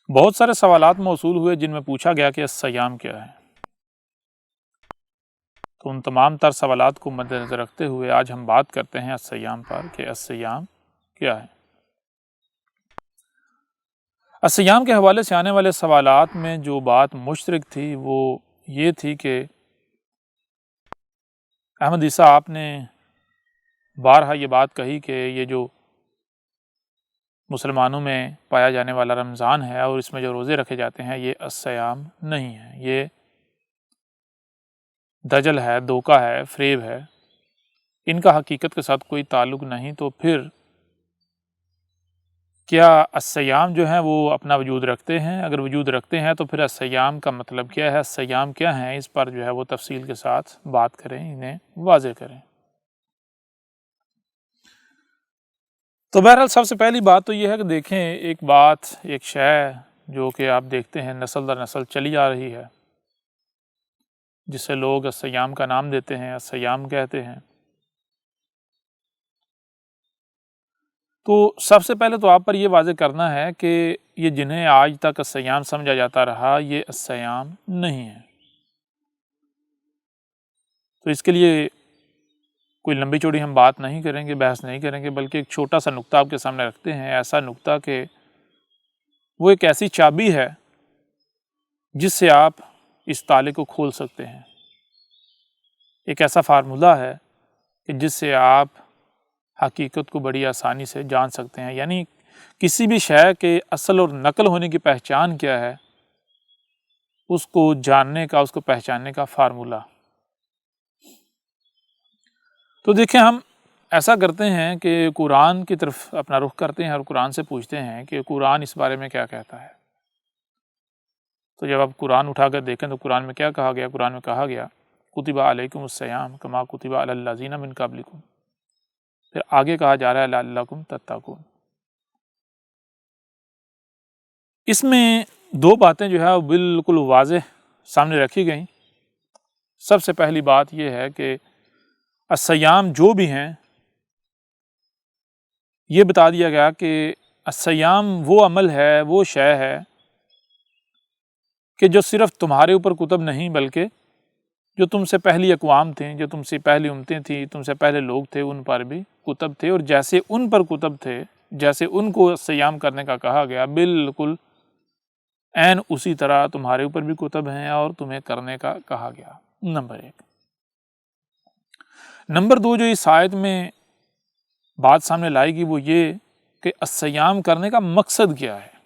بہت سارے سوالات موصول ہوئے جن میں پوچھا گیا کہ الصیام کیا ہے۔ تو ان تمام تر سوالات کو مد نظر رکھتے ہوئے آج ہم بات کرتے ہیں الصیام پر کہ الصیام کیا ہے۔ الصیام کے حوالے سے آنے والے سوالات میں جو بات مشترک تھی وہ یہ تھی کہ احمد عیسیٰ آپ نے بارہا یہ بات کہی کہ یہ جو مسلمانوں میں پایا جانے والا رمضان ہے اور اس میں جو روزے رکھے جاتے ہیں یہ الصیام نہیں ہے، یہ دجل ہے، دھوکہ ہے، فریب ہے، ان کا حقیقت کے ساتھ کوئی تعلق نہیں۔ تو پھر کیا الصیام جو ہیں وہ اپنا وجود رکھتے ہیں؟ اگر وجود رکھتے ہیں تو پھر الصیام کا مطلب کیا ہے، الصیام کیا ہیں، اس پر جو ہے وہ تفصیل کے ساتھ بات کریں، انہیں واضح کریں۔ تو بہرحال سب سے پہلی بات تو یہ ہے کہ دیکھیں ایک بات، ایک شے جو کہ آپ دیکھتے ہیں نسل در نسل چلی آ رہی ہے، جسے لوگ الصیام کا نام دیتے ہیں، الصیام کہتے ہیں۔ تو سب سے پہلے تو آپ پر یہ واضح کرنا ہے کہ یہ جنہیں آج تک الصیام سمجھا جاتا رہا یہ الصیام نہیں ہے۔ تو اس کے لیے کوئی لمبی چوڑی ہم بات نہیں کریں گے، بحث نہیں کریں گے، بلکہ ایک چھوٹا سا نقطہ آپ کے سامنے رکھتے ہیں، ایسا نقطہ کہ وہ ایک ایسی چابی ہے جس سے آپ اس تالے کو کھول سکتے ہیں، ایک ایسا فارمولہ ہے کہ جس سے آپ حقیقت کو بڑی آسانی سے جان سکتے ہیں۔ یعنی کسی بھی شے کے اصل اور نقل ہونے کی پہچان کیا ہے، اس کو جاننے کا، اس کو پہچاننے کا فارمولہ۔ تو دیکھیں ہم ایسا کرتے ہیں کہ قرآن کی طرف اپنا رخ کرتے ہیں اور قرآن سے پوچھتے ہیں کہ قرآن اس بارے میں کیا کہتا ہے۔ تو جب آپ قرآن اٹھا کر دیکھیں تو قرآن میں کیا کہا گیا؟ قرآن میں کہا گیا کتب علیکم الصیام کما کتب علی الذین من قبلکم، پھر آگے کہا جا رہا ہے لعلکم تتقون۔ اس میں دو باتیں جو ہے وہ بالکل واضح سامنے رکھی گئیں۔ سب سے پہلی بات یہ ہے کہ الصیام جو بھی ہیں یہ بتا دیا گیا کہ الصیام وہ عمل ہے، وہ شے ہے کہ جو صرف تمہارے اوپر کتب نہیں بلکہ جو تم سے پہلی اقوام تھیں، جو تم سے پہلی امتیں تھیں، تم سے پہلے لوگ تھے، ان پر بھی کتب تھے، اور جیسے ان پر کتب تھے، جیسے ان کو الصیام کرنے کا کہا گیا، بالکل عین اسی طرح تمہارے اوپر بھی کتب ہیں اور تمہیں کرنے کا کہا گیا۔ نمبر ایک۔ نمبر دو، جو اس آیت میں بات سامنے لائے گی وہ یہ کہ الصیام کرنے کا مقصد کیا ہے۔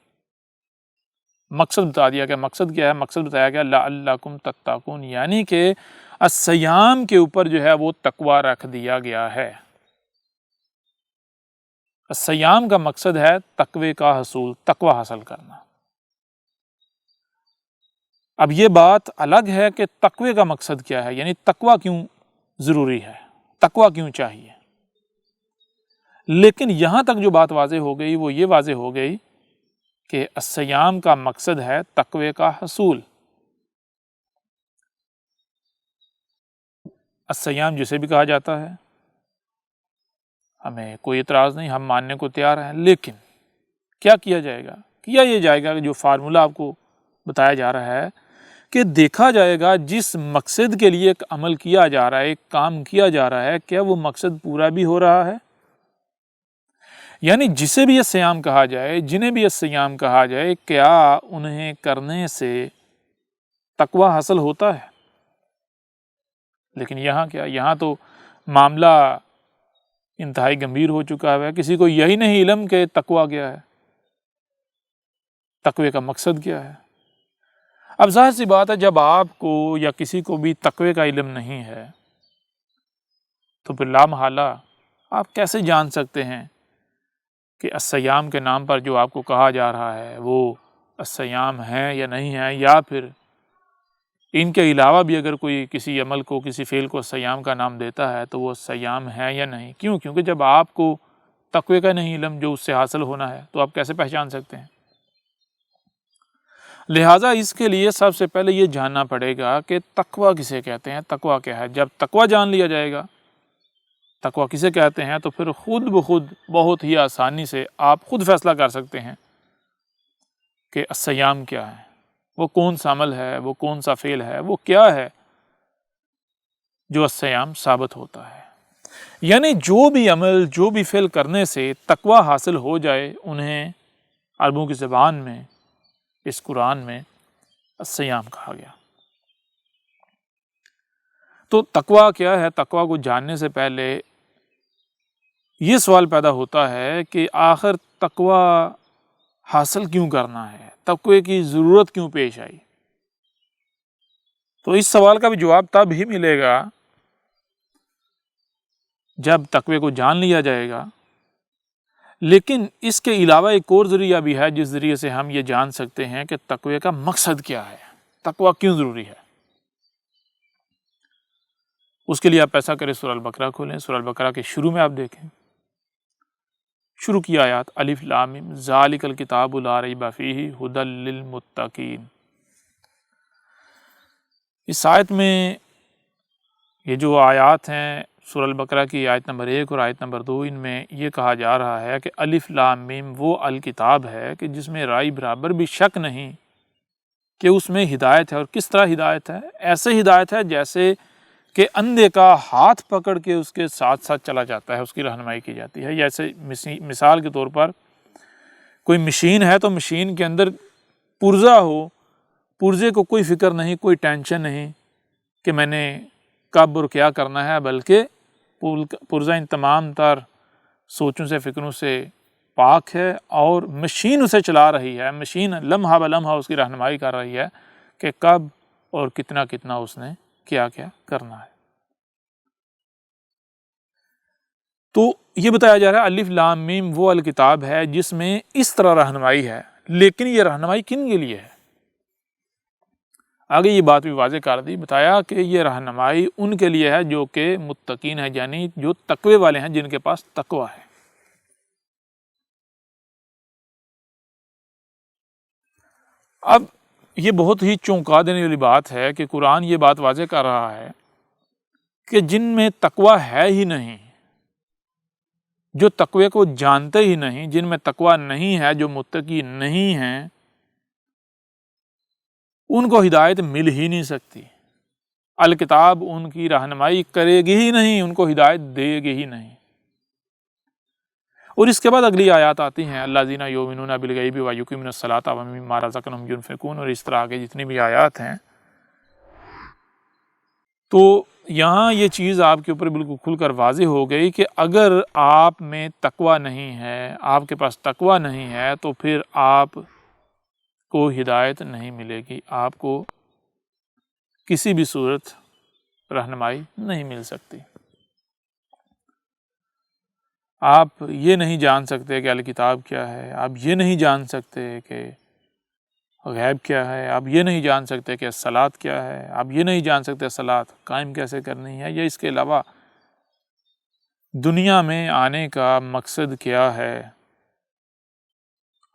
مقصد بتا دیا گیا، مقصد کیا ہے؟ مقصد بتایا گیا لعلکم تتقون، یعنی کہ الصیام کے اوپر جو ہے وہ تقوی رکھ دیا گیا ہے۔ الصیام کا مقصد ہے تقوی کا حصول، تقوی حاصل کرنا۔ اب یہ بات الگ ہے کہ تقوی کا مقصد کیا ہے، یعنی تقوی کیوں ضروری ہے، تقوی کیوں چاہیے۔ لیکن یہاں تک جو بات واضح ہو گئی وہ یہ واضح ہو گئی کہ الصیام کا مقصد ہے تقوی کا حصول۔ الصیام جسے بھی کہا جاتا ہے ہمیں کوئی اعتراض نہیں، ہم ماننے کو تیار ہیں، لیکن کیا کیا جائے گا؟ کیا یہ جائے گا کہ جو فارمولہ آپ کو بتایا جا رہا ہے کہ دیکھا جائے گا جس مقصد کے لیے ایک عمل کیا جا رہا ہے، ایک کام کیا جا رہا ہے، کیا وہ مقصد پورا بھی ہو رہا ہے؟ یعنی جسے بھی الصیام کہا جائے، جنہیں بھی الصیام کہا جائے، کیا انہیں کرنے سے تقوی حاصل ہوتا ہے؟ لیکن یہاں کیا، یہاں تو معاملہ انتہائی گمبھیر ہو چکا ہے، کسی کو یہی نہیں علم کہ تقوی کیا ہے، تقوی کا مقصد کیا ہے۔ اب ظاہر سی بات ہے جب آپ کو یا کسی کو بھی تقوی کا علم نہیں ہے تو پھر لا محالہ آپ کیسے جان سکتے ہیں کہ الصیام کے نام پر جو آپ کو کہا جا رہا ہے وہ الصیام ہے یا نہیں ہے، یا پھر ان کے علاوہ بھی اگر کوئی کسی عمل کو، کسی فعل کو الصیام کا نام دیتا ہے تو وہ الصیام ہے یا نہیں۔ کیوں؟ کیونکہ جب آپ کو تقوی کا نہیں علم جو اس سے حاصل ہونا ہے تو آپ کیسے پہچان سکتے ہیں؟ لہٰذا اس کے لیے سب سے پہلے یہ جاننا پڑے گا کہ تقوی کسے کہتے ہیں، تقوی کیا ہے۔ جب تقوی جان لیا جائے گا تقوی کسے کہتے ہیں تو پھر خود بخود بہت ہی آسانی سے آپ خود فیصلہ کر سکتے ہیں کہ الصیام کیا ہے، وہ کون سا عمل ہے، وہ کون سا فعل ہے، وہ کیا ہے جو الصیام ثابت ہوتا ہے۔ یعنی جو بھی عمل، جو بھی فعل کرنے سے تقوی حاصل ہو جائے، انہیں عربوں کی زبان میں اس قرآن میں الصیام کہا گیا۔ تو تقوی کیا ہے؟ تقوی کو جاننے سے پہلے یہ سوال پیدا ہوتا ہے کہ آخر تقوی حاصل کیوں کرنا ہے، تقوی کی ضرورت کیوں پیش آئی؟ تو اس سوال کا بھی جواب تب ہی ملے گا جب تقوی کو جان لیا جائے گا۔ لیکن اس کے علاوہ ایک اور ذریعہ بھی ہے جس ذریعے سے ہم یہ جان سکتے ہیں کہ تقوی کا مقصد کیا ہے، تقوی کیوں ضروری ہے۔ اس کے لیے آپ ایسا کریں، سورہ البقرہ کھولیں، سورہ البقرہ کے شروع میں آپ دیکھیں، شروع کی آیات الف لام میم ذالک الکتاب لا ریب فیہ ھدی للمتقین۔ اس آیت میں یہ جو آیات ہیں سورہ البقرہ کی آیت نمبر 1 اور آیت نمبر 2، ان میں یہ کہا جا رہا ہے کہ الف لام میم وہ الکتاب ہے کہ جس میں رائے برابر بھی شک نہیں کہ اس میں ہدایت ہے۔ اور کس طرح ہدایت ہے؟ ایسے ہدایت ہے جیسے کہ اندھے کا ہاتھ پکڑ کے اس کے ساتھ ساتھ چلا جاتا ہے، اس کی رہنمائی کی جاتی ہے۔ جیسے مثال کے طور پر کوئی مشین ہے تو مشین کے اندر پرزہ ہو، پرزے کو کوئی فکر نہیں، کوئی ٹینشن نہیں کہ میں نے کب اور کیا کرنا ہے، بلکہ پرزہ ان تمام تر سوچوں سے، فکروں سے پاک ہے، اور مشین اسے چلا رہی ہے، مشین لمحہ بلمحہ اس کی رہنمائی کر رہی ہے کہ کب اور کتنا کتنا اس نے کیا کیا کرنا ہے۔ تو یہ بتایا جا رہا ہے الف لام میم وہ الکتاب ہے جس میں اس طرح رہنمائی ہے، لیکن یہ رہنمائی کن کے لیے ہے؟ آگے یہ بات بھی واضح کر دی، بتایا کہ یہ رہنمائی ان کے لیے ہے جو کہ متقین ہیں، یعنی جو تقوی والے ہیں، جن کے پاس تقوی ہے۔ اب یہ بہت ہی چونکا دینے والی بات ہے کہ قرآن یہ بات واضح کر رہا ہے کہ جن میں تقوی ہے ہی نہیں، جو تقوی کو جانتے ہی نہیں، جن میں تقوی نہیں ہے، جو متقی نہیں ہیں، ان کو ہدایت مل ہی نہیں سکتی۔ الکتاب ان کی رہنمائی کرے گی ہی نہیں، ان کو ہدایت دے گی ہی نہیں۔ اور اس کے بعد اگلی آیات آتی ہیں الذین یؤمنون بالغیب ویقیمون الصلاۃ ومما رزقناہم ینفقون، اور اس طرح کے جتنی بھی آیات ہیں۔ تو یہاں یہ چیز آپ کے اوپر بالکل کھل کر واضح ہو گئی کہ اگر آپ میں تقوی نہیں ہے، آپ کے پاس تقوی نہیں ہے، تو پھر آپ کو ہدایت نہیں ملے گی، آپ کو کسی بھی صورت رہنمائی نہیں مل سکتی۔ آپ یہ نہیں جان سکتے کہ الکتاب کیا ہے، آپ یہ نہیں جان سکتے کہ غیب کیا ہے، آپ یہ نہیں جان سکتے کہ صلاۃ کیا ہے، آپ یہ نہیں جان سکتے صلاۃ قائم کیسے کرنی ہے، یا اس کے علاوہ دنیا میں آنے کا مقصد کیا ہے،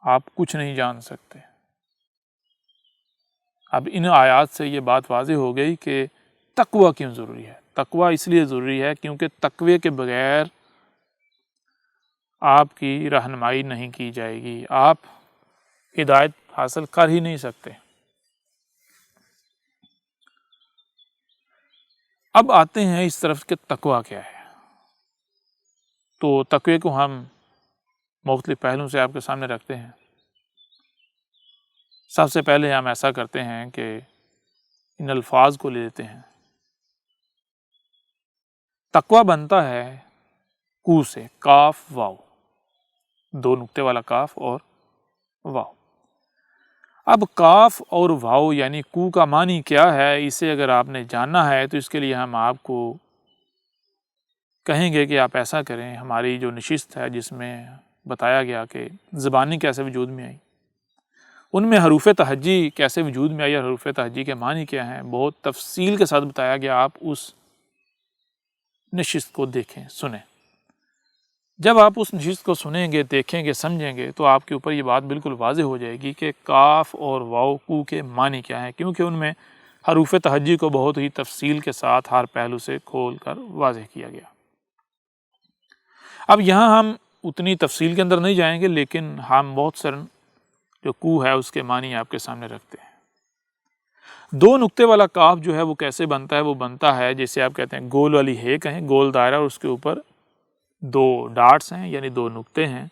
آپ کچھ نہیں جان سکتے۔ اب ان آیات سے یہ بات واضح ہو گئی کہ تقوی کیوں ضروری ہے۔ تقوی اس لیے ضروری ہے کیونکہ تقوی کے بغیر آپ کی رہنمائی نہیں کی جائے گی، آپ ہدایت حاصل کر ہی نہیں سکتے۔ اب آتے ہیں اس طرف کہ تقوی کیا ہے۔ تو تقوی کو ہم مختلف پہلوؤں سے آپ کے سامنے رکھتے ہیں۔ سب سے پہلے ہم ایسا کرتے ہیں کہ ان الفاظ کو لے لیتے ہیں۔ تقوی بنتا ہے کو سے، کاف واو، دو نقطے والا کاف اور واو۔ اب کاف اور واو یعنی کو کا معنی کیا ہے، اسے اگر آپ نے جاننا ہے تو اس کے لیے ہم آپ کو کہیں گے کہ آپ ایسا کریں، ہماری جو نشست ہے جس میں بتایا گیا کہ زبانی کیسے وجود میں آئی، ان میں حروف تہجی کیسے وجود میں آئی اور حروف تہجی کے معنی کیا ہیں، بہت تفصیل کے ساتھ بتایا گیا۔ آپ اس نشست کو دیکھیں، سنیں۔ جب آپ اس نشست کو سنیں گے، دیکھیں گے، سمجھیں گے تو آپ کے اوپر یہ بات بالکل واضح ہو جائے گی کہ کاف اور واو کو کے معنی کیا ہیں، کیونکہ ان میں حروف تہجی کو بہت ہی تفصیل کے ساتھ ہر پہلو سے کھول کر واضح کیا گیا۔ اب یہاں ہم اتنی تفصیل کے اندر نہیں جائیں گے، لیکن ہم بہت سارے جو کو ہے اس کے معنی آپ کے سامنے رکھتے ہیں۔ دو نقطے والا کاف جو ہے وہ کیسے بنتا ہے؟ وہ بنتا ہے جیسے آپ کہتے ہیں گول والی ہے کہیں، گول دائرہ اور اس کے اوپر دو ڈاٹس ہیں یعنی دو نقطے ہیں،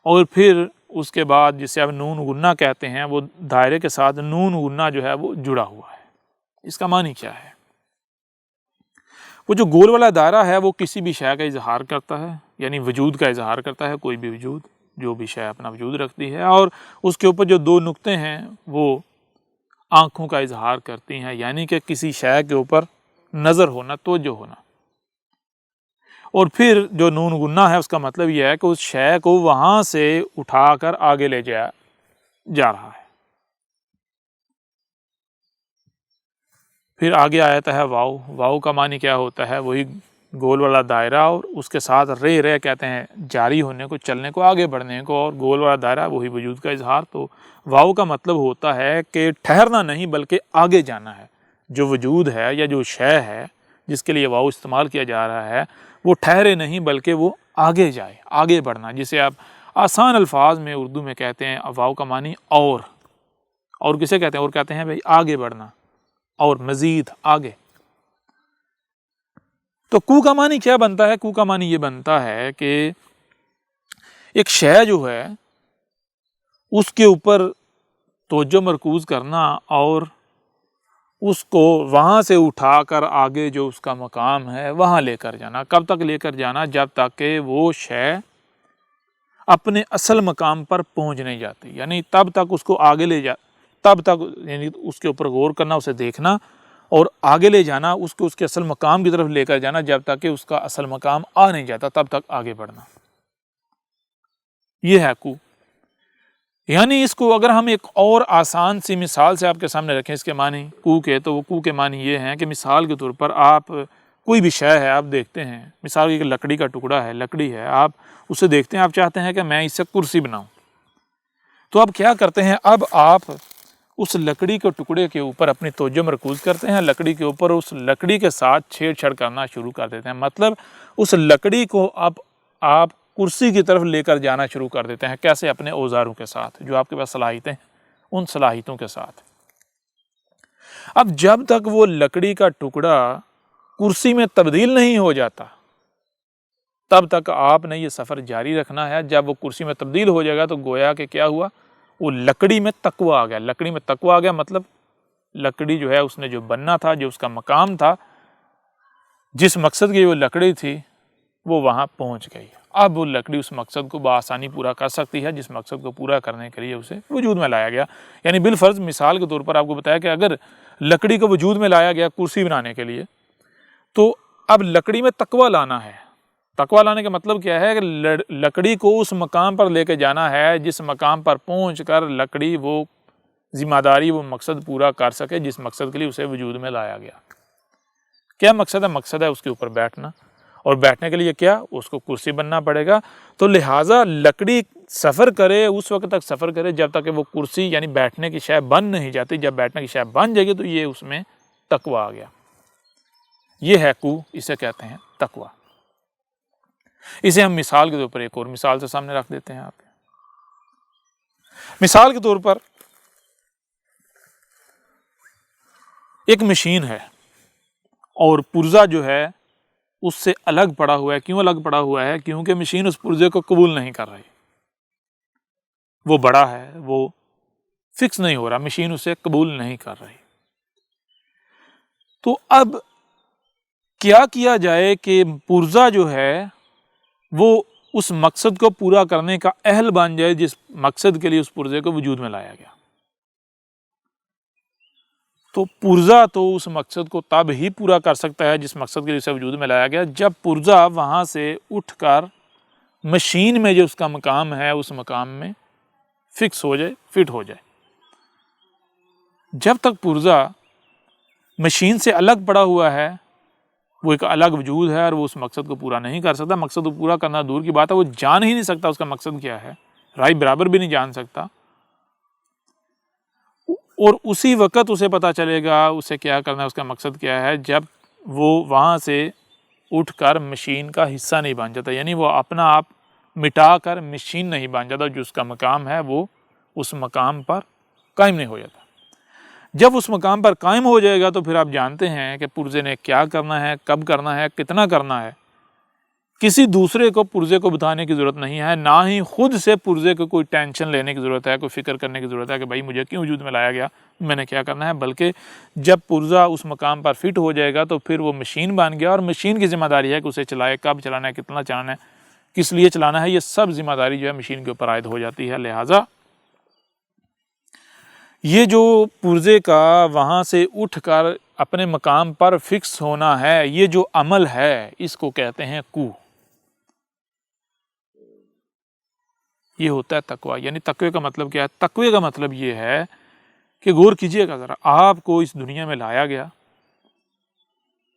اور پھر اس کے بعد جسے آپ نون غنہ کہتے ہیں وہ دائرے کے ساتھ نون غنہ جو ہے وہ جڑا ہوا ہے۔ اس کا معنی کیا ہے؟ وہ جو گول والا دائرہ ہے وہ کسی بھی شے کا اظہار کرتا ہے، یعنی وجود کا اظہار کرتا ہے، کوئی بھی وجود، جو بھی شے اپنا وجود رکھتی ہے، اور اس کے اوپر جو دو نقطے ہیں وہ آنکھوں کا اظہار کرتی ہیں، یعنی کہ کسی شے کے اوپر نظر ہونا، توجہ ہونا۔ اور پھر جو نون غنہ ہے اس کا مطلب یہ ہے کہ اس شے کو وہاں سے اٹھا کر آگے لے جا رہا ہے۔ پھر آگے آتا ہے واو۔ واو کا معنی کیا ہوتا ہے؟ وہی گول والا دائرہ اور اس کے ساتھ رے کہتے ہیں جاری ہونے کو، چلنے کو، آگے بڑھنے کو، اور گول والا دائرہ وہی وجود کا اظہار۔ تو واو کا مطلب ہوتا ہے کہ ٹھہرنا نہیں بلکہ آگے جانا ہے۔ جو وجود ہے یا جو شے ہے جس کے لیے واو استعمال کیا جا رہا ہے وہ ٹھہرے نہیں بلکہ وہ آگے جائے، آگے بڑھنا، جسے آپ آسان الفاظ میں اردو میں کہتے ہیں واو کا معنی اور کسے کہتے ہیں؟ اور کہتے ہیں بھائی آگے بڑھنا اور مزید آگے۔ تو کو کا معنی کیا بنتا ہے؟ کو کا معنی یہ بنتا ہے کہ ایک شے جو ہے اس کے اوپر توجہ مرکوز کرنا اور اس کو وہاں سے اٹھا کر آگے جو اس کا مقام ہے وہاں لے کر جانا۔ کب تک لے کر جانا؟ جب تک کہ وہ شے اپنے اصل مقام پر پہنچ نہیں جاتی، یعنی تب تک اس کو آگے لے تب تک یعنی اس کے اوپر غور کرنا، اسے دیکھنا اور آگے لے جانا، اس کو اس کے اصل مقام کی طرف لے کر جانا، جب تک کہ اس کا اصل مقام آ نہیں جاتا تب تک آگے بڑھنا۔ یہ ہے کو۔ یعنی اس کو اگر ہم ایک اور آسان سی مثال سے آپ کے سامنے رکھیں اس کے معنی کو کے، تو وہ کو کے معنی یہ ہیں کہ مثال کے طور پر آپ کوئی بھی شے ہے، آپ دیکھتے ہیں، مثال کی لکڑی کا ٹکڑا ہے، لکڑی ہے، آپ اسے دیکھتے ہیں، آپ چاہتے ہیں کہ میں اس سے کرسی بناؤں، تو آپ کیا کرتے ہیں؟ اب آپ اس لکڑی کے ٹکڑے کے اوپر اپنی توجہ مرکوز کرتے ہیں، لکڑی کے اوپر اس لکڑی کے ساتھ چھیڑ چھاڑ کرنا شروع کر دیتے ہیں، مطلب اس لکڑی کو اب آپ کرسی کی طرف لے کر جانا شروع کر دیتے ہیں۔ کیسے؟ اپنے اوزاروں کے ساتھ، جو آپ کے پاس صلاحیتیں ہیں ان صلاحیتوں کے ساتھ۔ اب جب تک وہ لکڑی کا ٹکڑا کرسی میں تبدیل نہیں ہو جاتا تب تک آپ نے یہ سفر جاری رکھنا ہے۔ جب وہ کرسی میں تبدیل ہو جائے گا تو گویا کہ کیا ہوا؟ وہ لکڑی میں تقوی آ گیا۔ لکڑی میں تقوی آ گیا مطلب لکڑی جو ہے اس نے جو بننا تھا، جو اس کا مقام تھا، جس مقصد کی وہ لکڑی تھی وہ وہاں پہنچ گئی۔ اب وہ لکڑی اس مقصد کو بآسانی پورا کر سکتی ہے جس مقصد کو پورا کرنے کے لیے اسے وجود میں لایا گیا۔ یعنی بالفرض مثال کے طور پر آپ کو بتایا کہ اگر لکڑی کو وجود میں لایا گیا کرسی بنانے کے لیے، تو اب لکڑی میں تقوی لانا ہے۔ تقوی لانے کا مطلب کیا ہے؟ کہ لکڑی کو اس مقام پر لے کے جانا ہے جس مقام پر پہنچ کر لکڑی وہ ذمہ داری، وہ مقصد پورا کر سکے جس مقصد کے لیے اسے وجود میں لایا گیا۔ کیا مقصد ہے؟ مقصد ہے اس کے اوپر بیٹھنا، اور بیٹھنے کے لیے کیا؟ اس کو کرسی بننا پڑے گا۔ تو لہٰذا لکڑی سفر کرے، اس وقت تک سفر کرے جب تک کہ وہ کرسی یعنی بیٹھنے کی شے بن نہیں جاتی۔ جب بیٹھنے کی شے بن جائے گی تو یہ اس میں تقوی آ گیا۔ یہ ہے کو، اسے کہتے ہیں تقوی۔ اسے ہم مثال کے طور پر ایک اور مثال سے سامنے رکھ دیتے ہیں آپ۔ مثال کے طور پر ایک مشین ہے اور پرزہ جو ہے اس سے الگ پڑا ہوا ہے۔ کیوں الگ پڑا ہوا ہے؟ کیونکہ مشین اس پرزے کو قبول نہیں کر رہی، وہ بڑا ہے، وہ فکس نہیں ہو رہا، مشین اسے قبول نہیں کر رہی۔ تو اب کیا کیا جائے کہ پرزہ جو ہے وہ اس مقصد کو پورا کرنے کا اہل بن جائے جس مقصد کے لیے اس پرزے کو وجود میں لایا گیا؟ تو پرزہ تو اس مقصد کو تب ہی پورا کر سکتا ہے جس مقصد کے لیے اسے وجود میں لایا گیا، جب پرزہ وہاں سے اٹھ کر مشین میں جو اس کا مقام ہے اس مقام میں فکس ہو جائے، فٹ ہو جائے۔ جب تک پرزہ مشین سے الگ پڑا ہوا ہے، وہ ایک الگ وجود ہے اور وہ اس مقصد کو پورا نہیں کر سکتا۔ مقصد کو پورا کرنا دور کی بات ہے، وہ جان ہی نہیں سکتا اس کا مقصد کیا ہے، رائے برابر بھی نہیں جان سکتا۔ اور اسی وقت اسے پتا چلے گا اسے کیا کرنا ہے، اس کا مقصد کیا ہے، جب وہ وہاں سے اٹھ کر مشین کا حصہ نہیں بن جاتا، یعنی وہ اپنا آپ مٹا کر مشین نہیں بن جاتا، جو اس کا مقام ہے وہ اس مقام پر قائم نہیں ہو جاتا۔ جب اس مقام پر قائم ہو جائے گا تو پھر آپ جانتے ہیں کہ پرزے نے کیا کرنا ہے، کب کرنا ہے، کتنا کرنا ہے۔ کسی دوسرے کو پرزے کو بتانے کی ضرورت نہیں ہے، نہ ہی خود سے پرزے کو کوئی ٹینشن لینے کی ضرورت ہے، کوئی فکر کرنے کی ضرورت ہے کہ بھائی مجھے کیوں وجود میں لایا گیا، میں نے کیا کرنا ہے۔ بلکہ جب پرزا اس مقام پر فٹ ہو جائے گا تو پھر وہ مشین بن گیا، اور مشین کی ذمہ داری ہے کہ اسے چلائے، کب چلانا ہے، کتنا چلانا ہے، کس لیے چلانا ہے، یہ سب ذمہ داری جو ہے مشین کے اوپر عائد ہو جاتی ہے۔ لہٰذا یہ جو پرزے کا وہاں سے اٹھ کر اپنے مقام پر فکس ہونا ہے، یہ جو عمل ہے، اس کو کہتے ہیں کو۔ یہ ہوتا ہے تقویٰ۔ یعنی تقوی کا مطلب کیا ہے؟ تقوی کا مطلب یہ ہے کہ غور کیجئے گا ذرا، آپ کو اس دنیا میں لایا گیا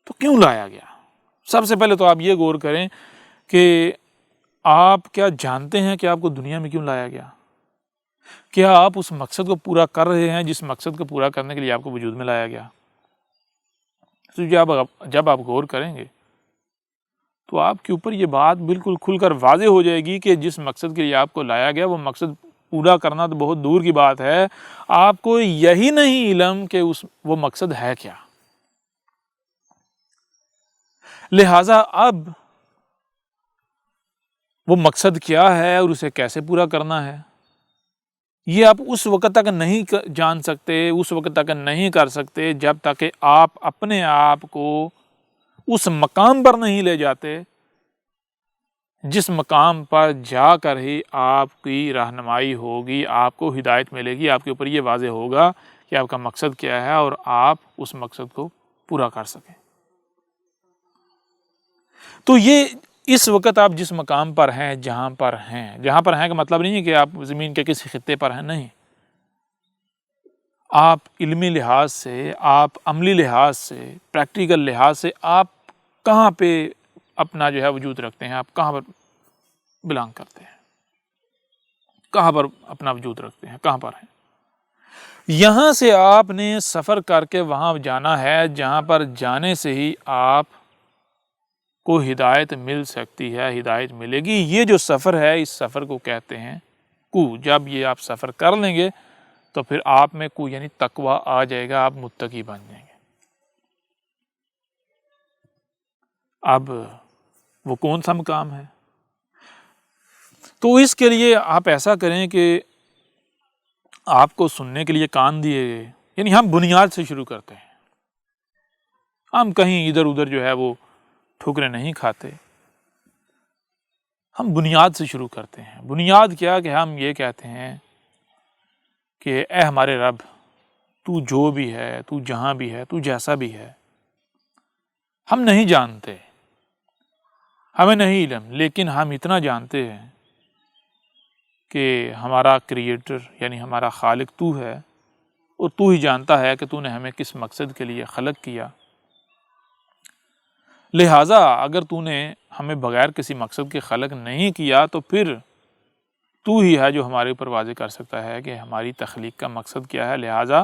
تو کیوں لایا گیا؟ سب سے پہلے تو آپ یہ غور کریں کہ آپ کیا جانتے ہیں کہ آپ کو دنیا میں کیوں لایا گیا؟ کیا آپ اس مقصد کو پورا کر رہے ہیں جس مقصد کو پورا کرنے کے لیے آپ کو وجود میں لایا گیا؟ تو جب آپ غور کریں گے تو آپ کے اوپر یہ بات بالکل کھل کر واضح ہو جائے گی کہ جس مقصد کے لیے آپ کو لایا گیا وہ مقصد پورا کرنا تو بہت دور کی بات ہے، آپ کو یہی نہیں علم کہ وہ مقصد ہے کیا۔ لہٰذا اب وہ مقصد کیا ہے اور اسے کیسے پورا کرنا ہے، یہ آپ اس وقت تک نہیں جان سکتے، اس وقت تک نہیں کر سکتے جب تک کہ آپ اپنے آپ کو اس مقام پر نہیں لے جاتے جس مقام پر جا کر ہی آپ کی رہنمائی ہوگی، آپ کو ہدایت ملے گی، آپ کے اوپر یہ واضح ہوگا کہ آپ کا مقصد کیا ہے اور آپ اس مقصد کو پورا کر سکیں۔ تو یہ اس وقت آپ جس مقام پر ہیں، جہاں پر ہیں کا مطلب نہیں ہے کہ آپ زمین کے کسی خطے پر ہیں، نہیں، آپ علمی لحاظ سے، آپ عملی لحاظ سے، پریکٹیکل لحاظ سے آپ کہاں پہ اپنا جو ہے وجود رکھتے ہیں، آپ کہاں پر بلانگ کرتے ہیں، کہاں پر اپنا وجود رکھتے ہیں، کہاں پر ہیں۔ یہاں سے آپ نے سفر کر کے وہاں جانا ہے جہاں پر جانے سے ہی آپ کو ہدایت مل سکتی ہے، ہدایت ملے گی۔ یہ جو سفر ہے، اس سفر کو کہتے ہیں کو۔ جب یہ آپ سفر کر لیں گے تو پھر آپ میں کو یعنی تقویٰ آ جائے گا، آپ متقی بن جائیں گے۔ اب وہ کون سا مقام ہے؟ تو اس کے لیے آپ ایسا کریں کہ آپ کو سننے کے لیے کان دیے گئے، یعنی ہم بنیاد سے شروع کرتے ہیں، ہم کہیں ادھر ادھر جو ہے وہ ٹھوکریں نہیں کھاتے، ہم بنیاد سے شروع کرتے ہیں۔ بنیاد کیا کہ ہم یہ کہتے ہیں کہ اے ہمارے رب، تو جو بھی ہے، تو جہاں بھی ہے، تو جیسا بھی ہے، ہم نہیں جانتے، ہمیں نہیں علم، لیکن ہم اتنا جانتے ہیں کہ ہمارا کریٹر یعنی ہمارا خالق تو ہے، اور تو ہی جانتا ہے کہ تو نے ہمیں کس مقصد کے لیے خلق کیا۔ لہٰذا اگر تو نے ہمیں بغیر کسی مقصد کے خلق نہیں کیا تو پھر تو ہی ہے جو ہمارے اوپر واضح کر سکتا ہے کہ ہماری تخلیق کا مقصد کیا ہے۔ لہٰذا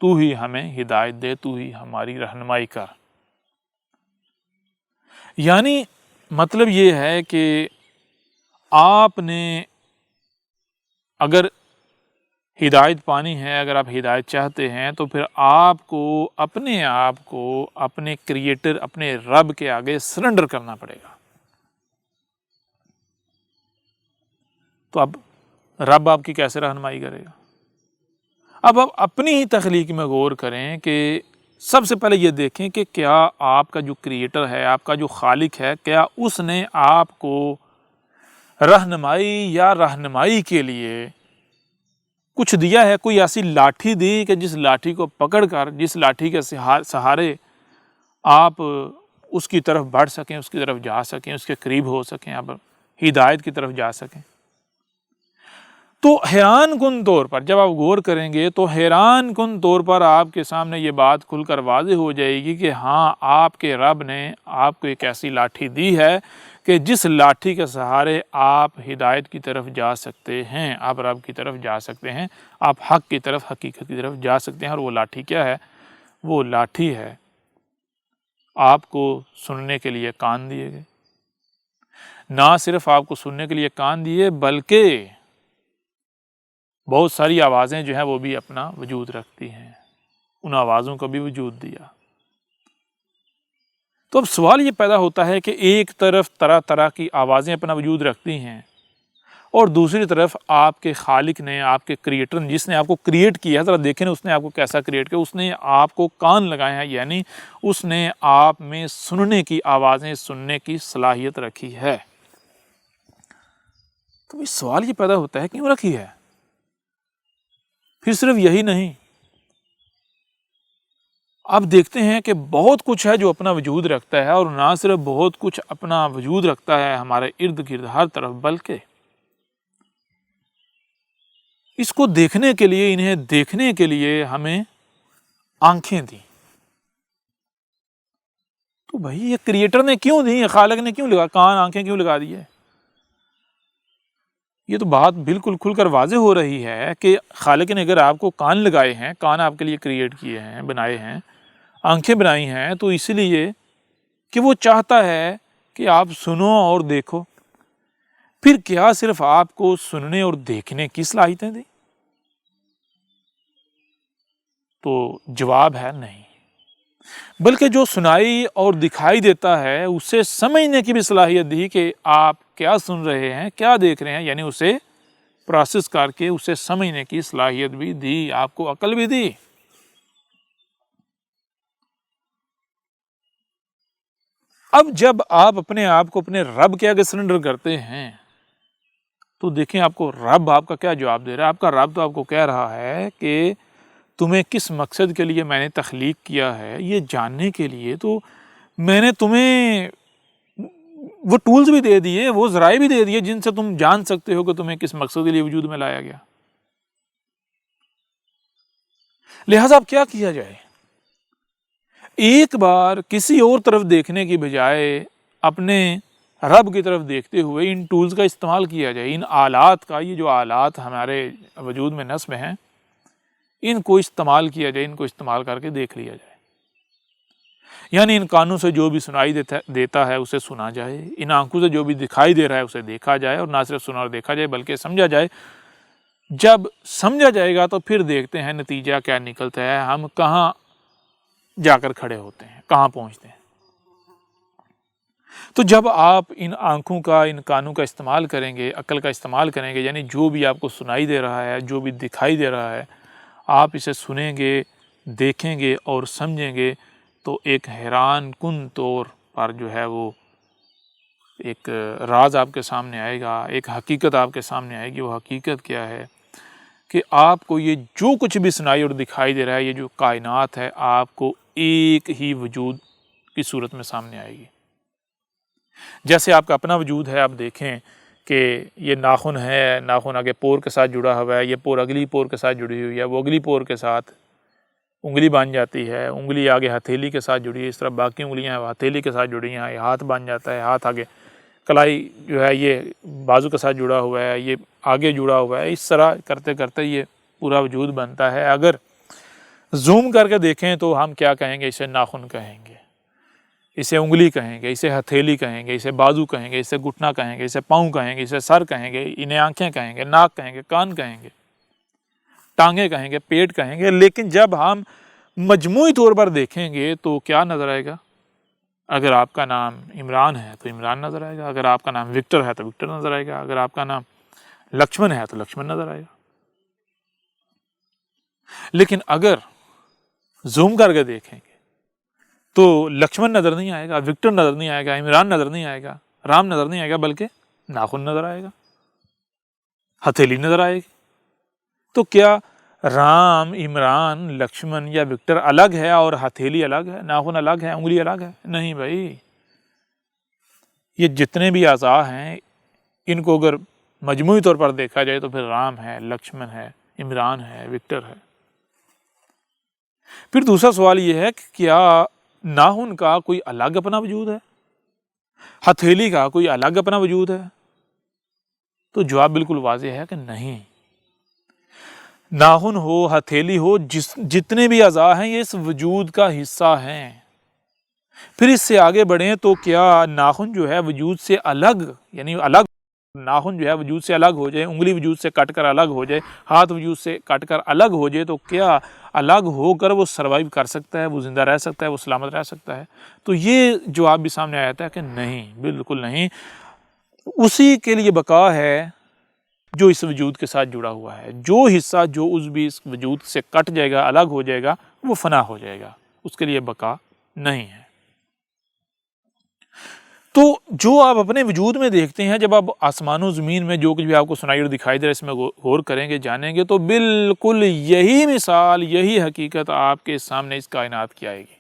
تو ہی ہمیں ہدایت دے، تو ہی ہماری رہنمائی کر۔ یعنی مطلب یہ ہے کہ آپ نے اگر ہدایت پانی ہے، اگر آپ ہدایت چاہتے ہیں تو پھر آپ کو اپنے کریٹر، اپنے رب کے آگے سرنڈر کرنا پڑے گا۔ تو اب رب آپ کی کیسے رہنمائی کرے گا؟ اب آپ اپنی ہی تخلیق میں غور کریں کہ سب سے پہلے یہ دیکھیں کہ کیا آپ کا جو کریٹر ہے، آپ کا جو خالق ہے، کیا اس نے آپ کو رہنمائی یا رہنمائی کے لیے کچھ دیا ہے، کوئی ایسی لاٹھی دی کہ جس لاٹھی کو پکڑ کر، جس لاٹھی کے سہارے آپ اس کی طرف بڑھ سکیں، اس کی طرف جا سکیں، اس کے قریب ہو سکیں، آپ ہدایت کی طرف جا سکیں۔ تو حیران کن طور پر جب آپ غور کریں گے تو حیران کن طور پر آپ کے سامنے یہ بات کھل کر واضح ہو جائے گی کہ ہاں، آپ کے رب نے آپ کو ایک ایسی لاٹھی دی ہے کہ جس لاٹھی کے سہارے آپ ہدایت کی طرف جا سکتے ہیں، آپ رب کی طرف جا سکتے ہیں، آپ حق کی طرف، حقیقت کی طرف جا سکتے ہیں۔ اور وہ لاٹھی کیا ہے؟ وہ لاٹھی ہے آپ کو سننے کے لیے کان دیے گئے۔ نہ صرف آپ کو سننے کے لیے کان دیے، بلکہ بہت ساری آوازیں جو ہیں وہ بھی اپنا وجود رکھتی ہیں، ان آوازوں کا بھی وجود دیا۔ تو اب سوال یہ پیدا ہوتا ہے کہ ایک طرف طرح طرح کی آوازیں اپنا وجود رکھتی ہیں، اور دوسری طرف آپ کے خالق نے، آپ کے کریٹر نے، جس نے آپ کو کریٹ کیا ہے، ذرا دیکھیں نا اس نے آپ کو کیسا کریٹ کیا۔ اس نے آپ کو کان لگائے ہیں، یعنی اس نے آپ میں سننے کی، آوازیں سننے کی صلاحیت رکھی ہے۔ تو اس سوال یہ پیدا ہوتا ہے کیوں رکھی ہے؟ پھر صرف یہی نہیں، اب دیکھتے ہیں کہ بہت کچھ ہے جو اپنا وجود رکھتا ہے، اور نہ صرف بہت کچھ اپنا وجود رکھتا ہے ہمارے ارد گرد ہر طرف، بلکہ اس کو دیکھنے کے لیے، انہیں دیکھنے کے لیے ہمیں آنکھیں دی۔ تو بھائی یہ کریٹر نے کیوں دی، خالق نے کیوں لگا کان، آنکھیں کیوں لگا دی ہے؟ یہ تو بات بالکل کھل کر واضح ہو رہی ہے کہ خالق نے اگر آپ کو کان لگائے ہیں، کان آپ کے لیے کریٹ کیے ہیں، بنائے ہیں، آنکھیں بنائی ہیں، تو اس لیے کہ وہ چاہتا ہے کہ آپ سنو اور دیکھو۔ پھر کیا صرف آپ کو سننے اور دیکھنے کی صلاحیتیں دی؟ تو جواب ہے نہیں، بلکہ جو سنائی اور دکھائی دیتا ہے اسے سمجھنے کی بھی صلاحیت دی کہ آپ کیا سن رہے ہیں، کیا دیکھ رہے ہیں، یعنی اسے پروسیس کر کے اسے سمجھنے کی صلاحیت بھی دی، آپ کو عقل بھی دی۔ اب جب آپ اپنے آپ کو اپنے رب کے آگے سرنڈر کرتے ہیں تو دیکھیں آپ کو رب آپ کا کیا جواب دے رہا ہے۔ آپ کا رب تو آپ کو کہہ رہا ہے کہ تمہیں کس مقصد کے لیے میں نے تخلیق کیا ہے، یہ جاننے کے لیے تو میں نے تمہیں وہ ٹولز بھی دے دیے، وہ ذرائع بھی دے دیے جن سے تم جان سکتے ہو کہ تمہیں کس مقصد کے لیے وجود میں لایا گیا۔ لہٰذا اب کیا کیا جائے؟ ایک بار کسی اور طرف دیکھنے کی بجائے اپنے رب کی طرف دیکھتے ہوئے ان ٹولز کا استعمال کیا جائے، ان آلات کا، یہ جو آلات ہمارے وجود میں نصب ہیں، ان کو استعمال کیا جائے، ان کو استعمال کر کے دیکھ لیا جائے۔ یعنی ان کانوں سے جو بھی سنائی دیتا ہے اسے سنا جائے، ان آنکھوں سے جو بھی دکھائی دے رہا ہے اسے دیکھا جائے، اور نہ صرف سنا اور دیکھا جائے بلکہ سمجھا جائے۔ جب سمجھا جائے گا تو پھر دیکھتے ہیں نتیجہ کیا نکلتا ہے، ہم کہاں جا کر کھڑے ہوتے ہیں، کہاں پہنچتے ہیں۔ تو جب آپ ان آنکھوں کا، ان کانوں کا استعمال کریں گے، عقل کا استعمال کریں گے، یعنی جو بھی آپ کو سنائی دے رہا ہے، جو بھی دکھائی دے رہا ہے، آپ اسے سنیں گے، دیکھیں گے اور سمجھیں گے، تو ایک حیران کن طور پر جو ہے وہ ایک راز آپ کے سامنے آئے گا، ایک حقیقت آپ کے سامنے آئے گی۔ وہ حقیقت کیا ہے کہ آپ کو یہ جو کچھ بھی سنائی اور دکھائی دے رہا ہے، یہ جو کائنات ہے، آپ کو ایک ہی وجود کی صورت میں سامنے آئے گی۔ جیسے آپ کا اپنا وجود ہے، آپ دیکھیں کہ یہ ناخن ہے، ناخن آگے پور کے ساتھ جڑا ہوا ہے، یہ پور اگلی پور کے ساتھ جڑی ہوئی ہے، وہ اگلی پور کے ساتھ انگلی بن جاتی ہے، انگلی آگے ہتھیلی کے ساتھ جڑی ہے، اس طرح باقی انگلیاں ہیں وہ ہتھیلی کے ساتھ جڑی ہیں، یہ ہاتھ بن جاتا ہے، ہاتھ آگے کلائی جو ہے یہ بازو کے ساتھ جڑا ہوا ہے، یہ آگے جڑا ہوا ہے، اس طرح کرتے کرتے یہ پورا وجود بنتا ہے۔ اگر زوم کر کے دیکھیں تو ہم کیا کہیں گے؟ اسے ناخن کہیں گے، اسے انگلی کہیں گے، اسے ہتھیلی کہیں گے، اسے بازو کہیں گے، اسے گھٹنا کہیں گے، اسے پاؤں کہیں گے، اسے سر کہیں گے، انہیں آنکھیں کہیں گے، ناک کہیں گے، کان کہیں گے، ٹانگیں کہیں گے، پیٹ کہیں گے۔ لیکن جب ہم مجموعی طور پر دیکھیں گے تو کیا نظر آئے گا؟ اگر آپ کا نام عمران ہے تو عمران نظر آئے گا، اگر آپ کا نام وکٹر ہے تو وکٹر نظر آئے گا، اگر آپ کا نام لکشمن ہے تو لکشمن نظر آئے گا۔ لیکن اگر زوم کر کے دیکھیں گے تو لکشمن نظر نہیں آئے گا، وکٹر نظر نہیں آئے گا، عمران نظر نہیں آئے گا، رام نظر نہیں آئے گا، بلکہ ناخن نظر آئے گا، ہتھیلی نظر آئے گی۔ تو کیا رام، عمران، لکشمن یا وکٹر الگ ہے اور ہتھیلی الگ ہے، ناخن الگ ہے، انگلی الگ ہے؟ نہیں بھائی، یہ جتنے بھی اعضاء ہیں ان کو اگر مجموعی طور پر دیکھا جائے تو پھر رام ہے، لکشمن ہے، عمران ہے، وکٹر ہے۔ پھر دوسرا سوال یہ ہے کہ کیا ناخن کا کوئی الگ اپنا وجود ہے، ہتھیلی کا کوئی الگ اپنا وجود ہے؟ تو جواب بالکل واضح ہے کہ نہیں۔ ناخن ہو، ہتھیلی ہو، جتنے بھی اعضاء ہیں یہ اس وجود کا حصہ ہیں۔ پھر اس سے آگے بڑھیں تو کیا ناخن جو ہے وجود سے الگ، یعنی الگ ناخن جو ہے وجود سے الگ ہو جائے، انگلی وجود سے کٹ کر الگ ہو جائے، ہاتھ وجود سے کٹ کر الگ ہو جائے، تو کیا الگ ہو کر وہ سروائیو کر سکتا ہے، وہ زندہ رہ سکتا ہے، وہ سلامت رہ سکتا ہے؟ تو یہ جواب بھی سامنے آیا تھا کہ نہیں، بالکل نہیں۔ اسی کے لیے بقا ہے جو اس وجود کے ساتھ جڑا ہوا ہے۔ جو حصہ، جو عضو بھی اس وجود سے کٹ جائے گا، الگ ہو جائے گا، وہ فنا ہو جائے گا، اس کے لیے بقا نہیں ہے۔ تو جو آپ اپنے وجود میں دیکھتے ہیں، جب آپ آسمان و زمین میں جو کچھ بھی آپ کو سنائی اور دکھائی دے رہا ہے، اس میں غور کریں گے، جانیں گے، تو بالکل یہی مثال، یہی حقیقت آپ کے سامنے اس کائنات کی آئے گی۔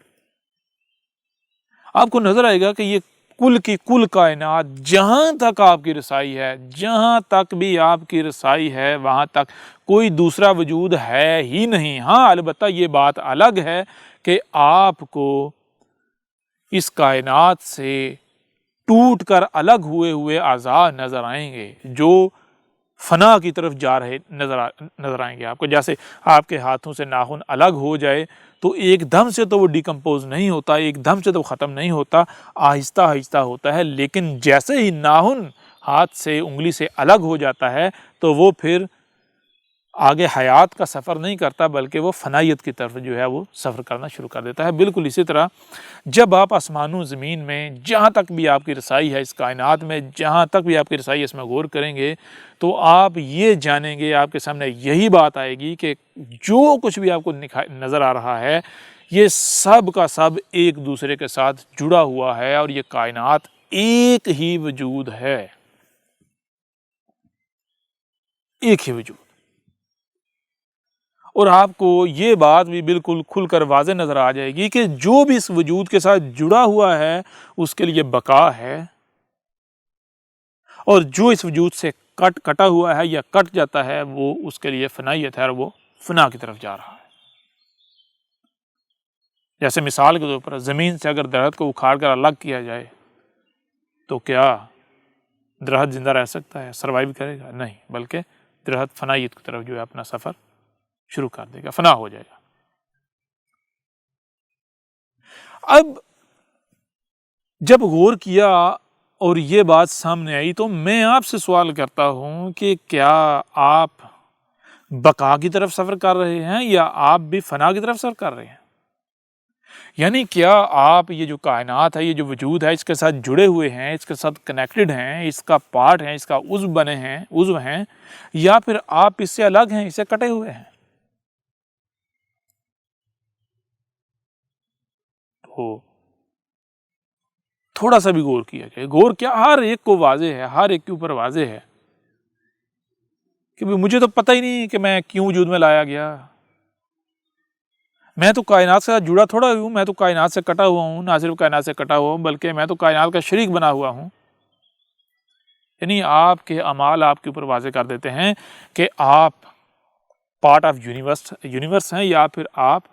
آپ کو نظر آئے گا کہ یہ کل کی کل کائنات، جہاں تک آپ کی رسائی ہے، جہاں تک بھی آپ کی رسائی ہے، وہاں تک کوئی دوسرا وجود ہے ہی نہیں۔ ہاں، البتہ یہ بات الگ ہے کہ آپ کو اس کائنات سے ٹوٹ کر الگ ہوئے اعضاء نظر آئیں گے، جو فنا کی طرف جا رہے نظر آئیں گے آپ کو۔ جیسے آپ کے ہاتھوں سے ناخن الگ ہو جائے تو ایک دم سے تو وہ ڈیکمپوز نہیں ہوتا، ایک دم سے تو ختم نہیں ہوتا، آہستہ آہستہ ہوتا ہے۔ لیکن جیسے ہی ناخن ہاتھ سے، انگلی سے الگ ہو جاتا ہے، تو وہ پھر آگے حیات کا سفر نہیں کرتا، بلکہ وہ فنائیت کی طرف جو ہے وہ سفر کرنا شروع کر دیتا ہے۔ بالکل اسی طرح جب آپ آسمان و زمین میں، جہاں تک بھی آپ کی رسائی ہے اس کائنات میں، جہاں تک بھی آپ کی رسائی ہے، اس میں غور کریں گے، تو آپ یہ جانیں گے، آپ کے سامنے یہی بات آئے گی کہ جو کچھ بھی آپ کو نظر آ رہا ہے، یہ سب کا سب ایک دوسرے کے ساتھ جڑا ہوا ہے، اور یہ کائنات ایک ہی وجود ہے، ایک ہی وجود۔ اور آپ کو یہ بات بھی بالکل کھل کر واضح نظر آ جائے گی کہ جو بھی اس وجود کے ساتھ جڑا ہوا ہے، اس کے لیے بقا ہے، اور جو اس وجود سے کٹا ہوا ہے یا کٹ جاتا ہے، وہ اس کے لیے فنائیت ہے، اور وہ فنا کی طرف جا رہا ہے۔ جیسے مثال کے طور پر زمین سے اگر درخت کو اکھاڑ کر الگ کیا جائے، تو کیا درخت زندہ رہ سکتا ہے، سروائیو کرے گا؟ نہیں، بلکہ درخت فنائیت کی طرف جو ہے اپنا سفر شروع کر دے گا، فنا ہو جائے گا۔ اب جب غور کیا اور یہ بات سامنے آئی، تو میں آپ سے سوال کرتا ہوں کہ کیا آپ بقا کی طرف سفر کر رہے ہیں، یا آپ بھی فنا کی طرف سفر کر رہے ہیں؟ یعنی کیا آپ یہ جو کائنات ہے، یہ جو وجود ہے، اس کے ساتھ جڑے ہوئے ہیں، اس کے ساتھ کنیکٹڈ ہیں، اس کا پارٹ ہیں، اس کا عضو ہیں، یا پھر آپ اس سے الگ ہیں، اس سے کٹے ہوئے ہیں؟ تو تھوڑا سا بھی غور کیا جائے، غور کیا، ہر ایک کو واضح ہے، ہر ایک کے اوپر واضح ہے کہ مجھے تو پتہ ہی نہیں کہ میں کیوں وجود میں لایا گیا، میں تو کائنات سے جڑا تھوڑا ہوں، میں تو کائنات سے کٹا ہوا ہوں، نہ صرف کائنات سے کٹا ہوا ہوں، بلکہ میں تو کائنات کا شریک بنا ہوا ہوں۔ یعنی آپ کے اعمال آپ کے اوپر واضح کر دیتے ہیں کہ آپ پارٹ آف یونیورس ہیں، یا پھر آپ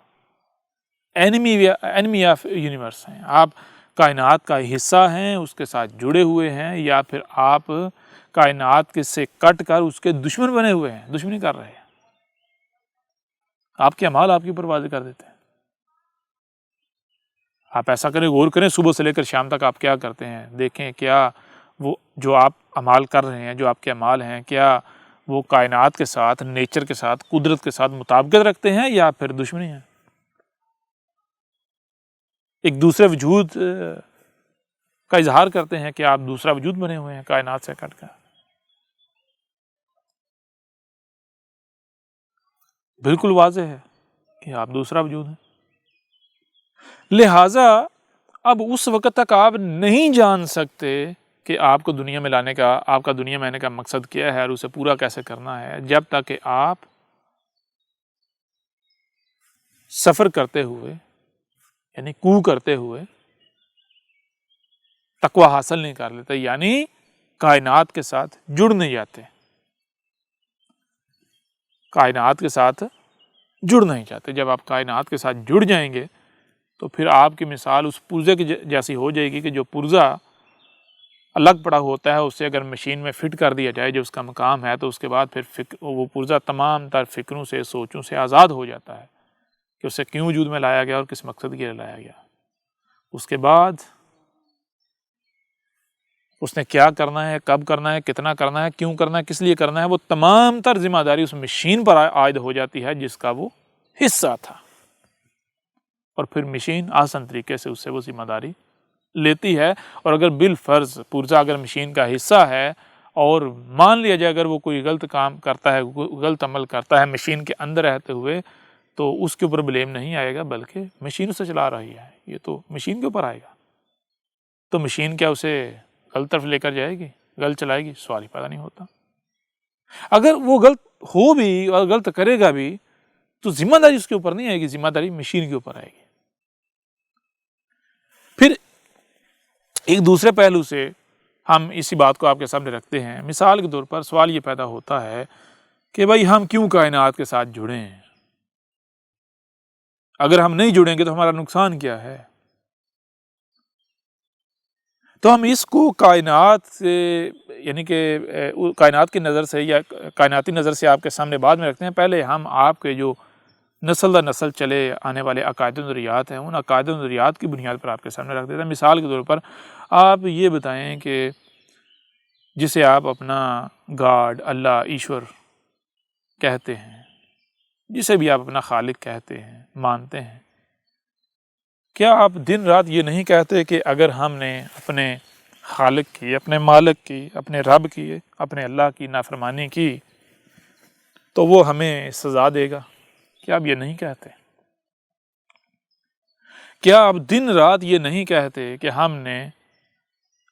اینمی آف یونیورس ہیں، آپ کائنات کا حصہ ہیں، اس کے ساتھ جڑے ہوئے ہیں، یا پھر آپ کائنات کے سے کٹ کر اس کے دشمن بنے ہوئے ہیں، دشمنی کر رہے ہیں۔ آپ کے اعمال آپ کے اوپر واضح کر دیتے ہیں۔ آپ ایسا کریں، غور کریں، صبح سے لے کر شام تک آپ کیا کرتے ہیں، دیکھیں کیا وہ جو آپ اعمال کر رہے ہیں، جو آپ کے اعمال ہیں، کیا وہ کائنات کے ساتھ، نیچر کے ساتھ، قدرت کے ساتھ مطابقت رکھتے ہیں، یا پھر دشمنی ہیں، ایک دوسرے وجود کا اظہار کرتے ہیں کہ آپ دوسرا وجود بنے ہوئے ہیں کائنات سے کٹ کر؟ بالکل واضح ہے کہ آپ دوسرا وجود ہیں۔ لہٰذا اب اس وقت تک آپ نہیں جان سکتے کہ آپ کو دنیا میں لانے کا، آپ کا دنیا میں آنے کا مقصد کیا ہے، اور اسے پورا کیسے کرنا ہے، جب تک کہ آپ سفر کرتے ہوئے، یعنی کو کرتے ہوئے تقویٰ حاصل نہیں کر لیتے، یعنی کائنات کے ساتھ جڑ نہیں جاتے، کائنات کے ساتھ جڑ نہیں جاتے۔ جب آپ کائنات کے ساتھ جڑ جائیں گے، تو پھر آپ کی مثال اس پرزے کی جیسی ہو جائے گی کہ جو پرزا الگ پڑا ہوتا ہے، اسے اگر مشین میں فٹ کر دیا جائے جو اس کا مقام ہے، تو اس کے بعد پھر وہ پرزا تمام تر فکروں سے، سوچوں سے آزاد ہو جاتا ہے کہ اسے کیوں وجود میں لایا گیا اور کس مقصد کے لیے لایا گیا۔ اس کے بعد اس نے کیا کرنا ہے، کب کرنا ہے، کتنا کرنا ہے، کیوں کرنا ہے، کس لیے کرنا ہے، وہ تمام تر ذمہ داری اس مشین پر عائد ہو جاتی ہے جس کا وہ حصہ تھا، اور پھر مشین آسان طریقے سے اس سے وہ ذمہ داری لیتی ہے۔ اور اگر بالفرض پرزا اگر مشین کا حصہ ہے اور مان لیا جائے اگر وہ کوئی غلط کام کرتا ہے، غلط عمل کرتا ہے مشین کے اندر رہتے ہوئے، تو اس کے اوپر بلیم نہیں آئے گا، بلکہ مشین اسے چلا رہی ہے، یہ تو مشین کے اوپر آئے گا۔ تو مشین کیا اسے غلط طرف لے کر جائے گی، غلط چلائے گی؟ سوال ہی پیدا نہیں ہوتا۔ اگر وہ غلط ہو بھی اور غلط کرے گا بھی تو ذمہ داری اس کے اوپر نہیں آئے گی، ذمہ داری مشین کے اوپر آئے گی۔ پھر ایک دوسرے پہلو سے ہم اسی بات کو آپ کے سامنے رکھتے ہیں۔ مثال کے طور پر سوال یہ پیدا ہوتا ہے کہ بھائی ہم کیوں کائنات کے ساتھ جڑے ہیں؟ اگر ہم نہیں جڑیں گے تو ہمارا نقصان کیا ہے؟ تو ہم اس کو کائنات سے، یعنی کہ کائنات کی نظر سے یا کائناتی نظر سے آپ کے سامنے بعد میں رکھتے ہیں۔ پہلے ہم آپ کے جو نسل در نسل چلے آنے والے عقائد و نظریات ہیں، ان عقائد و نظریات کی بنیاد پر آپ کے سامنے رکھ دیتے ہیں۔ مثال کے طور پر آپ یہ بتائیں کہ جسے آپ اپنا گاڈ، اللہ، ایشور کہتے ہیں، جسے بھی آپ اپنا خالق کہتے ہیں، مانتے ہیں، کیا آپ دن رات یہ نہیں کہتے کہ اگر ہم نے اپنے خالق کی، اپنے مالک کی، اپنے رب کی، اپنے اللہ کی نافرمانی کی تو وہ ہمیں سزا دے گا؟ کیا آپ یہ نہیں کہتے؟ کیا آپ دن رات یہ نہیں کہتے کہ ہم نے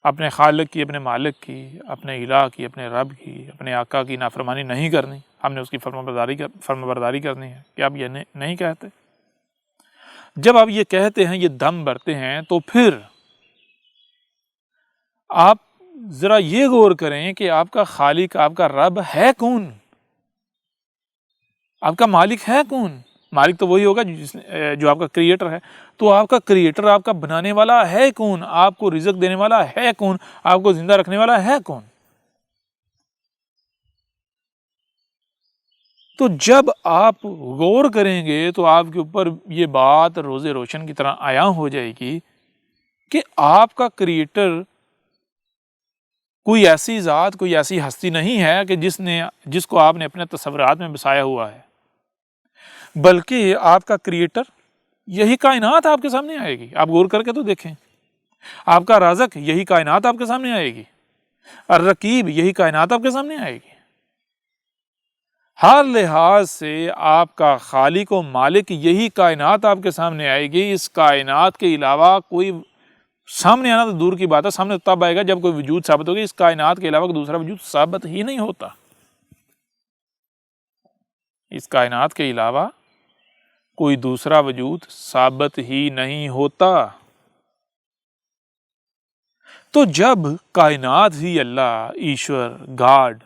اپنے خالق کی، اپنے مالک کی، اپنے الہ کی، اپنے رب کی، اپنے آقا کی نافرمانی نہیں کرنی، ہم نے اس کی فرمانبرداری کرنی ہے؟ کیا آپ یہ نہیں کہتے؟ جب آپ یہ کہتے ہیں، یہ دم بھرتے ہیں، تو پھر آپ ذرا یہ غور کریں کہ آپ کا خالق، آپ کا رب ہے کون؟ آپ کا مالک ہے کون؟ مالک تو وہی ہوگا جو آپ کا کریٹر ہے۔ تو آپ کا کریٹر، آپ کا بنانے والا ہے کون؟ آپ کو رزق دینے والا ہے کون؟ آپ کو زندہ رکھنے والا ہے کون؟ تو جب آپ غور کریں گے تو آپ کے اوپر یہ بات روز روشن کی طرح عیاں ہو جائے گی کہ آپ کا کریٹر کوئی ایسی ذات، کوئی ایسی ہستی نہیں ہے کہ جس کو آپ نے اپنے تصورات میں بسایا ہوا ہے، بلکہ آپ کا کریٹر، یہی کائنات آپ کے سامنے آئے گی۔ آپ غور کر کے تو دیکھیں، آپ کا رازق، یہی کائنات آپ کے سامنے آئے گی، الرقیب، یہی کائنات آپ کے سامنے آئے گی۔ ہر لحاظ سے آپ کا خالق و مالک، یہی کائنات آپ کے سامنے آئے گی۔ اس کائنات کے علاوہ کوئی سامنے آنا تو دور کی بات ہے، سامنے تب آئے گا جب کوئی وجود ثابت ہوگی۔ اس کائنات کے علاوہ دوسرا وجود ثابت ہی نہیں ہوتا۔ اس کائنات کے علاوہ کوئی دوسرا وجود ثابت ہی نہیں ہوتا۔ تو جب کائنات ہی اللہ، ایشور، گاڈ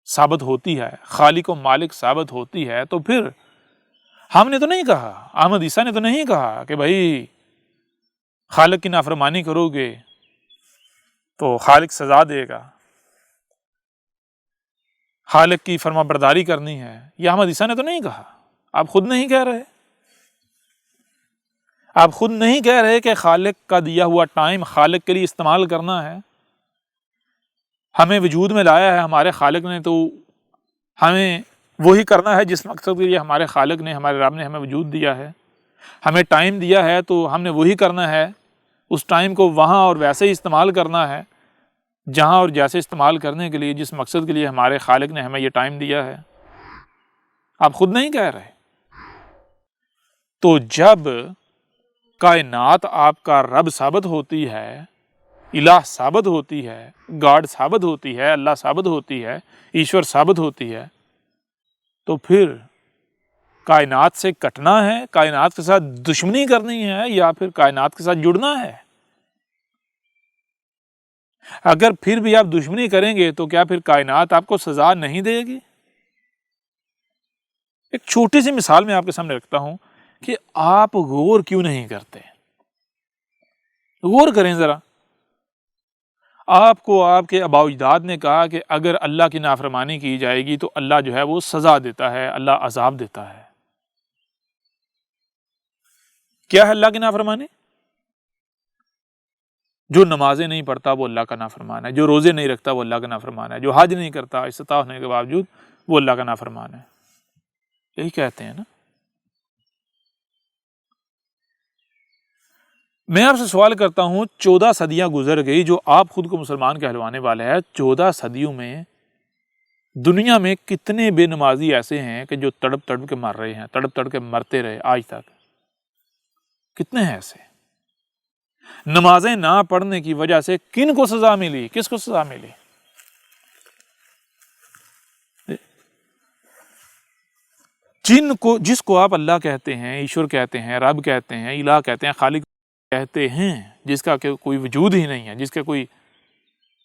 ثابت ہوتی ہے، خالق و مالک ثابت ہوتی ہے، تو پھر ہم نے تو نہیں کہا، احمد عیسیٰ نے تو نہیں کہا کہ بھائی خالق کی نافرمانی کرو گے تو خالق سزا دے گا، خالق کی فرما برداری کرنی ہے۔ یہ احمد عیسیٰ نے تو نہیں کہا، آپ خود نہیں کہہ رہے۔ آپ خود نہیں کہہ رہے کہ خالق کا دیا ہوا ٹائم خالق کے لیے استعمال کرنا ہے۔ ہمیں وجود میں لایا ہے ہمارے خالق نے، تو ہمیں وہی کرنا ہے جس مقصد کے لیے ہمارے خالق نے، ہمارے رب نے ہمیں وجود دیا ہے۔ ہمیں ٹائم دیا ہے تو ہم نے وہی کرنا ہے، اس ٹائم کو وہاں اور ویسے ہی استعمال کرنا ہے جہاں اور جیسے استعمال کرنے کے لیے، جس مقصد کے لیے ہمارے خالق نے ہمیں یہ ٹائم دیا ہے۔ آپ خود نہیں کہہ رہے۔ تو جب کائنات آپ کا رب ثابت ہوتی ہے، الہ ثابت ہوتی ہے، گاڈ ثابت ہوتی ہے، اللہ ثابت ہوتی ہے، ایشور ثابت ہوتی ہے، تو پھر کائنات سے کٹنا ہے، کائنات کے ساتھ دشمنی کرنی ہے، یا پھر کائنات کے ساتھ جڑنا ہے؟ اگر پھر بھی آپ دشمنی کریں گے تو کیا پھر کائنات آپ کو سزا نہیں دے گی؟ ایک چھوٹی سی مثال میں آپ کے سامنے رکھتا ہوں کہ آپ غور کیوں نہیں کرتے؟ غور کریں ذرا۔ آپ کو آپ کے آباء و اجداد نے کہا کہ اگر اللہ کی نافرمانی کی جائے گی تو اللہ جو ہے وہ سزا دیتا ہے، اللہ عذاب دیتا ہے۔ کیا ہے اللہ کی نافرمانی؟ جو نمازیں نہیں پڑھتا وہ اللہ کا نافرمان ہے، جو روزے نہیں رکھتا وہ اللہ کا نافرمان ہے، جو حج نہیں کرتا استطاعت ہونے کے باوجود وہ اللہ کا نافرمان ہے. یہی کہتے ہیں نا. میں آپ سے سوال کرتا ہوں، 14 صدیاں گزر گئی جو آپ خود کو مسلمان کہلوانے والے ہیں، 14 صدیوں میں دنیا میں کتنے بے نمازی ایسے ہیں کہ جو تڑپ تڑپ کے مر رہے ہیں، تڑپ تڑپ کے مرتے رہے آج تک؟ کتنے ہیں ایسے؟ نمازیں نہ پڑھنے کی وجہ سے کن کو سزا ملی؟ کس کو سزا ملی؟ جس کو آپ اللہ کہتے ہیں، ایشور کہتے ہیں، رب کہتے ہیں، الہ کہتے ہیں، خالق کہتے ہیں، جس کا کہ کوئی وجود ہی نہیں ہے، جس کا کوئی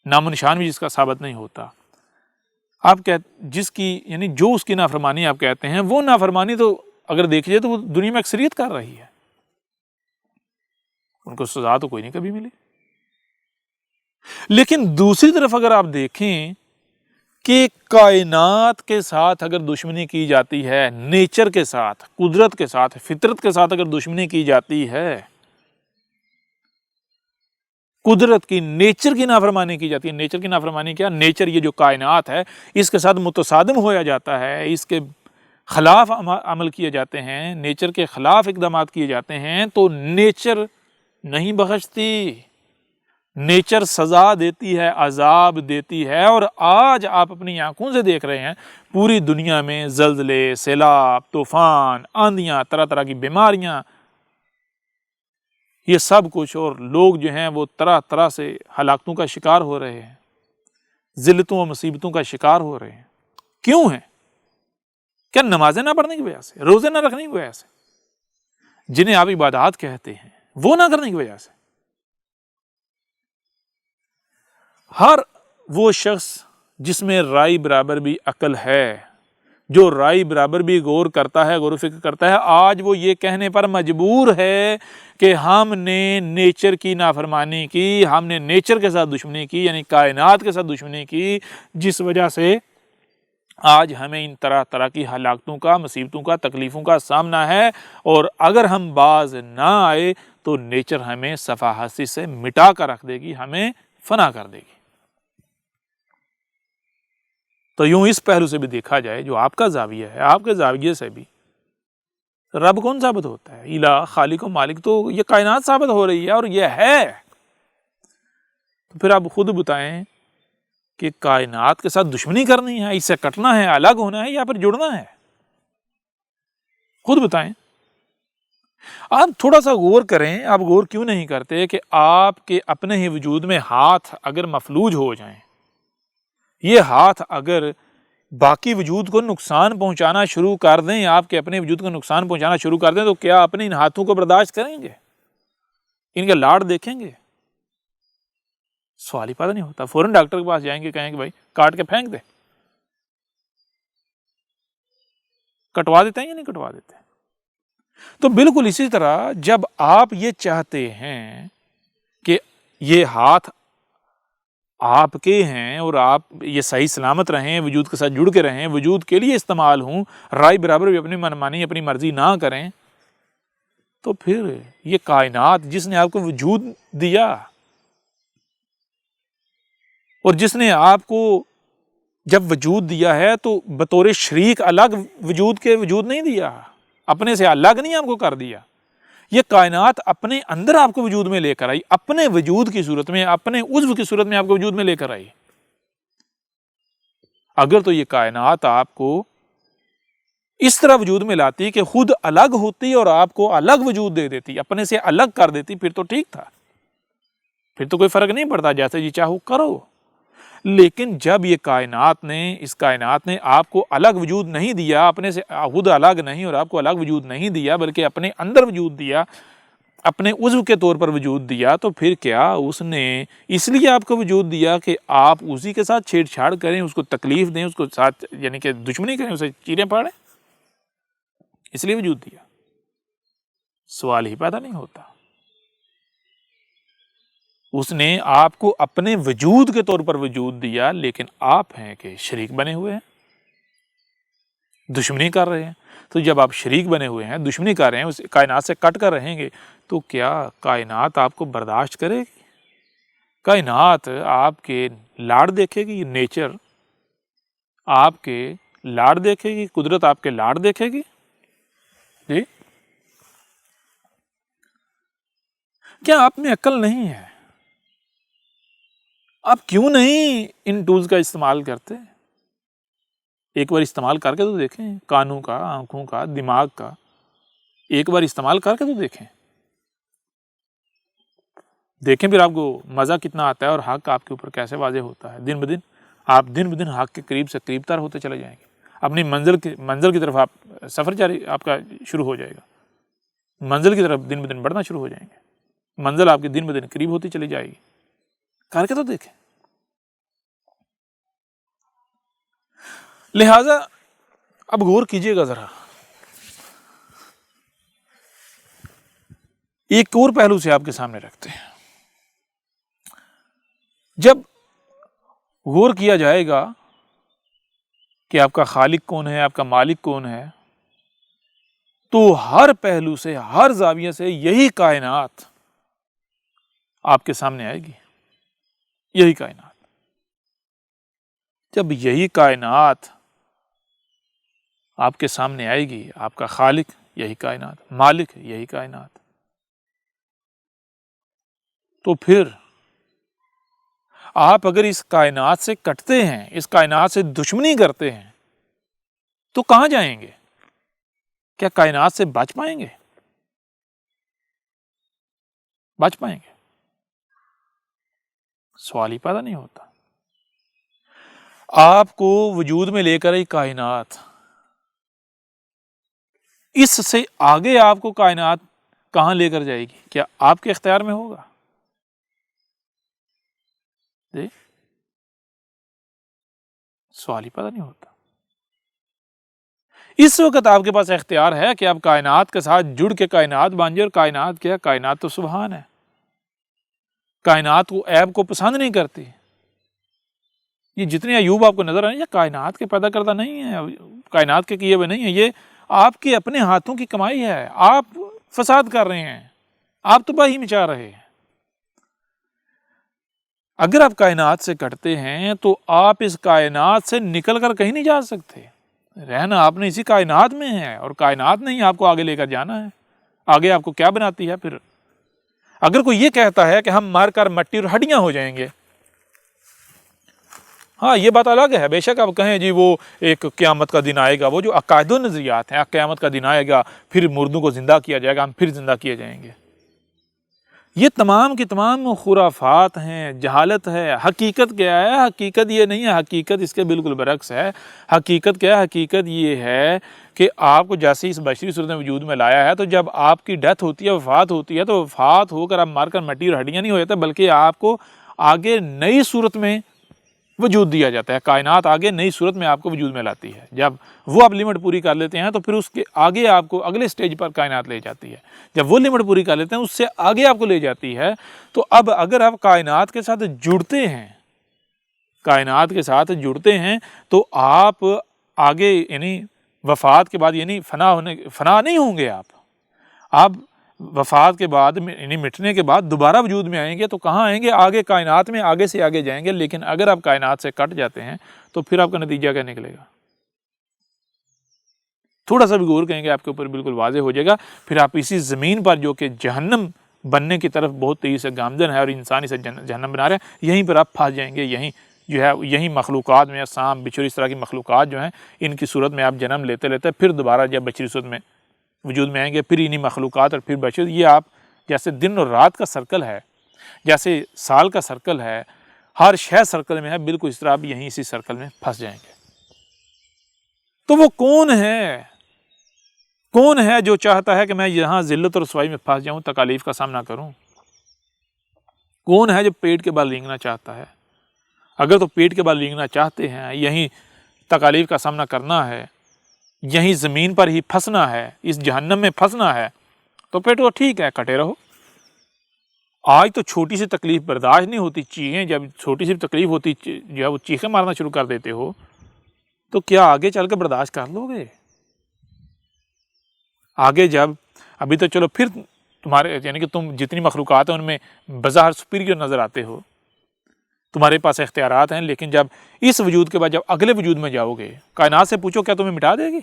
نام و نشان بھی جس کا ثابت نہیں ہوتا، آپ جس کی یعنی جو اس کی نافرمانی آپ کہتے ہیں، وہ نافرمانی تو اگر دیکھ جائے تو وہ دنیا میں اکثریت کر رہی ہے، ان کو سزا تو کوئی نہیں کبھی ملی. لیکن دوسری طرف اگر آپ دیکھیں کہ کائنات کے ساتھ اگر دشمنی کی جاتی ہے، نیچر کے ساتھ، قدرت کے ساتھ، فطرت کے ساتھ اگر دشمنی کی جاتی ہے، قدرت کی، نیچر کی نافرمانی کی جاتی ہے. نیچر کی نافرمانی کیا؟ نیچر یہ جو کائنات ہے اس کے ساتھ متصادم ہویا جاتا ہے، اس کے خلاف عمل کیے جاتے ہیں، نیچر کے خلاف اقدامات کیے جاتے ہیں، تو نیچر نہیں بخشتی، نیچر سزا دیتی ہے، عذاب دیتی ہے. اور آج آپ اپنی آنکھوں سے دیکھ رہے ہیں پوری دنیا میں زلزلے، سیلاب، طوفان، آندیاں، طرح طرح کی بیماریاں، یہ سب کچھ، اور لوگ جو ہیں وہ طرح طرح سے ہلاکتوں کا شکار ہو رہے ہیں، ذلتوں و مصیبتوں کا شکار ہو رہے ہیں. کیوں ہیں؟ کیا نمازیں نہ پڑھنے کی وجہ سے، روزے نہ رکھنے کی وجہ سے، جنہیں آپ عبادات کہتے ہیں وہ نہ کرنے کی وجہ سے؟ ہر وہ شخص جس میں رائے برابر بھی عقل ہے، جو رائے برابر بھی غور کرتا ہے، غور و فکر کرتا ہے، آج وہ یہ کہنے پر مجبور ہے کہ ہم نے نیچر کی نافرمانی کی، ہم نے نیچر کے ساتھ دشمنی کی، یعنی کائنات کے ساتھ دشمنی کی، جس وجہ سے آج ہمیں ان طرح طرح کی ہلاکتوں کا، مصیبتوں کا، تکلیفوں کا سامنا ہے. اور اگر ہم باز نہ آئے تو نیچر ہمیں صفحہ ہستی سے مٹا کر رکھ دے گی، ہمیں فنا کر دے گی. تو یوں اس پہلو سے بھی دیکھا جائے، جو آپ کا زاویہ ہے، آپ کے زاویے سے بھی رب کون ثابت ہوتا ہے؟ الہ، خالق و مالک تو یہ کائنات ثابت ہو رہی ہے، اور یہ ہے. تو پھر آپ خود بتائیں کہ کائنات کے ساتھ دشمنی کرنی ہے، اس سے کٹنا ہے، الگ ہونا ہے، یا پھر جڑنا ہے؟ خود بتائیں. آپ تھوڑا سا غور کریں. آپ غور کیوں نہیں کرتے کہ آپ کے اپنے ہی وجود میں ہاتھ اگر مفلوج ہو جائیں، یہ ہاتھ اگر باقی وجود کو نقصان پہنچانا شروع کر دیں، آپ کے اپنے وجود کو نقصان پہنچانا شروع کر دیں، تو کیا اپنے ان ہاتھوں کو برداشت کریں گے؟ ان کا لاڑ دیکھیں گے؟ سوال ہی پیدا نہیں ہوتا. فوراً ڈاکٹر کے پاس جائیں گے، کہیں گے بھائی کاٹ کے پھینک دے. کٹوا دیتے ہیں یا نہیں کٹوا دیتے؟ تو بالکل اسی طرح جب آپ یہ چاہتے ہیں کہ یہ ہاتھ آپ کے ہیں اور آپ یہ صحیح سلامت رہیں، وجود کے ساتھ جڑ کے رہیں، وجود کے لیے استعمال ہوں، رائے برابر بھی اپنی منمانی، اپنی مرضی نہ کریں، تو پھر یہ کائنات جس نے آپ کو وجود دیا اور جس نے آپ کو جب وجود دیا ہے تو بطور شریک الگ وجود کے وجود نہیں دیا، اپنے سے الگ نہیں آپ کو کر دیا. یہ کائنات اپنے اندر آپ کو وجود میں لے کر آئی، اپنے وجود کی صورت میں، اپنے عضو کی صورت میں آپ کو وجود میں لے کر آئی. اگر تو یہ کائنات آپ کو اس طرح وجود میں لاتی کہ خود الگ ہوتی اور آپ کو الگ وجود دے دیتی، اپنے سے الگ کر دیتی، پھر تو ٹھیک تھا، پھر تو کوئی فرق نہیں پڑتا، جیسے جی چاہو کرو. لیکن جب یہ اس کائنات نے آپ کو الگ وجود نہیں دیا، اپنے سے خود الگ نہیں اور آپ کو الگ وجود نہیں دیا، بلکہ اپنے اندر وجود دیا، اپنے عضو کے طور پر وجود دیا، تو پھر کیا اس نے اس لیے آپ کو وجود دیا کہ آپ اسی کے ساتھ چھیڑ چھاڑ کریں، اس کو تکلیف دیں، اس کو ساتھ یعنی کہ دشمنی کریں، اسے چیریں پاڑیں؟ اس لیے وجود دیا؟ سوال ہی پیدا نہیں ہوتا. اس نے آپ کو اپنے وجود کے طور پر وجود دیا، لیکن آپ ہیں کہ شریک بنے ہوئے ہیں، دشمنی کر رہے ہیں. تو جب آپ شریک بنے ہوئے ہیں، دشمنی کر رہے ہیں، اس کائنات سے کٹ کر رہیں گے، تو کیا کائنات آپ کو برداشت کرے گی؟ کائنات آپ کے لاڑ دیکھے گی، نیچر آپ کے لاڑ دیکھے گی، قدرت آپ کے لاڑ دیکھے گی؟ جی کیا آپ میں عقل نہیں ہے؟ آپ کیوں نہیں ان ٹولز کا استعمال کرتے؟ ایک بار استعمال کر کے تو دیکھیں، کانوں کا، آنکھوں کا، دماغ کا ایک بار استعمال کر کے تو دیکھیں پھر آپ کو مزہ کتنا آتا ہے اور حق آپ کے اوپر کیسے واضح ہوتا ہے۔ دن بدن آپ دن بدن حق کے قریب سے قریب تر ہوتے چلے جائیں گے، اپنی منزل کی طرف آپ سفر جاری آپ کا شروع ہو جائے گا، منزل کی طرف دن بدن بڑھنا شروع ہو جائیں گے، منزل آپ کی دن بدن قریب ہوتی چلی جائے گی۔ کر کے تو دیکھیں۔ لہذا اب غور کیجئے گا ذرا، ایک اور پہلو سے آپ کے سامنے رکھتے ہیں۔ جب غور کیا جائے گا کہ آپ کا خالق کون ہے، آپ کا مالک کون ہے، تو ہر پہلو سے، ہر زاویے سے یہی کائنات آپ کے سامنے آئے گی، یہی کائنات۔ جب یہی کائنات آپ کے سامنے آئے گی، آپ کا خالق یہی کائنات، مالک یہی کائنات، تو پھر آپ اگر اس کائنات سے کٹتے ہیں، اس کائنات سے دشمنی کرتے ہیں، تو کہاں جائیں گے؟ کیا کائنات سے بچ پائیں گے؟ بچ پائیں گے؟ سوال ہی پیدا نہیں ہوتا۔ آپ کو وجود میں لے کر آئی کائنات، اس سے آگے آپ کو کائنات کہاں لے کر جائے گی؟ کیا آپ کے اختیار میں ہوگا؟ سوال ہی پیدا نہیں ہوتا۔ اس وقت آپ کے پاس اختیار ہے کہ آپ کائنات کے ساتھ جڑ کے کائنات بن جائے، اور کائنات کیا؟ کائنات تو سبحان ہے، کائنات کو عیب کو پسند نہیں کرتی۔ یہ جتنے عیوب آپ کو نظر آئے، یہ کائنات کے پیدا کردہ نہیں ہے، کائنات کے کیے ہوئے نہیں ہے، یہ آپ کے اپنے ہاتھوں کی کمائی ہے۔ آپ فساد کر رہے ہیں، آپ تباہی مچا رہے ہیں۔ اگر آپ کائنات سے کٹتے ہیں تو آپ اس کائنات سے نکل کر کہیں نہیں جا سکتے، رہنا آپ نے اسی کائنات میں ہے، اور کائنات نہیں آپ کو آگے لے کر جانا ہے۔ آگے آپ کو کیا بناتی ہے پھر؟ اگر کوئی یہ کہتا ہے کہ ہم مر کر مٹی اور ہڈیاں ہو جائیں گے، ہاں یہ بات الگ ہے، بے شک آپ کہیں جی وہ ایک قیامت کا دن آئے گا، وہ جو عقائد و نظریات ہیں، قیامت کا دن آئے گا، پھر مردوں کو زندہ کیا جائے گا، ہم پھر زندہ کیے جائیں گے، یہ تمام کی تمام خرافات ہیں، جہالت ہے۔ حقیقت کیا ہے؟ حقیقت یہ نہیں ہے، حقیقت اس کے بالکل برعکس ہے۔ حقیقت کیا ہے؟ حقیقت یہ ہے کہ آپ کو جیسے اس بشری صورت میں وجود میں لایا ہے، تو جب آپ کی ڈیتھ ہوتی ہے، وفات ہوتی ہے، تو وفات ہو کر آپ مر کر مٹی اور ہڈیاں نہیں ہو جاتے، بلکہ آپ کو آگے نئی صورت میں وجود دیا جاتا ہے۔ کائنات آگے نئی صورت میں آپ کو وجود میں لاتی ہے۔ جب وہ آپ لمٹ پوری کر لیتے ہیں تو پھر اس کے آگے آپ کو اگلے سٹیج پر کائنات لے جاتی ہے۔ جب وہ لمٹ پوری کر لیتے ہیں، اس سے آگے آپ کو لے جاتی ہے۔ تو اب اگر آپ کائنات کے ساتھ جڑتے ہیں، کائنات کے ساتھ جڑتے ہیں، تو آپ آگے یعنی وفات کے بعد یعنی فنا نہیں ہوں گے آپ وفات کے بعد یعنی مٹنے کے بعد دوبارہ وجود میں آئیں گے، تو کہاں آئیں گے؟ آگے کائنات میں آگے سے آگے جائیں گے۔ لیکن اگر آپ کائنات سے کٹ جاتے ہیں تو پھر آپ کا نتیجہ کیا نکلے گا؟ تھوڑا سا بھی غور کریں گے آپ کے اوپر بالکل واضح ہو جائے گا۔ پھر آپ اسی زمین پر جو کہ جہنم بننے کی طرف بہت تیزی سے گامزن ہے اور انسان اسے جہنم بنا رہے ہیں، یہیں پر آپ پھنس جائیں گے۔ یہیں جو ہے یہیں مخلوقات میں سانپ بچھو اس طرح کی مخلوقات جو ہیں، ان کی صورت میں آپ جنم لیتے لیتے پھر دوبارہ جب بچری صورت میں وجود میں آئیں گے، پھر انہی مخلوقات اور پھر بچر۔ یہ آپ جیسے دن اور رات کا سرکل ہے، جیسے سال کا سرکل ہے، ہر شے سرکل میں ہے، بالکل اس طرح آپ یہیں اسی سرکل میں پھنس جائیں گے۔ تو وہ کون ہے جو چاہتا ہے کہ میں یہاں ذلت اور رسوائی میں پھنس جاؤں، تکالیف کا سامنا کروں؟ کون ہے جو پیٹ کے بل رینگنا چاہتا ہے؟ اگر تو پیٹ کے بل رینگنا چاہتے ہیں، یہیں تکالیف کا سامنا کرنا ہے، یہیں زمین پر ہی پھنسنا ہے، اس جہنم میں پھنسنا ہے، تو پھر تو ٹھیک ہے، کٹے رہو۔ آج تو چھوٹی سی تکلیف برداشت نہیں ہوتی، چیخیں جب چھوٹی سی تکلیف ہوتی جو ہے وہ چیخیں مارنا شروع کر دیتے ہو، تو کیا آگے چل کے برداشت کر لو گے؟ آگے جب ابھی تو چلو پھر تمہارے یعنی کہ تم جتنی مخلوقات ہیں ان میں بظاہر سپیریئر نظر آتے ہو، تمہارے پاس اختیارات ہیں، لیکن جب اس وجود کے بعد جب اگلے وجود میں جاؤ گے، کائنات سے پوچھو کیا تمہیں مٹا دے گی؟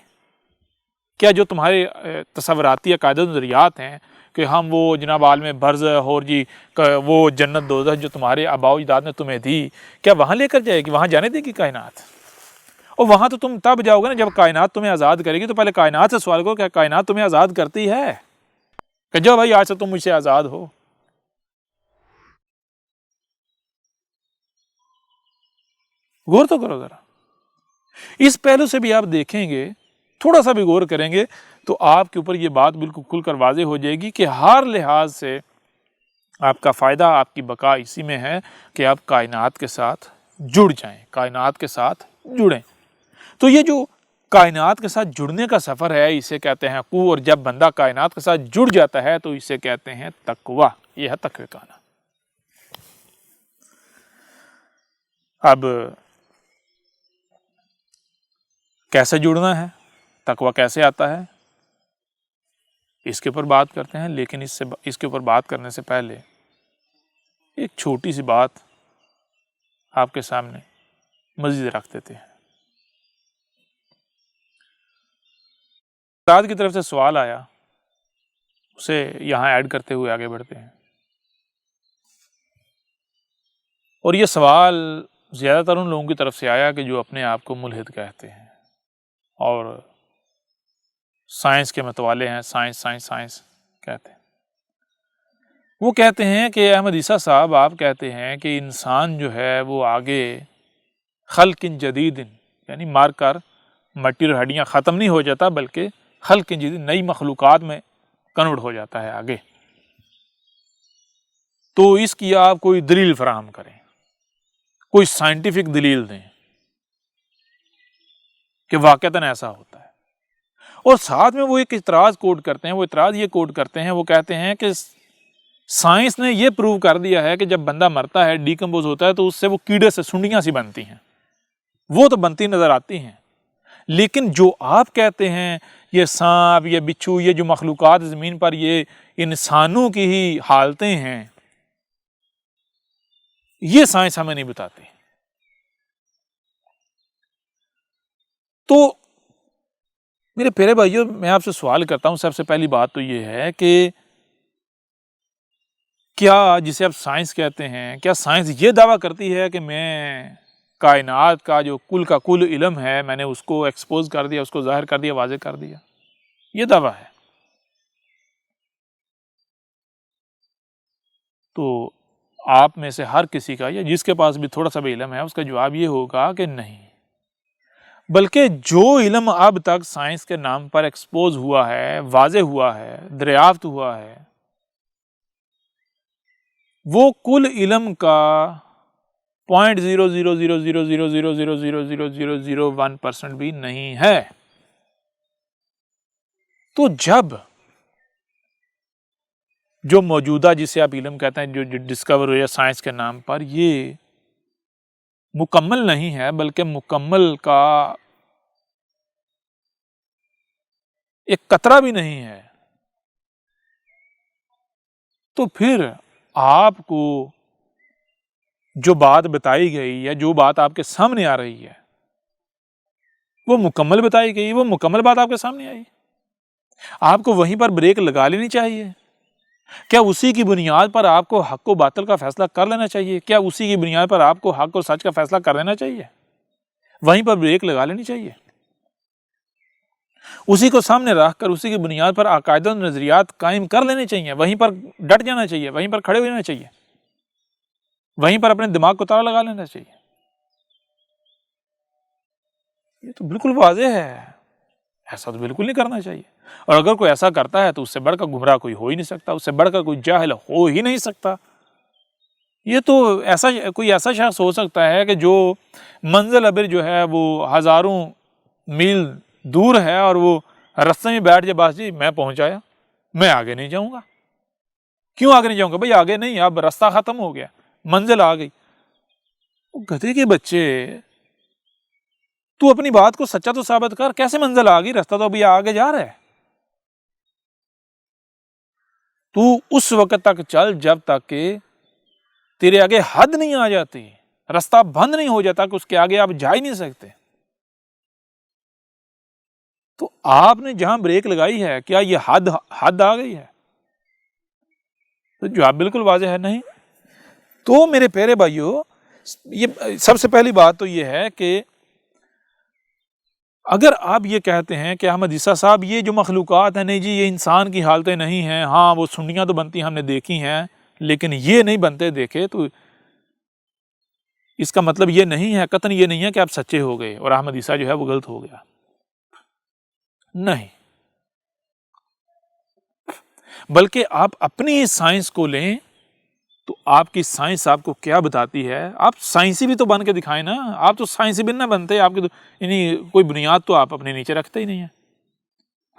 کیا جو تمہارے تصوراتی عقائد و نظریات ہیں کہ ہم وہ جناب عالم برزخ اور جی وہ جنت دوزخ جو تمہارے آباء و اجداد نے تمہیں دی، کیا وہاں لے کر جائے گی؟ وہاں جانے دے گی کائنات؟ اور وہاں تو تم تب جاؤ گے نا جب کائنات تمہیں آزاد کرے گی۔ تو پہلے کائنات سے سوال کرو، کیا کائنات تمہیں آزاد کرتی ہے؟ کہ جو بھائی آج سے تم مجھ سے آزاد ہو۔ غور تو کرو ذرا، اس پہلو سے بھی آپ دیکھیں گے، تھوڑا سا بھی غور کریں گے تو آپ کے اوپر یہ بات بالکل کھل کر واضح ہو جائے گی کہ ہر لحاظ سے آپ کا فائدہ، آپ کی بقا اسی میں ہے کہ آپ کائنات کے ساتھ جڑ جائیں، کائنات کے ساتھ جڑیں۔ تو یہ جو کائنات کے ساتھ جڑنے کا سفر ہے اسے کہتے ہیں قو، اور جب بندہ کائنات کے ساتھ جڑ جاتا ہے تو اسے کہتے ہیں تقویٰ۔ یہ ہے تقوی کا نام۔ اب کیسے جڑنا ہے، تقویٰ کیسے آتا ہے، اس کے اوپر بات کرتے ہیں، لیکن اس کے اوپر بات کرنے سے پہلے ایک چھوٹی سی بات آپ کے سامنے مزید رکھ دیتے ہیں۔ استاد کی طرف سے سوال آیا، اسے یہاں ایڈ کرتے ہوئے آگے بڑھتے ہیں۔ اور یہ سوال زیادہ تر ان لوگوں کی طرف سے آیا کہ جو اپنے آپ کو ملحد کہتے ہیں اور سائنس کے متوالے ہیں، سائنس سائنس سائنس کہتے ہیں۔ وہ کہتے ہیں کہ احمد عیسیٰ صاحب، آپ کہتے ہیں کہ انسان جو ہے وہ آگے خلق جدید، یعنی مار کر مٹی اور ہڈیاں ختم نہیں ہو جاتا، بلکہ خلق جدید، نئی مخلوقات میں کنورٹ ہو جاتا ہے آگے۔ تو اس کی آپ کوئی دلیل فراہم کریں، کوئی سائنٹیفک دلیل دیں کہ واقعتاً ایسا ہوتا ہے۔ اور ساتھ میں وہ ایک اعتراض کوٹ کرتے ہیں، وہ اعتراض یہ کوٹ کرتے ہیں، وہ کہتے ہیں کہ سائنس نے یہ پروو کر دیا ہے کہ جب بندہ مرتا ہے، ڈیکمپوز ہوتا ہے، تو اس سے وہ کیڑے سے سنڈیاں سی بنتی ہیں، وہ تو بنتی نظر آتی ہیں، لیکن جو آپ کہتے ہیں یہ سانپ، یہ بچھو، یہ جو مخلوقات زمین پر یہ انسانوں کی ہی حالتیں ہیں، یہ سائنس ہمیں نہیں بتاتی۔ تو میرے پیارے بھائیوں، میں آپ سے سوال کرتا ہوں، سب سے پہلی بات تو یہ ہے کہ کیا جسے آپ سائنس کہتے ہیں، کیا سائنس یہ دعویٰ کرتی ہے کہ میں کائنات کا جو کل کا کل علم ہے، میں نے اس کو ایکسپوز کر دیا، اس کو ظاہر کر دیا، واضح کر دیا؟ یہ دعویٰ ہے؟ تو آپ میں سے ہر کسی کا، یا جس کے پاس بھی تھوڑا سا بھی علم ہے، اس کا جواب یہ ہوگا کہ نہیں، بلکہ جو علم اب تک سائنس کے نام پر ایکسپوز ہوا ہے، واضح ہوا ہے، دریافت ہوا ہے، وہ کل علم کا 0.00000000001% بھی نہیں ہے۔ تو جب جو موجودہ جسے آپ علم کہتے ہیں، جو ڈسکور ہوا سائنس کے نام پر، یہ مکمل نہیں ہے، بلکہ مکمل کا ایک قطرہ بھی نہیں ہے، تو پھر آپ کو جو بات بتائی گئی یا جو بات آپ کے سامنے آ رہی ہے وہ مکمل بتائی گئی، وہ مکمل بات آپ کے سامنے آئی، آپ کو وہیں پر بریک لگا لینی چاہیے؟ کیا اسی کی بنیاد پر آپ کو حق و باطل کا فیصلہ کر لینا چاہیے؟ کیا اسی کی بنیاد پر آپ کو حق اور سچ کا فیصلہ کر لینا چاہیے؟ وہیں پر بریک لگا لینی چاہیے؟ اسی کو سامنے رکھ کر اسی کی بنیاد پر عقائد و نظریات قائم کر لینے چاہیے، وہیں پر ڈٹ جانا چاہیے، وہیں پر کھڑے ہو جانا چاہیے، وہیں پر اپنے دماغ کو تالا لگا لینا چاہیے؟ یہ تو بالکل واضح ہے، ایسا تو بالکل نہیں کرنا چاہیے۔ اور اگر کوئی ایسا کرتا ہے تو اس سے بڑھ کر گمراہ کوئی ہو ہی نہیں سکتا، اس سے بڑھ کر کوئی جاہل ہو ہی نہیں سکتا۔ یہ تو کوئی ایسا شخص ہو سکتا ہے کہ جو منزل ابر جو ہے وہ ہزاروں میل دور ہے اور وہ رستے میں بیٹھ جائے، بس جی میں پہنچ آیا، میں آگے نہیں جاؤں گا۔ کیوں آگے نہیں جاؤں گا؟ بھائی آگے نہیں، اب راستہ ختم ہو گیا، منزل آ گئی۔ گدھے کے بچے، تو اپنی بات کو سچا تو ثابت کر، کیسے منزل آ گئی؟ راستہ تو ابھی آگے جا رہا ہے۔ تو اس وقت تک چل جب تک کہ تیرے آگے حد نہیں آ جاتی، راستہ بند نہیں ہو جاتا کہ اس کے آگے آپ جا ہی نہیں سکتے. تو آپ نے جہاں بریک لگائی ہے کیا یہ حد آ گئی ہے؟ تو جواب بالکل واضح ہے نہیں. تو میرے پیارے بھائیو، یہ سب سے پہلی بات تو یہ ہے کہ اگر آپ یہ کہتے ہیں کہ احمد عیسیٰ صاحب یہ جو مخلوقات ہیں، نہیں جی یہ انسان کی حالتیں نہیں ہیں، ہاں وہ سنڈیاں تو بنتی ہم نے دیکھی ہیں لیکن یہ نہیں بنتے دیکھے، تو اس کا مطلب یہ نہیں ہے، قطعاً یہ نہیں ہے کہ آپ سچے ہو گئے اور احمد عیسیٰ جو ہے وہ غلط ہو گیا. نہیں، بلکہ آپ اپنی سائنس کو لیں تو آپ کی سائنس آپ کو کیا بتاتی ہے. آپ سائنسی بھی تو بن کے دکھائیں نا. آپ تو سائنسی بھی نہ بنتے، آپ کی تو یعنی کوئی بنیاد تو آپ اپنے نیچے رکھتے ہی نہیں ہیں.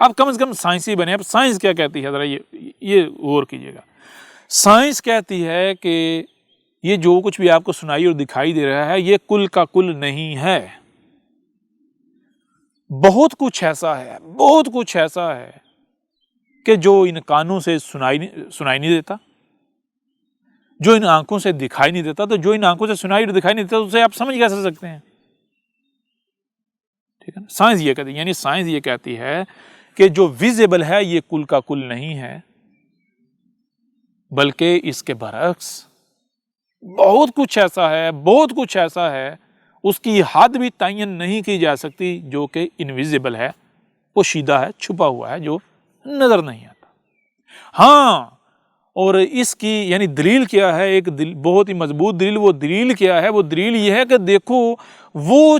آپ کم از کم سائنسی بنے. اب سائنس کیا کہتی ہے ذرا یہ غور کیجیے گا. سائنس کہتی ہے کہ یہ جو کچھ بھی آپ کو سنائی اور دکھائی دے رہا ہے یہ کل کا کل نہیں ہے. بہت کچھ ایسا ہے کہ جو ان کانوں سے سنائی نہیں دیتا، جو ان آنکھوں سے دکھائی نہیں دیتا. تو جو ان آنکھوں سے سنائی اور دکھائی نہیں دیتا اسے آپ سمجھ کیسے سکتے ہیں؟ ٹھیک ہے نا. سائنس یہ کہتی ہے، یعنی سائنس یہ کہتی ہے کہ جو ویزیبل ہے یہ کل کا کل نہیں ہے، بلکہ اس کے برعکس بہت کچھ ایسا ہے اس کی حد بھی تعین نہیں کی جا سکتی جو کہ انویزیبل ہے، پوشیدہ ہے، چھپا ہوا ہے، جو نظر نہیں آتا. ہاں، اور اس کی یعنی دلیل کیا ہے؟ ایک بہت ہی مضبوط دلیل. وہ دلیل کیا ہے؟ وہ دلیل یہ ہے کہ دیکھو وہ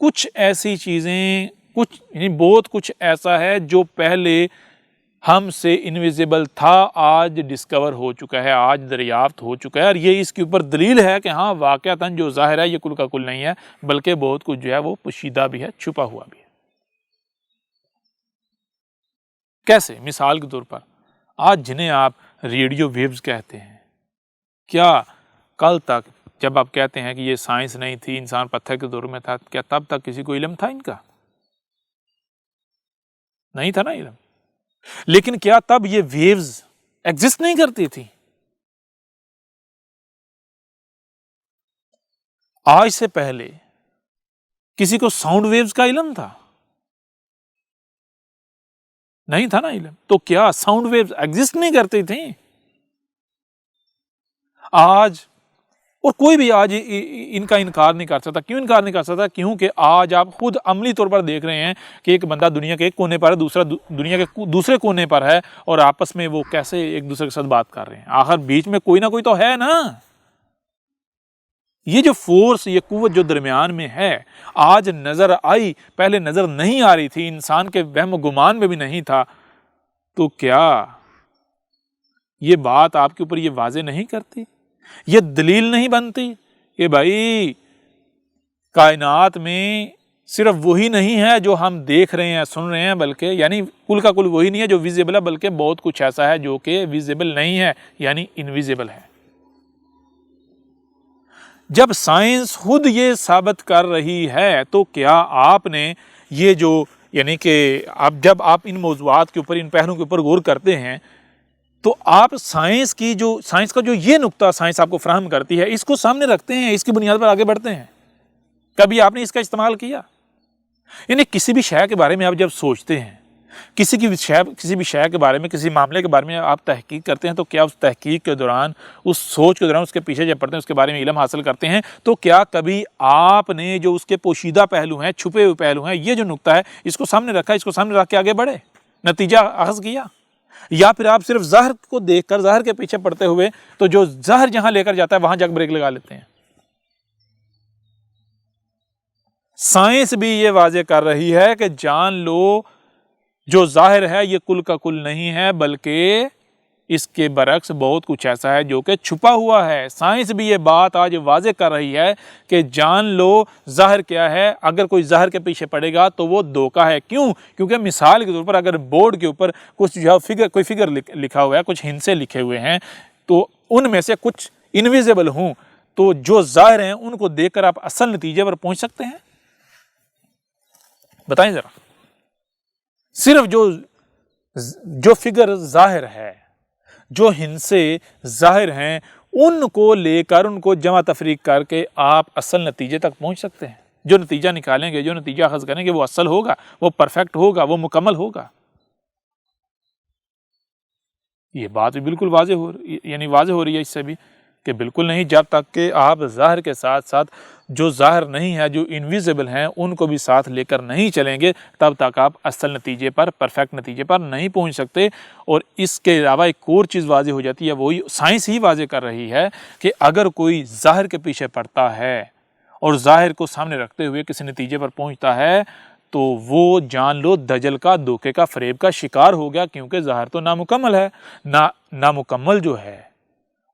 کچھ ایسی چیزیں یعنی بہت کچھ ایسا ہے جو پہلے ہم سے انویزیبل تھا، آج ڈسکور ہو چکا ہے، آج دریافت ہو چکا ہے. اور یہ اس کے اوپر دلیل ہے کہ ہاں واقعتاً جو ظاہر ہے یہ کل کا کل نہیں ہے، بلکہ بہت کچھ جو ہے وہ پوشیدہ بھی ہے، چھپا ہوا بھی ہے. کیسے؟ مثال کے طور پر آج جنہیں آپ ریڈیو ویوز کہتے ہیں، کیا کل تک جب آپ کہتے ہیں کہ یہ سائنس نہیں تھی، انسان پتھر کے دور میں تھا، کیا تب تک کسی کو علم تھا ان کا؟ نہیں تھا نا علم. لیکن کیا تب یہ ویوز ایگزسٹ نہیں کرتی تھی؟ آج سے پہلے کسی کو ساؤنڈ ویوز کا علم تھا؟ نہیں تھا نا علم. تو کیا ساؤنڈ ویوز ایگزسٹ نہیں کرتی تھیں؟ آج اور کوئی بھی آج ان کا انکار نہیں کر سکتا. کیوں انکار نہیں کر سکتا؟ کیونکہ آج آپ خود عملی طور پر دیکھ رہے ہیں کہ ایک بندہ دنیا کے ایک کونے پر ہے، دوسرا دنیا کے دوسرے کونے پر ہے، اور آپس میں وہ کیسے ایک دوسرے کے ساتھ بات کر رہے ہیں. آخر بیچ میں کوئی نہ کوئی تو ہے نا. یہ جو فورس، یہ قوت جو درمیان میں ہے، آج نظر آئی، پہلے نظر نہیں آ رہی تھی، انسان کے وہم و گمان میں بھی نہیں تھا. تو کیا یہ بات آپ کے اوپر یہ واضح نہیں کرتی، یہ دلیل نہیں بنتی کہ بھائی کائنات میں صرف وہی نہیں ہے جو ہم دیکھ رہے ہیں، سن رہے ہیں، بلکہ یعنی کل کا کل وہی نہیں ہے جو ویزیبل ہے، بلکہ بہت کچھ ایسا ہے جو کہ ویزیبل نہیں ہے، یعنی انویزیبل ہے. جب سائنس خود یہ ثابت کر رہی ہے تو کیا آپ نے یہ جو یعنی کہ جب آپ ان موضوعات کے اوپر، ان پہلوؤں کے اوپر غور کرتے ہیں تو آپ سائنس کا جو یہ نقطہ سائنس آپ کو فراہم کرتی ہے اس کو سامنے رکھتے ہیں، اس کی بنیاد پر آگے بڑھتے ہیں. کبھی آپ نے اس کا استعمال کیا؟ یعنی کسی بھی شے کے بارے میں آپ جب سوچتے ہیں، کسی بھی شے کے بارے میں، کسی معاملے کے بارے میں آپ تحقیق کرتے ہیں، تو کیا اس تحقیق کے دوران، اس سوچ کے دوران، اس کے پیچھے جب پڑھتے ہیں، اس کے بارے میں علم حاصل کرتے ہیں، تو کیا کبھی آپ نے جو اس کے پوشیدہ پہلو ہیں، چھپے ہوئے پہلو ہیں، یہ جو نقطہ ہے اس کو سامنے رکھا، اس کو سامنے رکھ کے آگے بڑھے، نتیجہ اخذ کیا؟ یا پھر آپ صرف ظاہر کو دیکھ کر، ظاہر کے پیچھے پڑتے ہوئے، تو جو ظاہر جہاں لے کر جاتا ہے وہاں جا کے بریک لگا لیتے ہیں؟ سائنس بھی یہ واضح کر رہی ہے کہ جان لو جو ظاہر ہے یہ کل کا کل نہیں ہے، بلکہ اس کے برعکس بہت کچھ ایسا ہے جو کہ چھپا ہوا ہے. سائنس بھی یہ بات آج واضح کر رہی ہے کہ جان لو ظاہر کیا ہے، اگر کوئی ظاہر کے پیچھے پڑے گا تو وہ دھوکہ ہے. کیوں؟ کیونکہ مثال کے طور پر اگر بورڈ کے اوپر کچھ کوئی فگر لکھا ہوا ہے، کچھ ہندسے لکھے ہوئے ہیں، تو ان میں سے کچھ انویزیبل ہوں، تو جو ظاہر ہیں ان کو دیکھ کر آپ اصل نتیجے پر پہنچ سکتے ہیں؟ بتائیں ذرا. صرف جو فگر ظاہر ہے، جو ہندسے ظاہر ہیں، ان کو لے کر ان کو جمع تفریق کر کے آپ اصل نتیجے تک پہنچ سکتے ہیں. جو نتیجہ نکالیں گے، جو نتیجہ اخذ کریں گے وہ اصل ہوگا، وہ پرفیکٹ ہوگا، وہ مکمل ہوگا. یہ بات بھی بالکل واضح ہو رہی ہے اس سے بھی کہ بالکل نہیں. جب تک کہ آپ ظاہر کے ساتھ ساتھ جو ظاہر نہیں ہے، جو انویزیبل ہیں، ان کو بھی ساتھ لے کر نہیں چلیں گے، تب تک آپ اصل نتیجے پر، پرفیکٹ نتیجے پر نہیں پہنچ سکتے. اور اس کے علاوہ ایک اور چیز واضح ہو جاتی ہے، وہی سائنس ہی واضح کر رہی ہے کہ اگر کوئی ظاہر کے پیچھے پڑتا ہے اور ظاہر کو سامنے رکھتے ہوئے کسی نتیجے پر پہنچتا ہے تو وہ جان لو دجل کا، دھوکے کا، فریب کا شکار ہو گیا. کیونکہ ظاہر تو نامکمل ہے. نامکمل جو ہے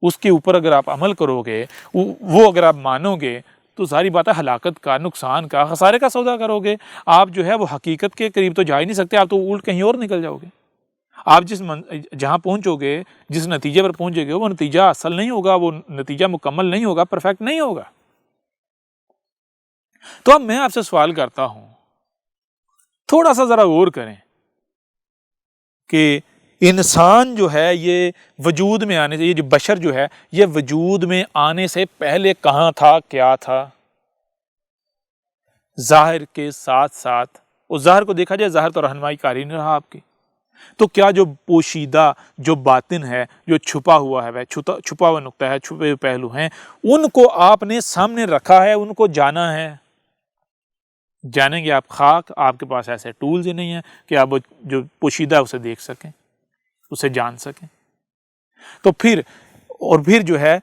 اس کے اوپر اگر آپ عمل کرو گے، وہ اگر آپ مانو گے تو ظاہری بات ہے ہلاکت کا، نقصان کا، خسارے کا سودا کرو گے. آپ جو ہے وہ حقیقت کے قریب تو جا ہی نہیں سکتے، آپ تو الٹ کہیں اور نکل جاؤ گے. آپ جہاں پہنچو گے، جس نتیجے پر پہنچے گے، وہ نتیجہ اصل نہیں ہوگا، وہ نتیجہ مکمل نہیں ہوگا، پرفیکٹ نہیں ہوگا. تو اب میں آپ سے سوال کرتا ہوں، تھوڑا سا ذرا غور کریں کہ انسان جو ہے یہ وجود میں آنے سے، یہ جو بشر جو ہے یہ وجود میں آنے سے پہلے کہاں تھا، کیا تھا؟ ظاہر کے ساتھ ساتھ، اور ظاہر کو دیکھا جائے، ظاہر تو رہنمائی کاری نہیں رہا آپ کی. تو کیا جو پوشیدہ، جو باطن ہے، جو چھپا ہوا ہے، چھپا ہوا نقطہ ہے، چھپے ہوئے پہلو ہیں، ان کو آپ نے سامنے رکھا ہے، ان کو جانا ہے؟ جانیں گے آپ خاک، آپ کے پاس ایسے ٹولز ہی نہیں ہیں کہ آپ جو پوشیدہ اسے دیکھ سکیں، اسے جان سکیں. تو پھر جو ہے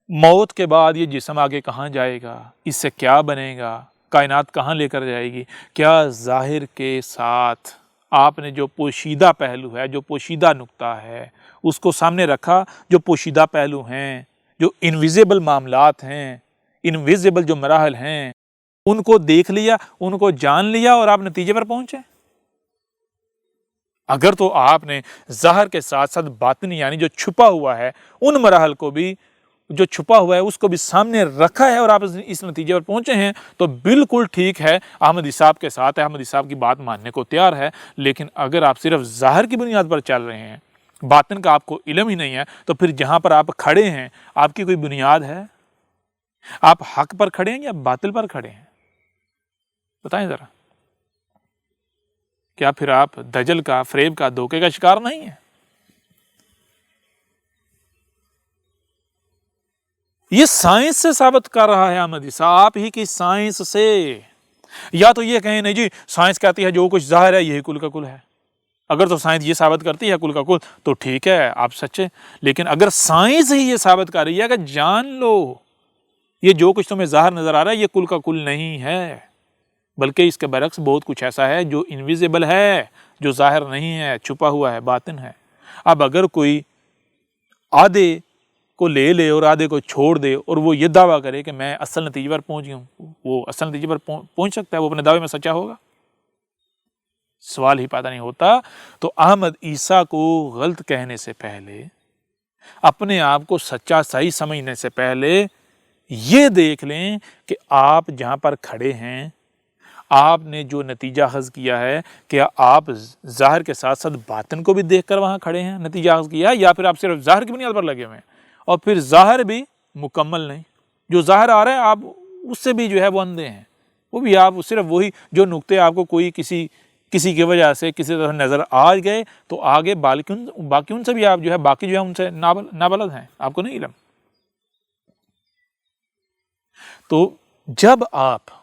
موت کے بعد یہ جسم آگے کہاں جائے گا، اس سے کیا بنے گا، کائنات کہاں لے کر جائے گی؟ کیا ظاہر کے ساتھ آپ نے جو پوشیدہ پہلو ہے، جو پوشیدہ نقطہ ہے، اس کو سامنے رکھا؟ جو پوشیدہ پہلو ہیں، جو انویزیبل معاملات ہیں، انویزیبل جو مراحل ہیں، ان کو دیکھ لیا، ان کو جان لیا اور آپ نتیجے پر پہنچے؟ اگر تو آپ نے ظاہر کے ساتھ ساتھ باطن یعنی جو چھپا ہوا ہے، ان مراحل کو بھی، جو چھپا ہوا ہے اس کو بھی سامنے رکھا ہے اور آپ اس نتیجے پر پہنچے ہیں، تو بالکل ٹھیک ہے، احمدی صاحب کے ساتھ ہے، احمدی صاحب کی بات ماننے کو تیار ہے. لیکن اگر آپ صرف ظاہر کی بنیاد پر چل رہے ہیں، باطن کا آپ کو علم ہی نہیں ہے، تو پھر جہاں پر آپ کھڑے ہیں آپ کی کوئی بنیاد ہے؟ آپ حق پر کھڑے ہیں یا باطل پر کھڑے ہیں؟ بتائیں ذرا. کیا پھر آپ دجل کا، فریب کا، دھوکے کا شکار نہیں ہیں؟ یہ سائنس سے ثابت کر رہا ہے احمدی صاحب، آپ ہی کی سائنس سے. یا تو یہ کہیں نہیں جی سائنس کہتی ہے جو کچھ ظاہر ہے یہی کل کا کل ہے. اگر تو سائنس یہ ثابت کرتی ہے کل کا کل تو ٹھیک ہے، آپ سچے. لیکن اگر سائنس ہی یہ ثابت کر رہی ہے کہ جان لو یہ جو کچھ تمہیں ظاہر نظر آ رہا ہے یہ کل کا کل نہیں ہے، بلکہ اس کے برعکس بہت کچھ ایسا ہے جو انویزیبل ہے، جو ظاہر نہیں ہے، چھپا ہوا ہے، باطن ہے. اب اگر کوئی آدھے کو لے اور آدھے کو چھوڑ دے اور وہ یہ دعویٰ کرے کہ میں اصل نتیجے پر پہنچ گیا ہوں، وہ اصل نتیجے پر پہنچ سکتا ہے؟ وہ اپنے دعوے میں سچا ہوگا؟ سوال ہی پیدا نہیں ہوتا. تو احمد عیسیٰ کو غلط کہنے سے پہلے، اپنے آپ کو سچا صحیح سمجھنے سے پہلے یہ دیکھ لیں کہ آپ جہاں پر کھڑے ہیں، آپ نے جو نتیجہ اخذ کیا ہے، کیا آپ ظاہر کے ساتھ ساتھ باطن کو بھی دیکھ کر وہاں کھڑے ہیں، نتیجہ اخذ کیا ہے، یا پھر آپ صرف ظاہر کی بنیاد پر لگے ہوئے ہیں؟ اور پھر ظاہر بھی مکمل نہیں، جو ظاہر آ رہا ہے آپ اس سے بھی جو ہے وہ اندھے ہیں. وہ بھی آپ صرف وہی جو نقطے آپ کو کوئی کسی کی وجہ سے کسی طرح نظر آ گئے تو آگے باقی ان سے بھی آپ جو ہے باقی جو ہے ان سے نابلد ہیں، آپ کو نہیں علم. تو جب آپ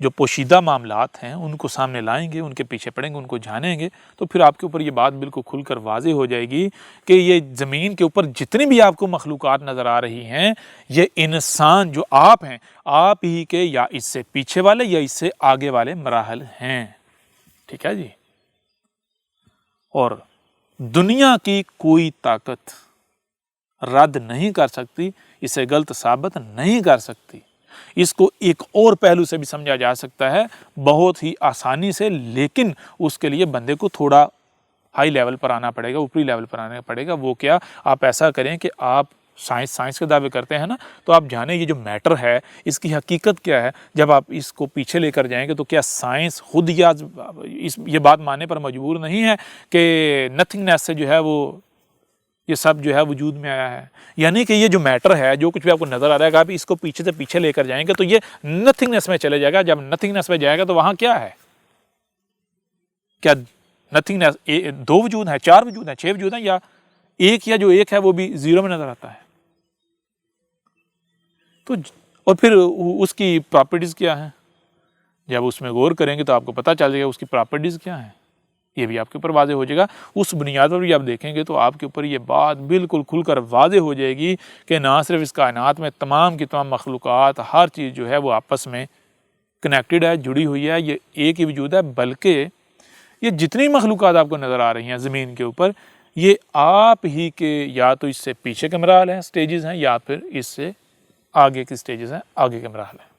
جو پوشیدہ معاملات ہیں ان کو سامنے لائیں گے، ان کے پیچھے پڑیں گے، ان کو جانیں گے، تو پھر آپ کے اوپر یہ بات بالکل کھل کر واضح ہو جائے گی کہ یہ زمین کے اوپر جتنی بھی آپ کو مخلوقات نظر آ رہی ہیں، یہ انسان جو آپ ہیں، آپ ہی کے یا اس سے پیچھے والے یا اس سے آگے والے مراحل ہیں. ٹھیک ہے جی. اور دنیا کی کوئی طاقت رد نہیں کر سکتی، اسے غلط ثابت نہیں کر سکتی. اس کو ایک اور پہلو سے بھی سمجھا جا سکتا ہے بہت ہی آسانی سے، لیکن اس کے لیے بندے کو تھوڑا ہائی لیول پر آنا پڑے گا، اوپری لیول پر آنا پڑے گا. وہ کیا؟ آپ ایسا کریں کہ آپ سائنس کے دعوے کرتے ہیں نا، تو آپ جانیں یہ جو میٹر ہے اس کی حقیقت کیا ہے. جب آپ اس کو پیچھے لے کر جائیں گے تو کیا سائنس خود یہ بات ماننے پر مجبور نہیں ہے کہ نتھنگنیس سے جو ہے وہ یہ سب جو ہے وجود میں آیا ہے. یعنی کہ یہ جو میٹر ہے، جو کچھ بھی آپ کو نظر آ رہا ہے، آپ اس کو پیچھے سے پیچھے لے کر جائیں گے تو یہ نتھنگنیس میں چلے جائے گا. جب نتھنگنیس میں جائے گا تو وہاں کیا ہے؟ کیا نتھنگنیس 2 وجود ہیں، 4 وجود ہیں، 6 وجود ہیں، یا جو ایک ہے وہ بھی زیرو میں نظر آتا ہے؟ تو اور پھر اس کی پراپرٹیز کیا ہیں؟ جب اس میں غور کریں گے تو آپ کو پتہ چل جائے گا اس کی پراپرٹیز کیا ہیں. یہ بھی آپ کے اوپر واضح ہو جائے گا. اس بنیاد پر بھی آپ دیکھیں گے تو آپ کے اوپر یہ بات بالکل کھل کر واضح ہو جائے گی کہ نہ صرف اس کائنات میں تمام کی تمام مخلوقات، ہر چیز جو ہے وہ آپس میں کنیکٹڈ ہے، جڑی ہوئی ہے، یہ ایک ہی وجود ہے. بلکہ یہ جتنی مخلوقات آپ کو نظر آ رہی ہیں زمین کے اوپر، یہ آپ ہی کے یا تو اس سے پیچھے کے مراحل ہیں، سٹیجز ہیں، یا پھر اس سے آگے کی سٹیجز ہیں، آگے کے مراحل ہیں.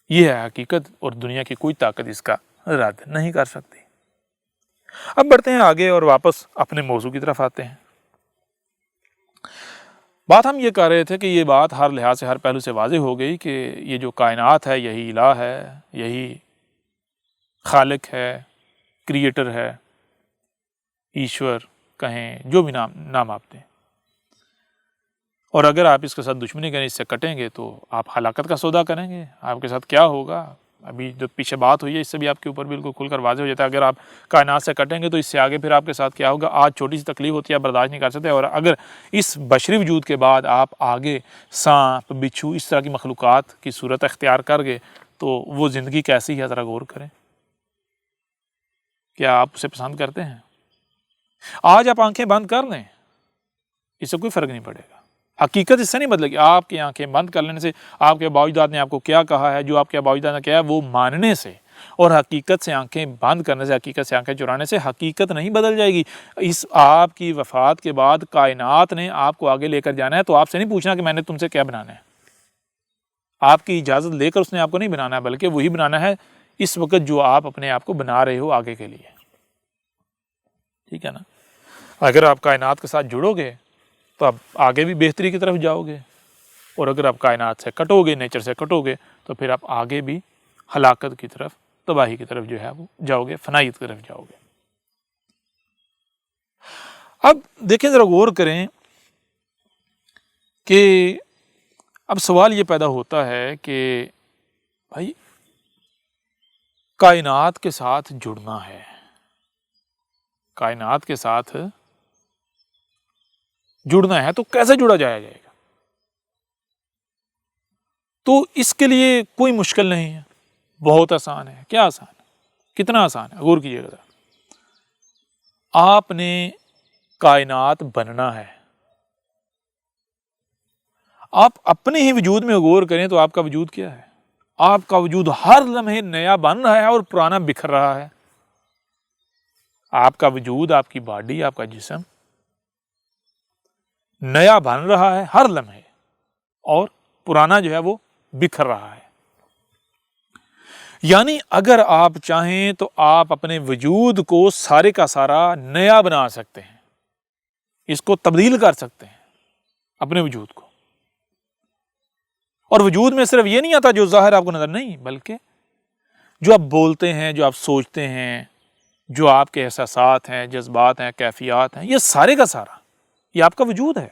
یہ ہے حقیقت، اور دنیا کی کوئی طاقت اس کا رد نہیں کر سکتی. اب بڑھتے ہیں آگے اور واپس اپنے موضوع کی طرف آتے ہیں. بات ہم یہ کر رہے تھے کہ یہ بات ہر لحاظ سے، ہر پہلو سے واضح ہو گئی کہ یہ جو کائنات ہے یہی الہ ہے، یہی خالق ہے، کریٹر ہے، ایشور کہیں، جو بھی نام آپ دیں. اور اگر آپ اس کے ساتھ دشمنی کریں، اس سے کٹیں گے تو آپ ہلاکت کا سودا کریں گے. آپ کے ساتھ کیا ہوگا؟ ابھی جو پیچھے بات ہوئی ہے اس سے بھی آپ کے اوپر بالکل کھل کر واضح ہو جاتا ہے. اگر آپ کائنات سے کٹیں گے تو اس سے آگے پھر آپ کے ساتھ کیا ہوگا؟ آج چھوٹی سی تکلیف ہوتی ہے، آپ برداشت نہیں کر سکتے، اور اگر اس بشری وجود کے بعد آپ آگے سانپ، بچھو، اس طرح کی مخلوقات کی صورت اختیار کر گئے تو وہ زندگی کیسی ہے؟ ذرا غور کریں. کیا آپ اسے پسند کرتے ہیں؟ آج آپ آنکھیں بند کر لیں، اس سے کوئی فرق نہیں پڑے گا. حقیقت اس سے نہیں بدلے گی. آپ کی آنکھیں بند کر لینے سے، آپ کے آباء و اجداد نے آپ کو کیا کہا ہے، جو آپ کے آباء و اجداد نے کیا ہے وہ ماننے سے، اور حقیقت سے آنکھیں بند کرنے سے، حقیقت سے آنکھیں چرانے سے حقیقت نہیں بدل جائے گی. اس آپ کی وفات کے بعد کائنات نے آپ کو آگے لے کر جانا ہے، تو آپ سے نہیں پوچھنا کہ میں نے تم سے کیا بنانا ہے. آپ کی اجازت لے کر اس نے آپ کو نہیں بنانا ہے، بلکہ وہی بنانا ہے اس وقت جو آپ اپنے آپ کو بنا رہے ہو آگے کے لیے. ٹھیک ہے نا؟ اگر آپ کائنات کے ساتھ جڑو گے تو آپ آگے بھی بہتری کی طرف جاؤ گے، اور اگر آپ کائنات سے کٹو گے، نیچر سے کٹو گے، تو پھر آپ آگے بھی ہلاکت کی طرف، تباہی کی طرف جو ہے وہ جاؤ گے، فنائیت کی طرف جاؤ گے. اب دیکھیں، ذرا غور کریں کہ اب سوال یہ پیدا ہوتا ہے کہ بھائی کائنات کے ساتھ جڑنا ہے، کائنات کے ساتھ جڑنا ہے تو کیسے جڑا جائے گا؟ تو اس کے لیے کوئی مشکل نہیں ہے، بہت آسان ہے. کیا آسان ہے؟ کتنا آسان ہے؟ غور کیجیے گا. آپ نے کائنات بننا ہے. آپ اپنے ہی وجود میں غور کریں تو آپ کا وجود کیا ہے؟ آپ کا وجود ہر لمحے نیا بن رہا ہے اور پرانا بکھر رہا ہے. آپ کا وجود، آپ کی باڈی، آپ کا جسم نیا بن رہا ہے ہر لمحے، اور پرانا جو ہے وہ بکھر رہا ہے. یعنی اگر آپ چاہیں تو آپ اپنے وجود کو سارے کا سارا نیا بنا سکتے ہیں، اس کو تبدیل کر سکتے ہیں اپنے وجود کو. اور وجود میں صرف یہ نہیں آتا جو ظاہر آپ کو نظر نہیں، بلکہ جو آپ بولتے ہیں، جو آپ سوچتے ہیں، جو آپ کے احساسات ہیں، جذبات ہیں، کیفیات ہیں، یہ سارے کا سارا یہ آپ کا وجود ہے.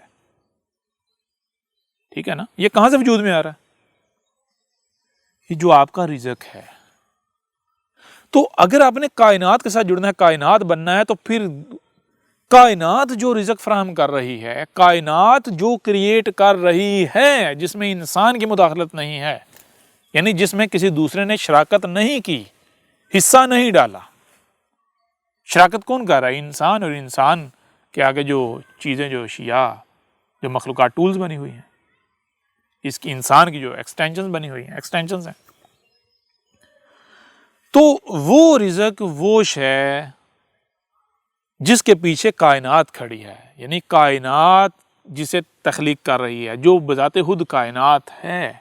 ٹھیک ہے نا؟ یہ کہاں سے وجود میں آ رہا ہے؟ یہ جو آپ کا رزق ہے. تو اگر آپ نے کائنات کے ساتھ جڑنا ہے، کائنات بننا ہے، تو پھر کائنات جو رزق فراہم کر رہی ہے، کائنات جو کریٹ کر رہی ہے، جس میں انسان کی مداخلت نہیں ہے، یعنی جس میں کسی دوسرے نے شراکت نہیں کی، حصہ نہیں ڈالا. شراکت کون کر رہا ہے؟ انسان. اور انسان کے آگے جو چیزیں، جو اشیاء، جو مخلوقات ٹولز بنی ہوئی ہیں، اس کی انسان کی جو ایکسٹینشنز بنی ہوئی ہیں، ایکسٹینشنز ہیں. تو وہ رزق، وہ شے جس کے پیچھے کائنات کھڑی ہے، یعنی کائنات جسے تخلیق کر رہی ہے، جو بذات خود کائنات ہے،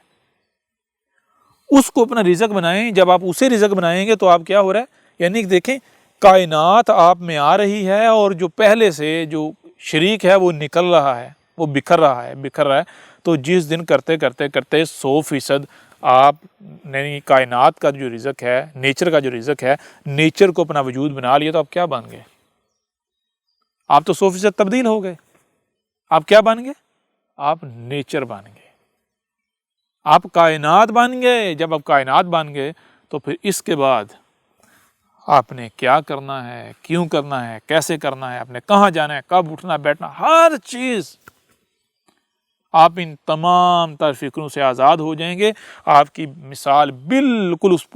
اس کو اپنا رزق بنائیں. جب آپ اسے رزق بنائیں گے تو آپ کیا ہو رہا ہے؟ یعنی دیکھیں، کائنات آپ میں آ رہی ہے، اور جو پہلے سے جو شریک ہے وہ نکل رہا ہے، وہ بکھر رہا ہے. تو جس دن کرتے کرتے 100% آپ یعنی کائنات کا جو رزق ہے، نیچر کا جو رزق ہے، نیچر کو اپنا وجود بنا لیا تو آپ کیا بن گئے؟ آپ تو 100% تبدیل ہو گئے۔ آپ کیا بن گئے؟ آپ نیچر بن گئے، آپ کائنات بن گئے۔ جب آپ کائنات بن گئے تو پھر اس کے بعد آپ نے کیا کرنا ہے، کیوں کرنا ہے، کیسے کرنا ہے، آپ نے کہاں جانا ہے، کب اٹھنا بیٹھنا، ہر چیز آپ ان تمام تر فکروں سے آزاد ہو جائیں گے۔ آپ کی مثال بالکل اس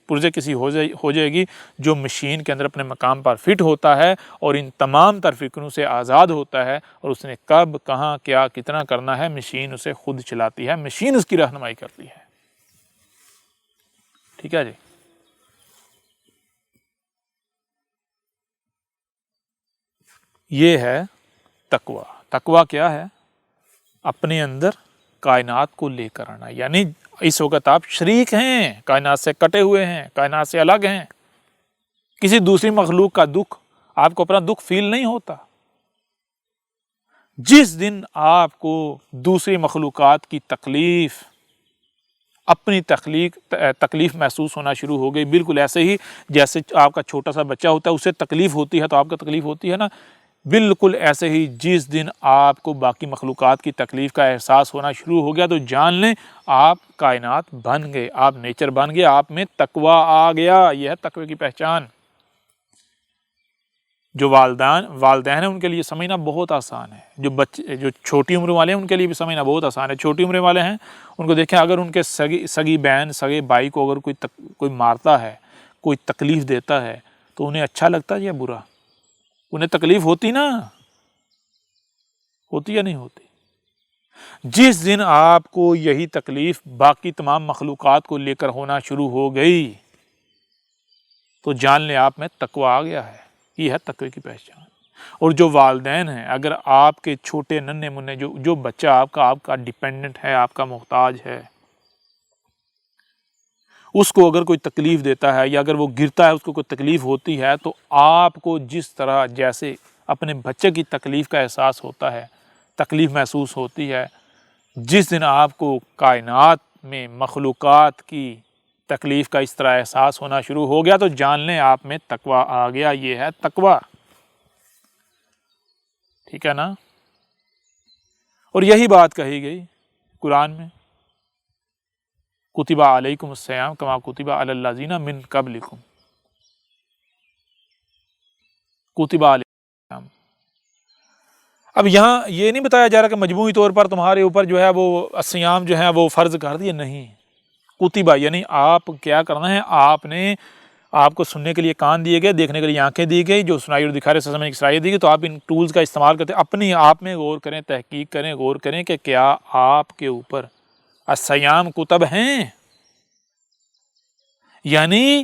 پرزے کسی ہو جائے گی جو مشین کے اندر اپنے مقام پر فٹ ہوتا ہے اور ان تمام تر فکروں سے آزاد ہوتا ہے، اور اس نے کب، کہاں، کیا، کتنا کرنا ہے، مشین اسے خود چلاتی ہے، مشین اس کی رہنمائی کرتی ہے۔ ٹھیک ہے جی۔ یہ ہے تقویٰ۔ تقویٰ کیا ہے؟ اپنے اندر کائنات کو لے کر آنا، یعنی اس وقت آپ شریک ہیں، کائنات سے کٹے ہوئے ہیں، کائنات سے الگ ہیں، کسی دوسری مخلوق کا دکھ آپ کو اپنا دکھ فیل نہیں ہوتا۔ جس دن آپ کو دوسری مخلوقات کی تکلیف، اپنی تکلیف محسوس ہونا شروع ہو گئی، بالکل ایسے ہی جیسے آپ کا چھوٹا سا بچہ ہوتا ہے، اسے تکلیف ہوتی ہے تو آپ کو تکلیف ہوتی ہے نا، بالکل ایسے ہی جس دن آپ کو باقی مخلوقات کی تکلیف کا احساس ہونا شروع ہو گیا تو جان لیں آپ کائنات بن گئے، آپ نیچر بن گئے، آپ میں تقویٰ آ گیا۔ یہ ہے تقوی کی پہچان۔ جو والدین ہیں ان کے لیے سمجھنا بہت آسان ہے، جو چھوٹی عمر والے ہیں ان کے لیے بھی سمجھنا بہت آسان ہے۔ چھوٹی عمر والے ہیں ان کو دیکھیں، اگر ان کے سگی بہن، سگے بھائی کو اگر کوئی مارتا ہے، کوئی تکلیف دیتا ہے تو انہیں اچھا لگتا ہے یا برا؟ انہیں تکلیف ہوتی نا، ہوتی یا نہیں ہوتی؟ جس دن آپ کو یہی تکلیف باقی تمام مخلوقات کو لے کر ہونا شروع ہو گئی تو جان لیں آپ میں تقویٰ آ گیا ہے۔ یہ ہے تقوی کی پہچان۔ اور جو والدین ہیں، اگر آپ کے چھوٹے ننھے منھے جو بچہ آپ کا ڈیپینڈنٹ ہے، آپ کا محتاج ہے، اس کو اگر کوئی تکلیف دیتا ہے یا اگر وہ گرتا ہے، اس کو کوئی تکلیف ہوتی ہے تو آپ کو جس طرح جیسے اپنے بچے کی تکلیف کا احساس ہوتا ہے، تکلیف محسوس ہوتی ہے، جس دن آپ کو کائنات میں مخلوقات کی تکلیف کا اس طرح احساس ہونا شروع ہو گیا تو جان لیں آپ میں تقویٰ آ گیا۔ یہ ہے تقویٰ۔ ٹھیک ہے نا؟ اور یہی بات کہی گئی قرآن میں، کتب علیکم الصیام کما کتب علی الذین من قبلکم، کتب علیکم الصیام۔ اب یہاں یہ نہیں بتایا جا رہا کہ مجموعی طور پر تمہارے اوپر جو ہے وہ الصیام جو ہے وہ فرض کر دیے، نہیں۔ کتبہ یعنی آپ کیا کرنا ہے، آپ کو سننے کے لیے کان دیے گئے، دیکھنے کے لیے آنکھیں دی گئی، جو سنائی اور دکھائی سمجھنے کی صلاحیت دی گئی، تو آپ ان ٹولز کا استعمال کرتے اپنی آپ میں غور کریں، تحقیق کریں، غور کریں کہ کیا آپ کے اوپر الصیام کتب ہیں، یعنی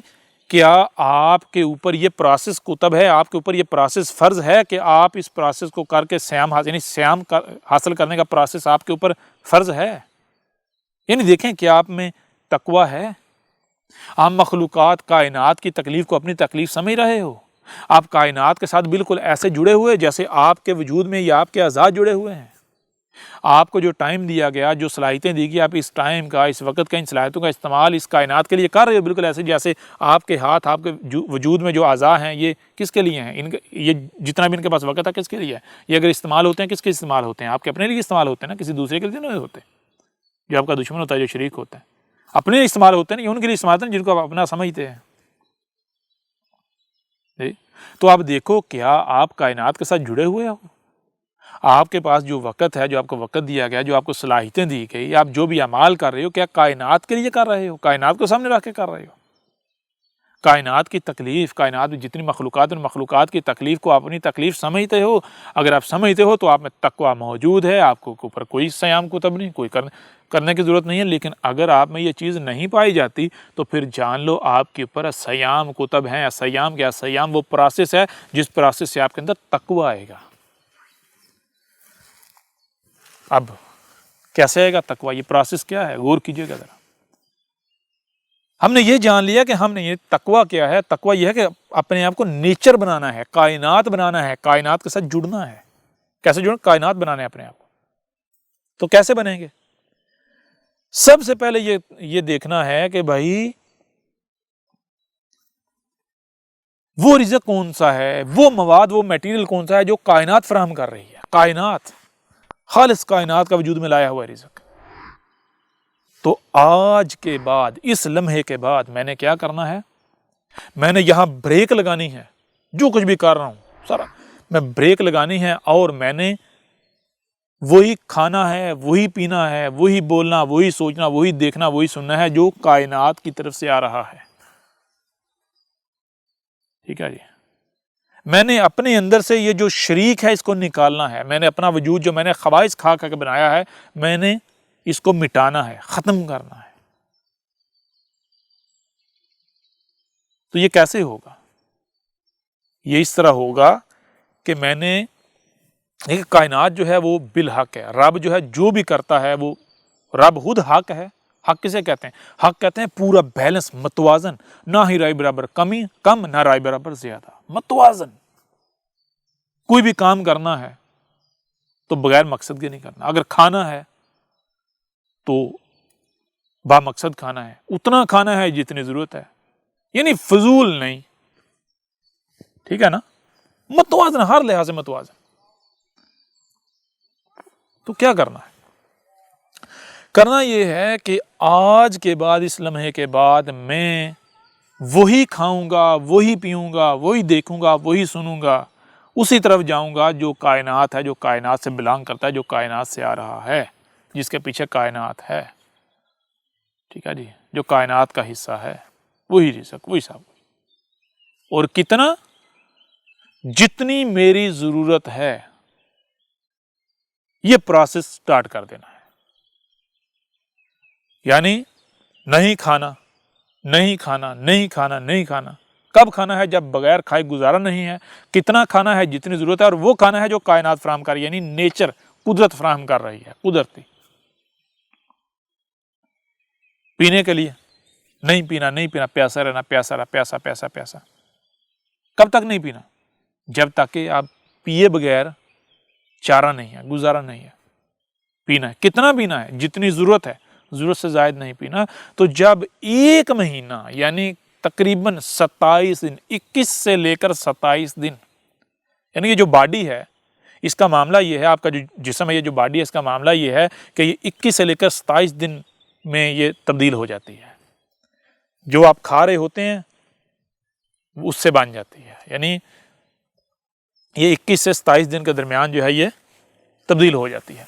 کیا آپ کے اوپر یہ پروسیس کتب ہے، آپ کے اوپر یہ پروسیس فرض ہے کہ آپ اس پروسیس کو کر کے سیام حاصل کرنے کا پروسیس آپ کے اوپر فرض ہے۔ یعنی دیکھیں کہ آپ میں تقویٰ ہے، آپ مخلوقات کائنات کی تکلیف کو اپنی تکلیف سمجھ رہے ہو، آپ کائنات کے ساتھ بالکل ایسے جڑے ہوئے جیسے آپ کے وجود میں یا آپ کے اعضاء جڑے ہوئے ہیں۔ آپ کو جو ٹائم دیا گیا، جو صلاحیتیں دی گئی، آپ اس ٹائم کا، اس وقت کا، ان صلاحیتوں کا استعمال اس کائنات کے لیے کر رہے ہو، بالکل ایسے جیسے آپ کے ہاتھ، آپ کے وجود میں جو اعضاء ہیں یہ کس کے لیے ہیں، یہ جتنا بھی ان کے پاس وقت ہے کس کے لیے ہے؟ یہ اگر استعمال ہوتے ہیں کس کے استعمال ہوتے ہیں؟ آپ کے اپنے لیے استعمال ہوتے ہیں نا، کسی دوسرے کے لیے نہیں ہوتے۔ جو آپ کا دشمن ہوتا ہے، جو شریک ہوتا ہے، اپنے لیے استعمال ہوتے ہیں نا، یہ ان کے لیے استعمال ہوتے ہیں جن کو آپ اپنا سمجھتے ہیں۔ تو آپ دیکھو کیا آپ کائنات کے ساتھ جڑے ہوئے ہو؟ آپ کے پاس جو وقت ہے، جو آپ کو وقت دیا گیا، جو آپ کو صلاحیتیں دی گئی، آپ جو بھی اعمال کر رہے ہو، کیا کائنات کے لیے کر رہے ہو؟ کائنات کو سامنے رکھ کے کر رہے ہو؟ کائنات کی تکلیف، کائنات میں جتنی مخلوقات، ان مخلوقات کی تکلیف کو اپنی تکلیف سمجھتے ہو؟ اگر آپ سمجھتے ہو تو آپ میں تقویٰ موجود ہے، آپ کو اوپر کوئی صیام کتب نہیں، کوئی کرنے کی ضرورت نہیں ہے۔ لیکن اگر آپ میں یہ چیز نہیں پائی جاتی تو پھر جان لو آپ کے اوپر صیام کتب ہیں۔ صیام کیا؟ صیام وہ پروسیس ہے جس پروسیس سے آپ کے اندر تقویٰ آئے گا۔ اب کیسے آئے گا تقویٰ؟ یہ پروسیس کیا ہے؟ غور کیجئے گا ذرا۔ ہم نے یہ جان لیا کہ ہم نے یہ تقویٰ کیا ہے۔ تقویٰ یہ ہے کہ اپنے آپ کو نیچر بنانا ہے، کائنات بنانا ہے، کائنات کے ساتھ جڑنا ہے۔ کیسے جڑنا؟ کائنات بنانا ہے اپنے آپ کو۔ تو کیسے بنیں گے؟ سب سے پہلے یہ دیکھنا ہے کہ بھائی وہ رزق کون سا ہے، وہ مواد، وہ میٹیریل کون سا ہے جو کائنات فراہم کر رہی ہے، کائنات، خالص کائنات کا وجود میں لایا ہوا رزق۔ تو آج کے بعد، اس لمحے کے بعد میں نے کیا کرنا ہے، میں نے یہاں بریک لگانی ہے، جو کچھ بھی کر رہا ہوں سارا میں بریک لگانی ہے، اور میں نے وہی کھانا ہے، وہی پینا ہے، وہی بولنا، وہی سوچنا، وہی دیکھنا، وہی سننا ہے جو کائنات کی طرف سے آ رہا ہے۔ ٹھیک ہے جی، میں نے اپنے اندر سے یہ جو شریک ہے اس کو نکالنا ہے، میں نے اپنا وجود جو میں نے خواہش کھا کے بنایا ہے، میں نے اس کو مٹانا ہے، ختم کرنا ہے۔ تو یہ کیسے ہوگا؟ یہ اس طرح ہوگا کہ میں نے ایک کائنات جو ہے وہ بالحق ہے، رب جو ہے جو بھی کرتا ہے وہ رب خود حق ہے۔ حق کسے کہتے ہیں؟ حق کہتے ہیں پورا بیلنس، متوازن، نہ ہی رائے برابر کم نہ رائے برابر زیادہ، متوازن۔ کوئی بھی کام کرنا ہے تو بغیر مقصد کے نہیں کرنا، اگر کھانا ہے تو با مقصد کھانا ہے، اتنا کھانا ہے جتنی ضرورت ہے، یعنی فضول نہیں، ٹھیک ہے نا، متوازن، ہر لحاظ سے متوازن۔ تو کیا کرنا ہے؟ کرنا یہ ہے کہ آج کے بعد، اس لمحے کے بعد، میں وہی کھاؤں گا، وہی پیوں گا، وہی دیکھوں گا، وہی سنوں گا، اسی طرف جاؤں گا جو کائنات ہے، جو کائنات سے بلانگ کرتا ہے، جو کائنات سے آ رہا ہے، جس کے پیچھے کائنات ہے، ٹھیک ہے جی، جو کائنات کا حصہ ہے، وہی رزق، وہی سب، اور کتنا، جتنی میری ضرورت ہے، یہ پروسیس سٹارٹ کر دینا ہے۔ یعنی نہیں کھانا، نہیں کھانا، نہیں کھانا، نہیں کھانا۔ کب کھانا ہے؟ جب بغیر کھائے گزارا نہیں ہے۔ کتنا کھانا ہے؟ جتنی ضرورت ہے، اور وہ کھانا ہے جو کائنات فراہم کر رہی ہے، یعنی نیچر، قدرت فراہم کر رہی ہے، قدرتی۔ پینے کے لیے نہیں پینا، نہیں پینا، پیاسا رہنا، پیاسا رہنا، پیاسا پیاسا پیاسا۔ کب تک نہیں پینا؟ جب تک کہ آپ پیے بغیر چارہ نہیں ہے، گزارا نہیں ہے۔ پینا ہے، کتنا پینا ہے؟ جتنی ضرورت ہے، ضرورت سے زائد نہیں پینا۔ تو جب ایک مہینہ، یعنی تقریباً 27 دن، 21 سے لے کر 27 دن، یعنی یہ جو باڈی ہے اس کا معاملہ یہ ہے، آپ کا جو جسم ہے، یہ جو باڈی ہے اس کا معاملہ یہ ہے کہ یہ 21 سے لے کر 27 دن میں یہ تبدیل ہو جاتی ہے۔ جو آپ کھا رہے ہوتے ہیں اس سے بن جاتی ہے، یعنی یہ 21 سے 27 دن کے درمیان جو ہے یہ تبدیل ہو جاتی ہے۔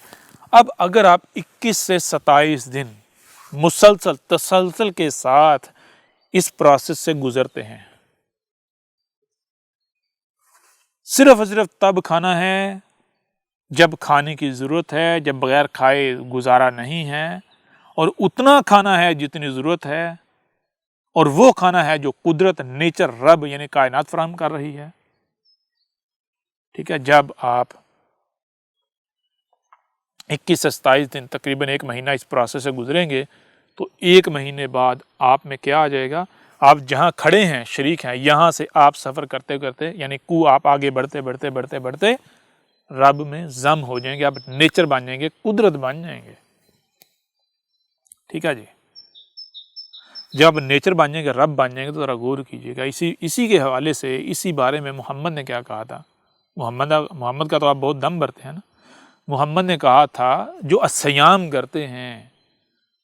اب اگر آپ 21 سے 27 دن مسلسل تسلسل کے ساتھ اس پروسیس سے گزرتے ہیں، صرف اور صرف تب کھانا ہے جب کھانے کی ضرورت ہے، جب بغیر کھائے گزارا نہیں ہے، اور اتنا کھانا ہے جتنی ضرورت ہے، اور وہ کھانا ہے جو قدرت، نیچر، رب یعنی کائنات فراہم کر رہی ہے، ٹھیک ہے۔ جب آپ 21 سے 27 دن، تقریباً ایک مہینہ اس پروسیس سے گزریں گے، تو ایک مہینے بعد آپ میں کیا آ جائے گا؟ آپ جہاں کھڑے ہیں، شریک ہیں، یہاں سے آپ سفر کرتے کرتے، یعنی آپ آگے بڑھتے بڑھتے بڑھتے بڑھتے رب میں ضم ہو جائیں گے، آپ نیچر بن جائیں گے، قدرت بن جائیں گے، ٹھیک ہے جی۔ جب نیچر بن جائیں گے، رب بن جائیں گے، تو ذرا غور کیجیے گا۔ اسی کے حوالے سے، اسی بارے میں محمد نے کیا کہا تھا؟ محمد کا تو آپ بہت دم بھرتے ہیں نا۔ محمد نے کہا تھا جو الصیام کرتے ہیں،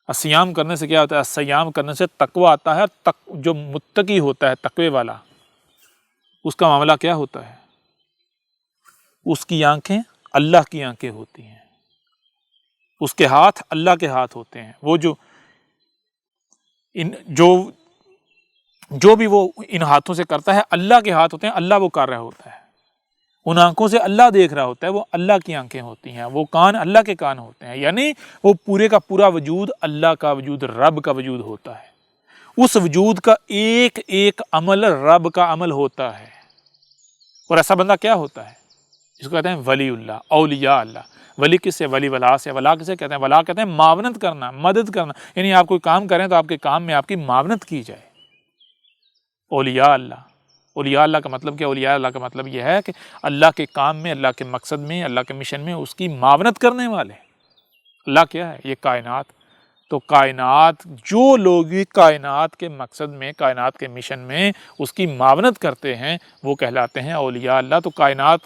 الصیام کرنے سے کیا ہوتا ہے؟ الصیام کرنے سے تقوی آتا ہے، جو متقی ہوتا ہے، تقوی والا، اس کا معاملہ کیا ہوتا ہے؟ اس کی آنکھیں اللہ کی آنکھیں ہوتی ہیں، اس کے ہاتھ اللہ کے ہاتھ ہوتے ہیں، وہ جو بھی وہ ان ہاتھوں سے کرتا ہے اللہ کے ہاتھ ہوتے ہیں، اللہ وہ کر رہا ہوتا ہے، ان آنکھوں سے اللہ دیکھ رہا ہوتا ہے، وہ اللہ کی آنکھیں ہوتی ہیں، وہ کان اللہ کے کان ہوتے ہیں، یعنی وہ پورے کا پورا وجود اللہ کا وجود، رب کا وجود ہوتا ہے۔ اس وجود کا ایک ایک عمل رب کا عمل ہوتا ہے، اور ایسا بندہ کیا ہوتا ہے؟ اس کو کہتے ہیں ولی اللہ، اولیاء اللہ۔ ولی کس سے؟ ولی ولا سے۔ ولا کسے کہتے ہیں؟ ولا کہتے ہیں معاونت کرنا، مدد کرنا، یعنی آپ کوئی کام کریں تو آپ کے کام میں آپ کی معاونت کی جائے۔ اولیاء اللہ، اولیاء اللہ کا مطلب کیا؟ اولیاء اللہ کا مطلب یہ ہے کہ اللہ کے کام میں، اللہ کے مقصد میں، اللہ کے مشن میں اس کی معاونت کرنے والے۔ اللہ کیا ہے؟ یہ کائنات، تو کائنات جو لوگ بھی کائنات کے مقصد میں، کائنات کے مشن میں اس کی معاونت کرتے ہیں وہ کہلاتے ہیں اولیاء اللہ۔ تو کائنات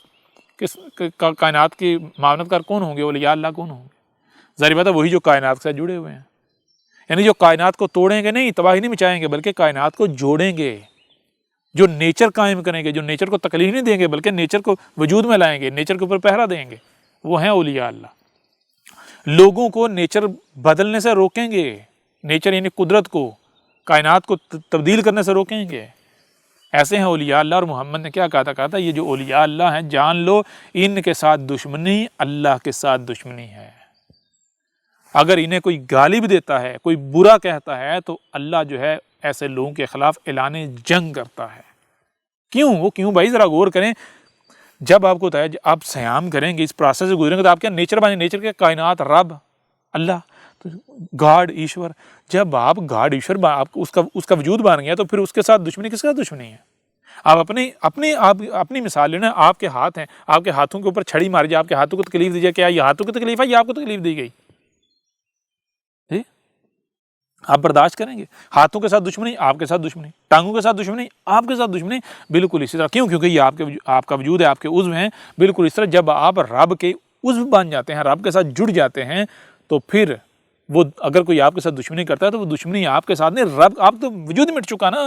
کی معاونت کار کون ہوں گے؟ اولیاء اللہ کون ہوں گے؟ ظاہر بات ہے وہی جو کائنات سے جڑے ہوئے ہیں، یعنی جو کائنات کو توڑیں گے نہیں، تباہی نہیں مچائیں گے، بلکہ کائنات کو جوڑیں گے، جو نیچر قائم کریں گے، جو نیچر کو تکلیف نہیں دیں گے بلکہ نیچر کو وجود میں لائیں گے، نیچر کے اوپر پہرا دیں گے، وہ ہیں اولیاء اللہ۔ لوگوں کو نیچر بدلنے سے روکیں گے، نیچر یعنی قدرت کو، کائنات کو تبدیل کرنے سے روکیں گے، ایسے ہیں اولیاء اللہ۔ اور محمد نے کیا کہا تھا یہ جو اولیاء اللہ ہیں جان لو ان کے ساتھ دشمنی اللہ کے ساتھ دشمنی ہے۔ اگر انہیں کوئی گالی بھی دیتا ہے، کوئی برا کہتا ہے تو اللہ جو ہے ایسے لوگوں کے خلاف اعلان جنگ کرتا ہے۔ کیوں بھائی ذرا غور کریں، جب آپ کو آپ سیام کریں گے، اس پروسیس سے گزریں گے تو آپ کیا نیچر بنے، نیچر کے کائنات رب اللہ گاڈ ایشور، جب آپ گاڈ ایشور آپ اس کا وجود بن گیا تو پھر اس کے ساتھ دشمنی کس کا دشمنی ہے؟ آپ اپنی مثال لینا، آپ کے ہاتھ ہیں، آپ کے ہاتھوں کے اوپر چھڑی ماری جائے، آپ کے ہاتھوں کو تکلیف دی جائے، کیا یہ ہاتھوں کی تکلیف ہے یا آپ کو تکلیف دی گئی؟ آپ برداشت کریں گے؟ ہاتھوں کے ساتھ دشمنی آپ کے ساتھ دشمنی، ٹانگوں کے ساتھ دشمنی آپ کے ساتھ دشمنی، بالکل اسی طرح۔ کیونکہ یہ آپ کا وجود ہے، آپ کے عضو ہیں، بالکل اس طرح جب آپ رب کے عضو بن جاتے ہیں، رب کے ساتھ جڑ جاتے ہیں تو پھر وہ اگر کوئی آپ کے ساتھ دشمنی کرتا ہے تو وہ دشمنی آپ کے ساتھ نہیں، رب آپ تو وجود مٹ چکا نا،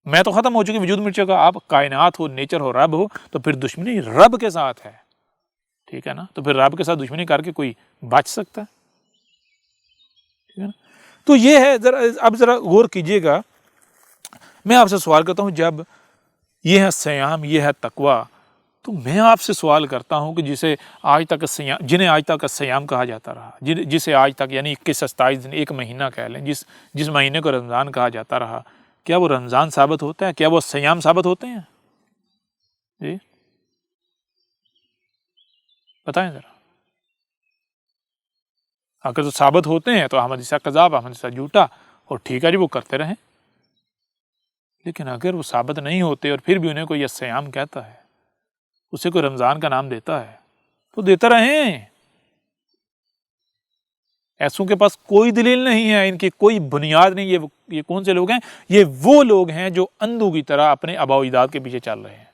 میں تو ختم ہو چکی، وجود مٹ چکا، آپ کائنات ہو، نیچر ہو، رب ہو، تو پھر دشمنی رب کے ساتھ ہے، ٹھیک ہے نا؟ تو پھر رب کے ساتھ دشمنی کر کے کوئی بچ سکتا ہے؟ ٹھیک ہے نا؟ تو یہ ہے، اب ذرا غور کیجئے گا، میں آپ سے سوال کرتا ہوں، جب یہ ہے سیام، یہ ہے تقوی، تو میں آپ سے سوال کرتا ہوں کہ جنہیں آج تک سیام کہا جاتا رہا، جسے آج تک یعنی 21-27 دن، ایک مہینہ کہہ لیں، جس مہینے کو رمضان کہا جاتا رہا، کیا وہ رمضان ثابت ہوتا ہے؟ کیا وہ سیام ثابت ہوتے ہیں؟ جی بتائیں ذرا۔ اگر تو ثابت ہوتے ہیں تو احمد عیسیٰ کذاب، احمد عیسیٰ جھوٹا، اور ٹھیک ہے جی وہ کرتے رہیں، لیکن اگر وہ ثابت نہیں ہوتے اور پھر بھی انہیں کوئی سیام کہتا ہے، اسے کوئی رمضان کا نام دیتا ہے تو دیتا رہیں، ایسوں کے پاس کوئی دلیل نہیں ہے، ان کی کوئی بنیاد نہیں۔ یہ کون سے لوگ ہیں؟ یہ وہ لوگ ہیں جو اندھوں کی طرح اپنے آباء و اجداد کے پیچھے چل رہے ہیں،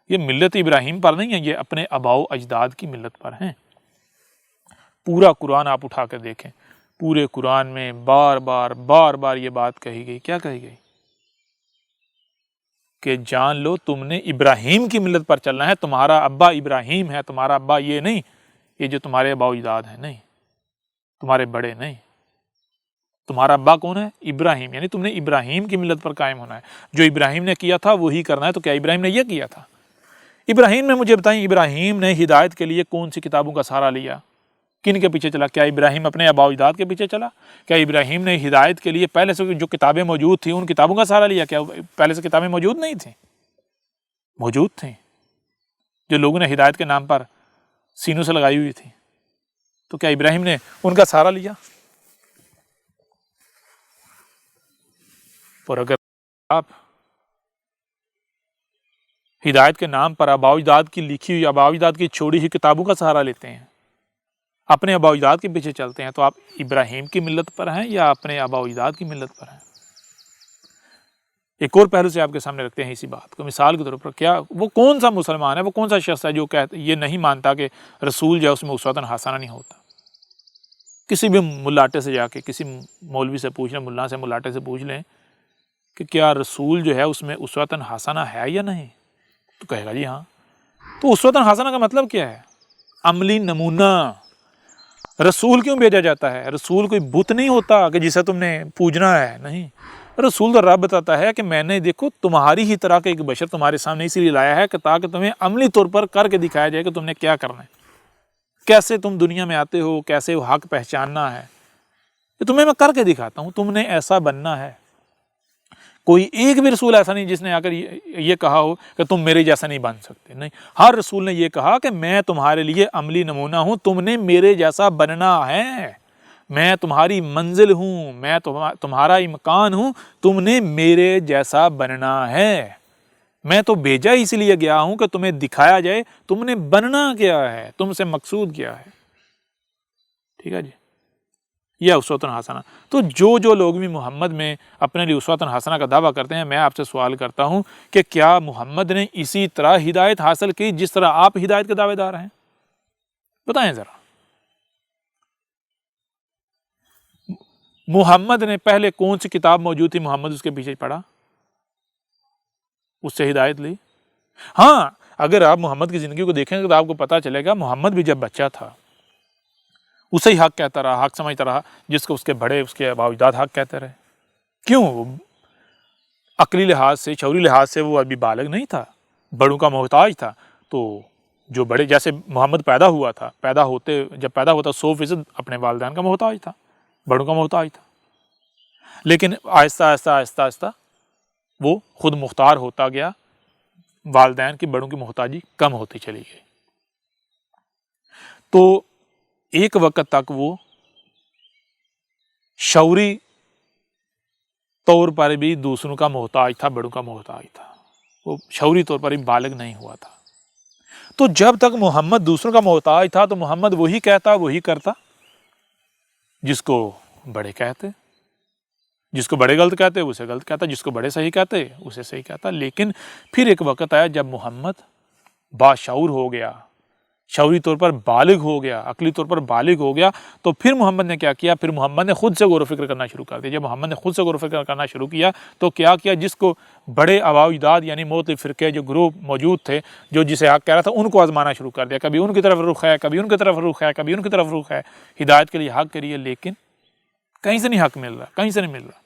یہ ملت ابراہیم پر نہیں ہے، یہ اپنے آباء و اجداد کی ملت پر ہیں۔ پورا قرآن آپ اٹھا کر دیکھیں، پورے قرآن میں بار بار یہ بات کہی گئی، کیا کہی گئی؟ کہ جان لو تم نے ابراہیم کی ملت پر چلنا ہے، تمہارا ابا ابراہیم ہے، تمہارا ابا یہ نہیں، یہ جو تمہارے آباء و اجداد ہیں نہیں، تمہارے بڑے نہیں، تمہارا ابا کون ہے؟ ابراہیم، یعنی تم نے ابراہیم کی ملت پر قائم ہونا ہے، جو ابراہیم نے کیا تھا وہی کرنا ہے۔ تو کیا ابراہیم نے یہ کیا تھا؟ ابراہیم نے، مجھے بتائیں، ابراہیم نے ہدایت کے لیے کون سی کتابوں کا سہارا لیا؟ کن کے پیچھے چلا؟ کیا ابراہیم اپنے آباء و اجداد کے پیچھے چلا؟ کیا ابراہیم نے ہدایت کے لیے پہلے سے جو کتابیں موجود تھیں ان کتابوں کا سہارا لیا؟ کیا پہلے سے کتابیں موجود نہیں تھیں؟ موجود تھیں، جو لوگوں نے ہدایت کے نام پر سینوں سے لگائی ہوئی تھی، تو کیا ابراہیم نے ان کا سہارا لیا؟ اور اگر آپ ہدایت کے نام پر آباء و اجداد کی لکھی ہوئی، آباء و اجداد کی چھوڑی ہوئی کتابوں کا سہارا لیتے ہیں، اپنے آباء و اجداد کے پیچھے چلتے ہیں، تو آپ ابراہیم کی ملت پر ہیں یا اپنے آباء و اجداد کی ملت پر ہیں؟ ایک اور پہلو سے آپ کے سامنے رکھتے ہیں اسی بات کو، مثال کے طور پر، کیا وہ کون سا مسلمان ہے، وہ کون سا شخص ہے جو یہ نہیں مانتا کہ رسول جو ہے اس میں اسوۃ حسنہ نہیں ہوتا؟ کسی بھی ملاٹے سے جا کے، کسی مولوی سے پوچھ لیں، ملا سے، ملاٹے سے پوچھ لیں کہ کیا رسول جو ہے اس میں اسوۃ حسنہ ہے یا نہیں، تو کہے گا جی ہاں۔ تو اسوۃ حسنہ کا مطلب کیا ہے؟ عملی نمونہ۔ رسول کیوں بھیجا جاتا ہے؟ رسول کوئی بت نہیں ہوتا کہ جسے تم نے پوجنا ہے، نہیں، رسول تو رب بتاتا ہے کہ میں نے دیکھو تمہاری ہی طرح کا ایک بشر تمہارے سامنے اسی لیے لایا ہے کہ تاکہ تمہیں عملی طور پر کر کے دکھایا جائے کہ تم نے کیا کرنا ہے، کیسے تم دنیا میں آتے ہو، کیسے وہ حق پہچاننا ہے، یہ تمہیں میں کر کے دکھاتا ہوں، تم نے ایسا بننا ہے۔ کوئی ایک بھی رسول ایسا نہیں جس نے آ کر یہ کہا ہو کہ تم میرے جیسا نہیں بن سکتے، نہیں، ہر رسول نے یہ کہا کہ میں تمہارے لیے عملی نمونہ ہوں، تم نے میرے جیسا بننا ہے، میں تمہاری منزل ہوں، میں تمہارا مکان ہوں، تم نے میرے جیسا بننا ہے۔ میں تو بھیجا اس لیے گیا ہوں کہ تمہیں دکھایا جائے تم نے بننا کیا ہے، تم سے مقصود کیا ہے، ٹھیک ہے جی۔ یہ اسوۃ حسنہ۔ تو جو لوگ بھی محمد میں اپنے لیے اسوۃ حسنہ کا دعویٰ کرتے ہیں، میں آپ سے سوال کرتا ہوں کہ کیا محمد نے اسی طرح ہدایت حاصل کی جس طرح آپ ہدایت کے دعوے دار ہیں؟ بتائیں ذرا۔ محمد نے پہلے کون سی کتاب موجود تھی، محمد اس کے پیچھے پڑھا، اس سے ہدایت لی؟ ہاں، اگر آپ محمد کی زندگی کو دیکھیں گے تو آپ کو پتہ چلے گا محمد بھی جب بچہ تھا اسے ہی حق کہتا رہا، حق سمجھتا رہا، جس کو اس کے بڑے، اس کے آباء و اجداد حق کہتے رہے۔ کیوں؟ عقلی لحاظ سے، شعوری لحاظ سے وہ ابھی بالغ نہیں تھا، بڑوں کا محتاج تھا۔ تو جو بڑے، جیسے محمد پیدا ہوا تھا، جب پیدا ہوتا 100% اپنے والدین کا محتاج تھا، بڑوں کا محتاج تھا، لیکن آہستہ آہستہ آہستہ آہستہ وہ خود مختار ہوتا گیا، والدین کی، بڑوں کی محتاجی کم ہوتی چلی گئی۔ تو ایک وقت تک وہ شعوری طور پر بھی دوسروں کا محتاج تھا، بڑوں کا محتاج تھا، وہ شعوری طور پر بھی بالغ نہیں ہوا تھا۔ تو جب تک محمد دوسروں کا محتاج تھا تو محمد وہی کہتا، وہی کرتا جس کو بڑے کہتے، جس کو بڑے غلط کہتے اسے غلط کہتا، جس کو بڑے صحیح کہتے اسے صحیح کہتا۔ لیکن پھر ایک وقت آیا جب محمد باشعور ہو گیا، شعوری طور پر بالغ ہو گیا، عقلی طور پر بالغ ہو گیا، تو پھر محمد نے کیا کیا؟ پھر محمد نے خود سے غور و فکر کرنا شروع کر دیا۔ جب محمد نے خود سے غور و فکر کرنا شروع کیا تو کیا کیا؟ جس کو بڑے آباء و اجداد یعنی مختلف فرقے، جو گروہ موجود تھے، جو جسے حق کہہ رہا تھا، ان کو آزمانا شروع کر دیا۔ کبھی ان کی طرف رخ ہے، کبھی ان کی طرف رخ ہے، کبھی ان کی طرف رخ ہے، ہدایت کے لیے حق کے لیے، لیکن کہیں سے نہیں حق مل رہا، کہیں سے نہیں مل رہا۔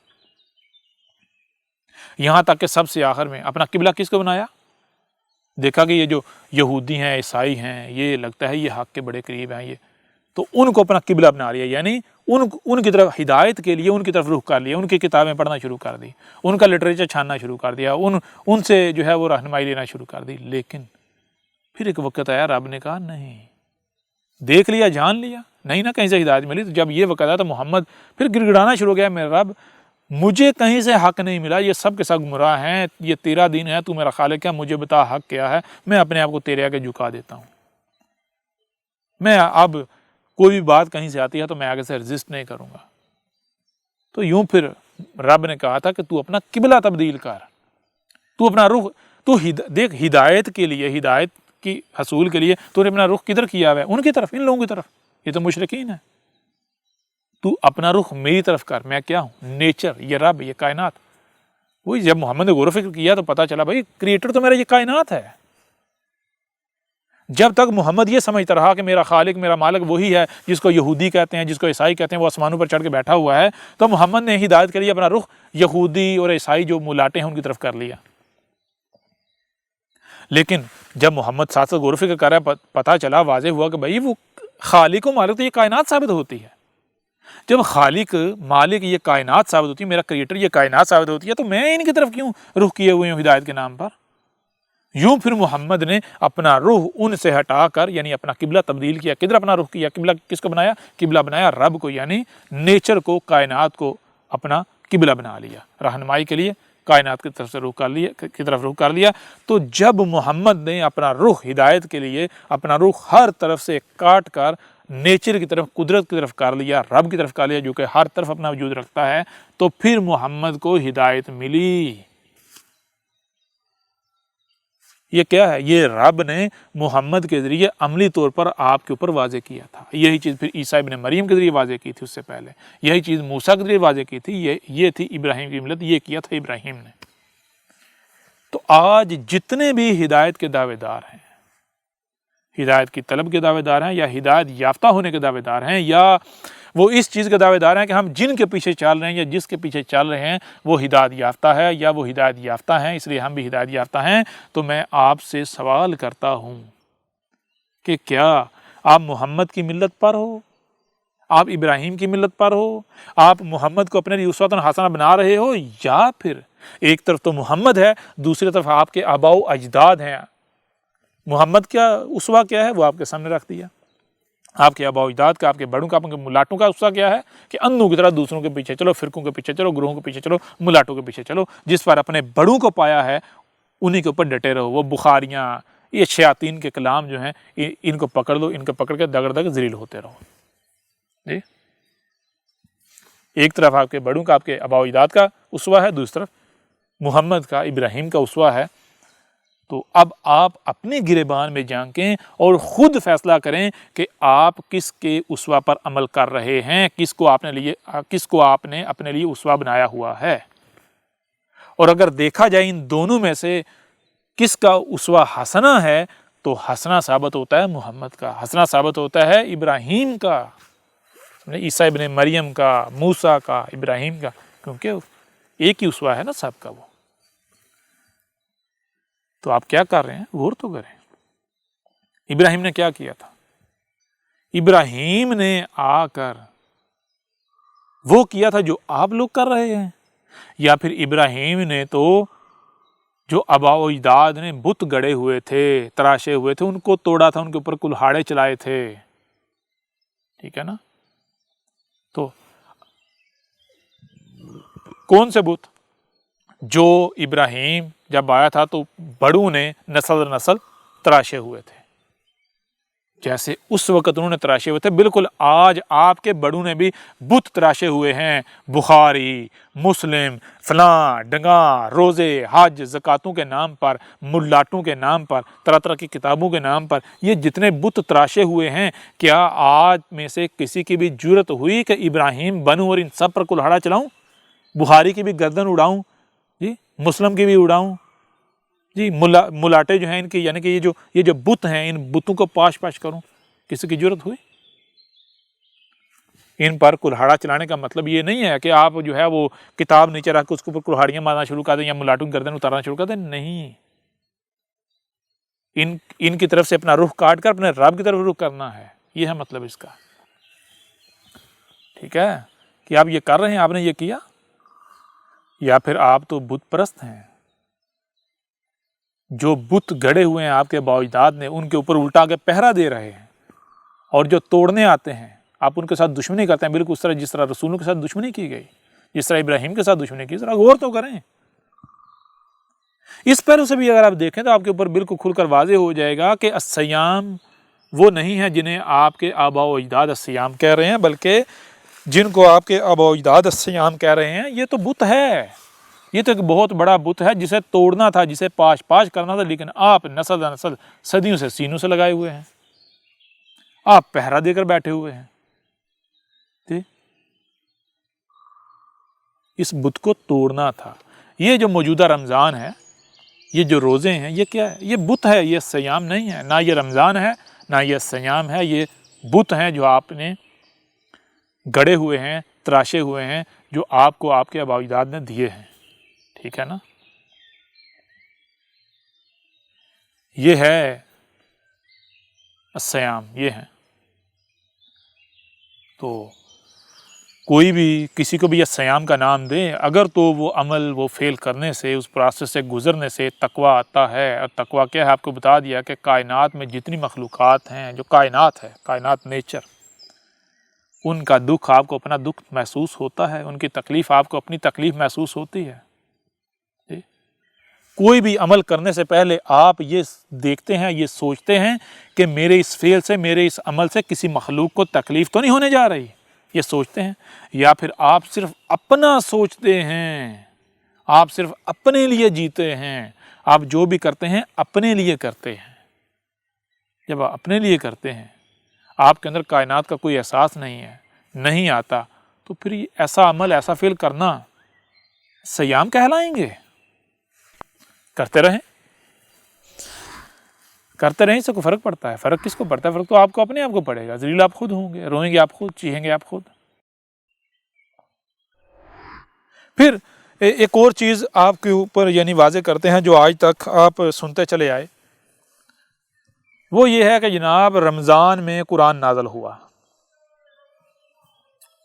یہاں تک کہ سب سے آخر میں اپنا قبلہ کس کو بنایا؟ دیکھا کہ یہ جو یہودی ہیں، عیسائی ہیں، یہ لگتا ہے یہ حق کے بڑے قریب ہیں، یہ تو ان کو اپنا قبلہ بنا لیا، یعنی ان کی طرف ہدایت کے لیے ان کی طرف رخ کر لیا، ان کی کتابیں پڑھنا شروع کر دی، ان کا لٹریچر چھاننا شروع کر دیا، ان سے جو ہے وہ رہنمائی لینا شروع کر دی۔ لیکن پھر ایک وقت آیا، رب نے کہا نہیں، دیکھ لیا، جان لیا، نہیں نہ کہیں سے ہدایت ملی۔ تو جب یہ وقت آیا تو محمد پھر گڑ گڑانا شروع ہو گیا، میرا رب مجھے کہیں سے حق نہیں ملا، یہ سب کے سب گمراہ ہیں، یہ تیرا دین ہے، تو میرا خالق ہے، مجھے بتا حق کیا ہے، میں اپنے آپ کو تیرے آگے جھکا دیتا ہوں۔ میں اب کوئی بھی بات کہیں سے آتی ہے تو میں آگے سے رزسٹ نہیں کروں گا۔ تو یوں پھر رب نے کہا تھا کہ تو اپنا قبلہ تبدیل کر، تو اپنا رخ، تو دیکھ ہدایت کے لیے، ہدایت کی حصول کے لیے تو نے اپنا رخ کدھر کیا ہوا ہے؟ ان کی طرف، ان لوگوں کی طرف، یہ تو مشرکین ہیں۔ تو اپنا رخ میری طرف کر، میں کیا ہوں؟ نیچر، یہ رب، یہ کائنات۔ وہی جب محمد نے غور و فکر کیا تو پتا چلا بھائی کریٹر تو میرا یہ کائنات ہے۔ جب تک محمد یہ سمجھتا رہا کہ میرا خالق، میرا مالک وہی ہے جس کو یہودی کہتے ہیں، جس کو عیسائی کہتے ہیں، وہ آسمانوں پر چڑھ کے بیٹھا ہوا ہے، تو محمد نے ہدایت کے لیے اپنا رخ یہودی اور عیسائی جو ملاٹے ہیں ان کی طرف کر لیا۔ لیکن جب محمد ساتھ غور و فکر کر رہا ہے، پتا چلا، واضح ہوا کہ بھائی وہ خالق و مالک تو یہ کائنات ثابت ہوتی ہے۔ جب خالق، مالک یہ کائنات ثابت ہوتی ہے، میرا کریٹر یہ کائنات ثابت ہوتی ہے، تو میں ان کی طرف کیوں رخ کیے ہوئے ہوں ہدایت کے نام پر؟ یوں پھر محمد نے اپنا رخ ان سے ہٹا کر، یعنی اپنا قبلہ تبدیل کیا۔ کدھر اپنا رخ کیا؟ قبلہ کس کو بنایا؟ قبلہ بنایا رب کو، یعنی نیچر کو، کائنات کو اپنا قبلہ بنا لیا، رہنمائی کے لیے کائنات کی طرف سے رخ کر لیا۔ تو جب محمد نے اپنا رخ ہدایت کے لیے اپنا رخ ہر طرف سے کاٹ کر نیچر کی طرف، قدرت کی طرف کر لیا، رب کی طرف کر لیا جو کہ ہر طرف اپنا وجود رکھتا ہے، تو پھر محمد کو ہدایت ملی۔ یہ کیا ہے؟ یہ رب نے محمد کے ذریعے عملی طور پر آپ کے اوپر واضح کیا تھا۔ یہی چیز پھر عیسیٰ ابن مریم کے ذریعے واضح کی تھی، اس سے پہلے یہی چیز موسیٰ کے ذریعے واضح کی تھی، یہ تھی ابراہیم کی ملت، یہ کیا تھا ابراہیم نے۔ تو آج جتنے بھی ہدایت کے دعوے دار ہیں، ہدایت کی طلب کے دعوے دار ہیں، یا ہدایت یافتہ ہونے کے دعوے دار ہیں، یا وہ اس چیز کے دعوے دار ہیں کہ ہم جن کے پیچھے چل رہے ہیں یا جس کے پیچھے چل رہے ہیں وہ ہدایت یافتہ ہے، یا وہ ہدایت یافتہ ہیں اس لیے ہم بھی ہدایت یافتہ ہیں، تو میں آپ سے سوال کرتا ہوں کہ کیا آپ محمد کی ملت پر ہو؟ آپ ابراہیم کی ملت پر ہو؟ آپ محمد کو اپنے لیے اسوۃ حسنہ بنا رہے ہو؟ یا پھر ایک طرف تو محمد ہے، دوسری طرف آپ کے آباء و اجداد ہیں۔ محمد کیا اسوہ کیا ہے؟ وہ آپ کے سامنے رکھ دیا۔ آپ کے آباء و اجداد کا، آپ کے بڑوں کا، آپ کے ملاٹوں کا اسوہ کیا ہے؟ کہ اندھوں کی طرح دوسروں کے پیچھے چلو، فرقوں کے پیچھے چلو، گروہوں کے پیچھے چلو، ملاٹوں کے پیچھے چلو، جس پر اپنے بڑوں کو پایا ہے انہی کے اوپر ڈٹے رہو۔ وہ بخاریاں، یہ شیاطین کے کلام جو ہیں، ان کو پکڑ لو، ان کو پکڑ کے دگڑ دگ ذلیل ہوتے رہو۔ جی ایک طرف آپ کے بڑوں کا، آپ کے آباء و اجداد کا اسوہ ہے، دوسری طرف محمد کا، ابراہیم کا اسوہ ہے۔ تو اب آپ اپنی گریبان میں جھانکیں اور خود فیصلہ کریں کہ آپ کس کے اسوہ پر عمل کر رہے ہیں، کس کو آپ نے اپنے لیے اسوہ بنایا ہوا ہے۔ اور اگر دیکھا جائے ان دونوں میں سے کس کا اسوہ حسنہ ہے تو حسنہ ثابت ہوتا ہے محمد کا، حسنہ ثابت ہوتا ہے ابراہیم کا، عیسیٰ ابن مریم کا، موسیٰ کا، ابراہیم کا، کیونکہ ایک ہی اسوہ ہے نا سب کا وہ۔ تو آپ کیا کر رہے ہیں؟ غور تو کریں۔ ابراہیم نے کیا کیا تھا؟ ابراہیم نے آ کر وہ کیا تھا جو آپ لوگ کر رہے ہیں، یا پھر ابراہیم نے تو جو آباء و اجداد نے بت گڑے ہوئے تھے، تراشے ہوئے تھے، ان کو توڑا تھا، ان کے اوپر کلہاڑے چلائے تھے، ٹھیک ہے نا؟ تو کون سے بت؟ جو ابراہیم جب آیا تھا تو بڑوں نے نسل در نسل تراشے ہوئے تھے، جیسے اس وقت انہوں نے تراشے ہوئے تھے، بالکل آج آپ کے بڑوں نے بھی بت تراشے ہوئے ہیں۔ بخاری، مسلم، فلاں ڈنگا، روزے، حج، زکاتوں کے نام پر، ملاٹوں کے نام پر، طرح طرح کی کتابوں کے نام پر یہ جتنے بت تراشے ہوئے ہیں، کیا آج میں سے کسی کی بھی جرت ہوئی کہ ابراہیم بنوں اور ان سب پر کلہاڑا چلاؤں؟ بخاری کی بھی گردن اڑاؤں جی، مسلم کی بھی اڑاؤں جی، ملاٹے جو ہیں ان کی، یعنی کہ یہ جو بت ہیں، ان بتوں کو پاش کروں؟ کسی کی جرت ہوئی؟ ان پر کلہاڑا چلانے کا مطلب یہ نہیں ہے کہ آپ جو ہے وہ کتاب نیچے رکھ کے اس کے اوپر کلہاڑیاں مارنا شروع کر دیں یا ملاٹوں کی گردن اتارنا شروع کر دیں، نہیں۔ ان کی طرف سے اپنا رخ کاٹ کر اپنے رب کی طرف رخ کرنا ہے، یہ ہے مطلب اس کا، ٹھیک ہے؟ کہ آپ یہ کر رہے ہیں، آپ نے یہ کیا، یا پھر آپ تو بت پرست ہیں، جو بت گڑے ہوئے ہیں آپ کے آباء و اجداد نے، ان کے اوپر الٹا کے پہرا دے رہے ہیں، اور جو توڑنے آتے ہیں آپ ان کے ساتھ دشمنی کرتے ہیں، بالکل اس طرح جس طرح رسولوں کے ساتھ دشمنی کی گئی، جس طرح ابراہیم کے ساتھ دشمنی کی، ذرا غور تو کریں۔ اس پہلو سے بھی اگر آپ دیکھیں تو آپ کے اوپر بالکل کھل کر واضح ہو جائے گا کہ الصیام وہ نہیں ہے جنہیں آپ کے آباء و اجداد الصیام کہہ رہے ہیں، بلکہ جن کو آپ کے آباء و اجداد الصیام کہہ رہے ہیں یہ تو بت ہے، یہ تو ایک بہت بڑا بت ہے جسے توڑنا تھا، جسے پاش کرنا تھا، لیکن آپ نسل در نسل صدیوں سے سینوں سے لگائے ہوئے ہیں، آپ پہرا دے کر بیٹھے ہوئے ہیں۔ اس بت کو توڑنا تھا۔ یہ جو موجودہ رمضان ہے، یہ جو روزے ہیں، یہ کیا ہے؟ یہ بت ہے، یہ سیام نہیں ہے، نہ یہ رمضان ہے نہ یہ سیام ہے، یہ بت ہیں جو آپ نے گڑے ہوئے ہیں، تراشے ہوئے ہیں، جو آپ کو آپ کے آباء و اجداد نے دیے ہیں، ٹھیک ہے نا؟ یہ ہے الصیام، یہ ہے۔ تو کوئی بھی کسی کو بھی الصیام کا نام دے، اگر تو وہ عمل وہ فیل کرنے سے، اس پروسیس سے گزرنے سے تقویٰ آتا ہے، اور تقویٰ کیا ہے آپ کو بتا دیا کہ کائنات میں جتنی مخلوقات ہیں، جو کائنات ہے، کائنات نیچر، ان کا دکھ آپ کو اپنا دکھ محسوس ہوتا ہے، ان کی تکلیف آپ کو اپنی تکلیف محسوس ہوتی ہے۔ کوئی بھی عمل کرنے سے پہلے آپ یہ دیکھتے ہیں، یہ سوچتے ہیں کہ میرے اس فعل سے، میرے اس عمل سے کسی مخلوق کو تکلیف تو نہیں ہونے جا رہی، یہ سوچتے ہیں؟ یا پھر آپ صرف اپنا سوچتے ہیں، آپ صرف اپنے لیے جیتے ہیں، آپ جو بھی کرتے ہیں اپنے لیے کرتے ہیں؟ جب آپ اپنے لیے کرتے ہیں، آپ کے اندر کائنات کا کوئی احساس نہیں آتا، تو پھر ایسا عمل، ایسا فعل کرنا صیام کہلائیں گے؟ کرتے رہیں، اس سے کوئی فرق پڑتا ہے؟ فرق کس کو پڑتا ہے؟ فرق تو آپ کو اپنے آپ کو پڑے گا، ذلیل آپ خود ہوں گے، روئیں گے آپ خود، چیخیں گے آپ خود۔ پھر ایک اور چیز آپ کے اوپر یعنی واضح کرتے ہیں جو آج تک آپ سنتے چلے آئے، وہ یہ ہے کہ جناب رمضان میں قرآن نازل ہوا۔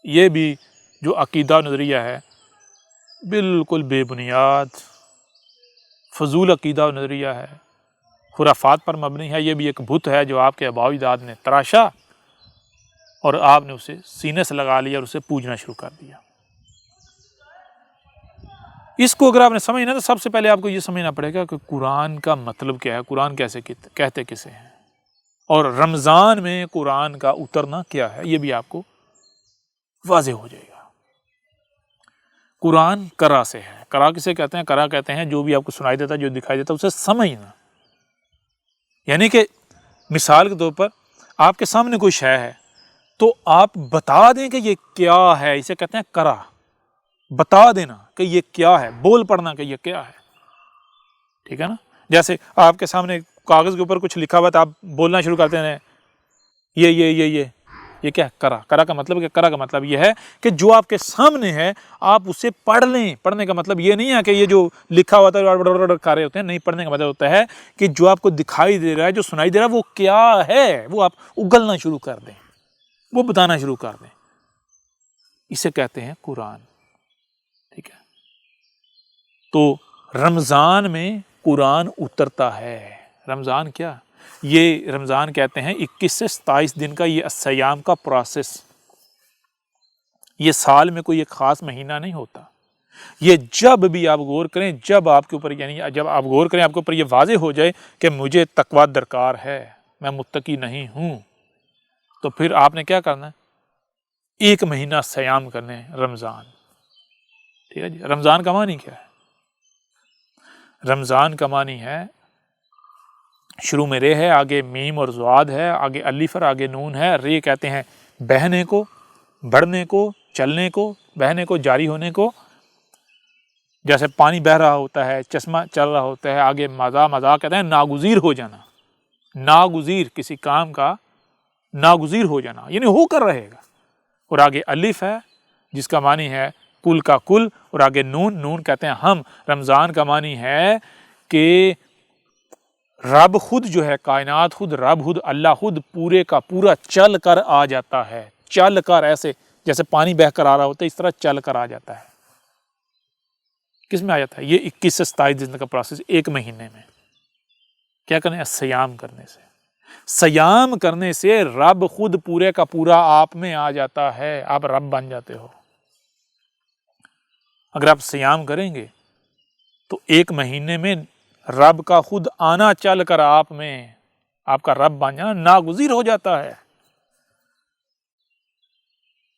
یہ بھی جو عقیدہ نظریہ ہے بالکل بے بنیاد، فضول عقیدہ و نظریہ ہے، خرافات پر مبنی ہے۔ یہ بھی ایک بت ہے جو آپ کے آباء و اجداد نے تراشا اور آپ نے اسے سینے سے لگا لیا اور اسے پوجنا شروع کر دیا۔ اس کو اگر آپ نے سمجھنا تو سب سے پہلے آپ کو یہ سمجھنا پڑے گا کہ قرآن کا مطلب کیا ہے، قرآن کیسے کہتے کسے ہیں، اور رمضان میں قرآن کا اترنا کیا ہے، یہ بھی آپ کو واضح ہو جائے گا۔ قرآن قرا سے ہے۔ قرا کسے کہتے ہیں؟ قرا کہتے ہیں جو بھی آپ کو سنائی دیتا ہے، جو دکھائی دیتا ہے، اسے سمجھنا۔ یعنی کہ مثال کے طور پر آپ کے سامنے کوئی شے ہے تو آپ بتا دیں کہ یہ کیا ہے، اسے کہتے ہیں قرا۔ بتا دینا کہ یہ کیا ہے، بول پڑنا کہ یہ کیا ہے، ٹھیک ہے نا؟ جیسے آپ کے سامنے کاغذ کے اوپر کچھ لکھا ہوا تو آپ بولنا شروع کرتے ہیں یہ کیا ہے؟ قرا۔ قرا کا مطلب قرا کا مطلب یہ ہے کہ جو آپ کے سامنے ہے آپ اسے پڑھ لیں۔ پڑھنے کا مطلب یہ نہیں ہے کہ یہ جو لکھا ہوا ہے کر رہے ہوتے ہیں، نہیں، پڑھنے کا مطلب ہوتا ہے کہ جو آپ کو دکھائی دے رہا ہے، جو سنائی دے رہا ہے، وہ کیا ہے، وہ آپ اگلنا شروع کر دیں، وہ بتانا شروع کر دیں، اسے کہتے ہیں قرآن، ٹھیک ہے؟ تو رمضان میں قرآن اترتا ہے۔ رمضان کیا؟ یہ رمضان کہتے ہیں 21 سے 27 دن کا یہ سیام کا پروسیس، یہ سال میں کوئی ایک خاص مہینہ نہیں ہوتا۔ یہ جب بھی آپ غور کریں، جب آپ کے اوپر، یعنی جب آپ غور کریں، آپ کے اوپر یہ واضح ہو جائے کہ مجھے تقویٰ درکار ہے، میں متقی نہیں ہوں، تو پھر آپ نے کیا کرنا ہے؟ 1 مہینہ سیام کرنے ہیں، رمضان، ٹھیک ہے جی؟ رمضان کا معنی کیا ہے؟ رمضان کا معنی ہے، شروع میں رے ہے، آگے میم اور زواد ہے، آگے الف اور آگے نون ہے۔ رے کہتے ہیں بہنے کو، بڑھنے کو، چلنے کو، بہنے کو، جاری ہونے کو، جیسے پانی بہ رہا ہوتا ہے، چشمہ چل رہا ہوتا ہے۔ آگے مزا، مزا کہتے ہیں ناگزیر ہو جانا، ناگزیر، کسی کام کا ناگزیر ہو جانا، یعنی ہو کر رہے گا۔ اور آگے الف ہے جس کا معنی ہے کل کا کل، اور آگے نون، نون کہتے ہیں ہم۔ رمضان کا معنی ہے کہ رب خود جو ہے، کائنات خود، رب خود، اللہ خود پورے کا پورا چل کر آ جاتا ہے، چل کر، ایسے جیسے پانی بہ کر آ رہا ہوتا ہے، اس طرح چل کر آ جاتا ہے۔ کس میں آ جاتا ہے؟ یہ 21 سے 27 دن کا پروسیس 1 مہینے میں۔ کیا کرنے ہیں؟ سیام کرنے سے۔ سیام کرنے سے رب خود پورے کا پورا آپ میں آ جاتا ہے، آپ رب بن جاتے ہو۔ اگر آپ سیام کریں گے تو 1 مہینے میں رب کا خود آنا چل کر آپ میں، آپ کا رب بن جانا، ناگزیر ہو جاتا ہے۔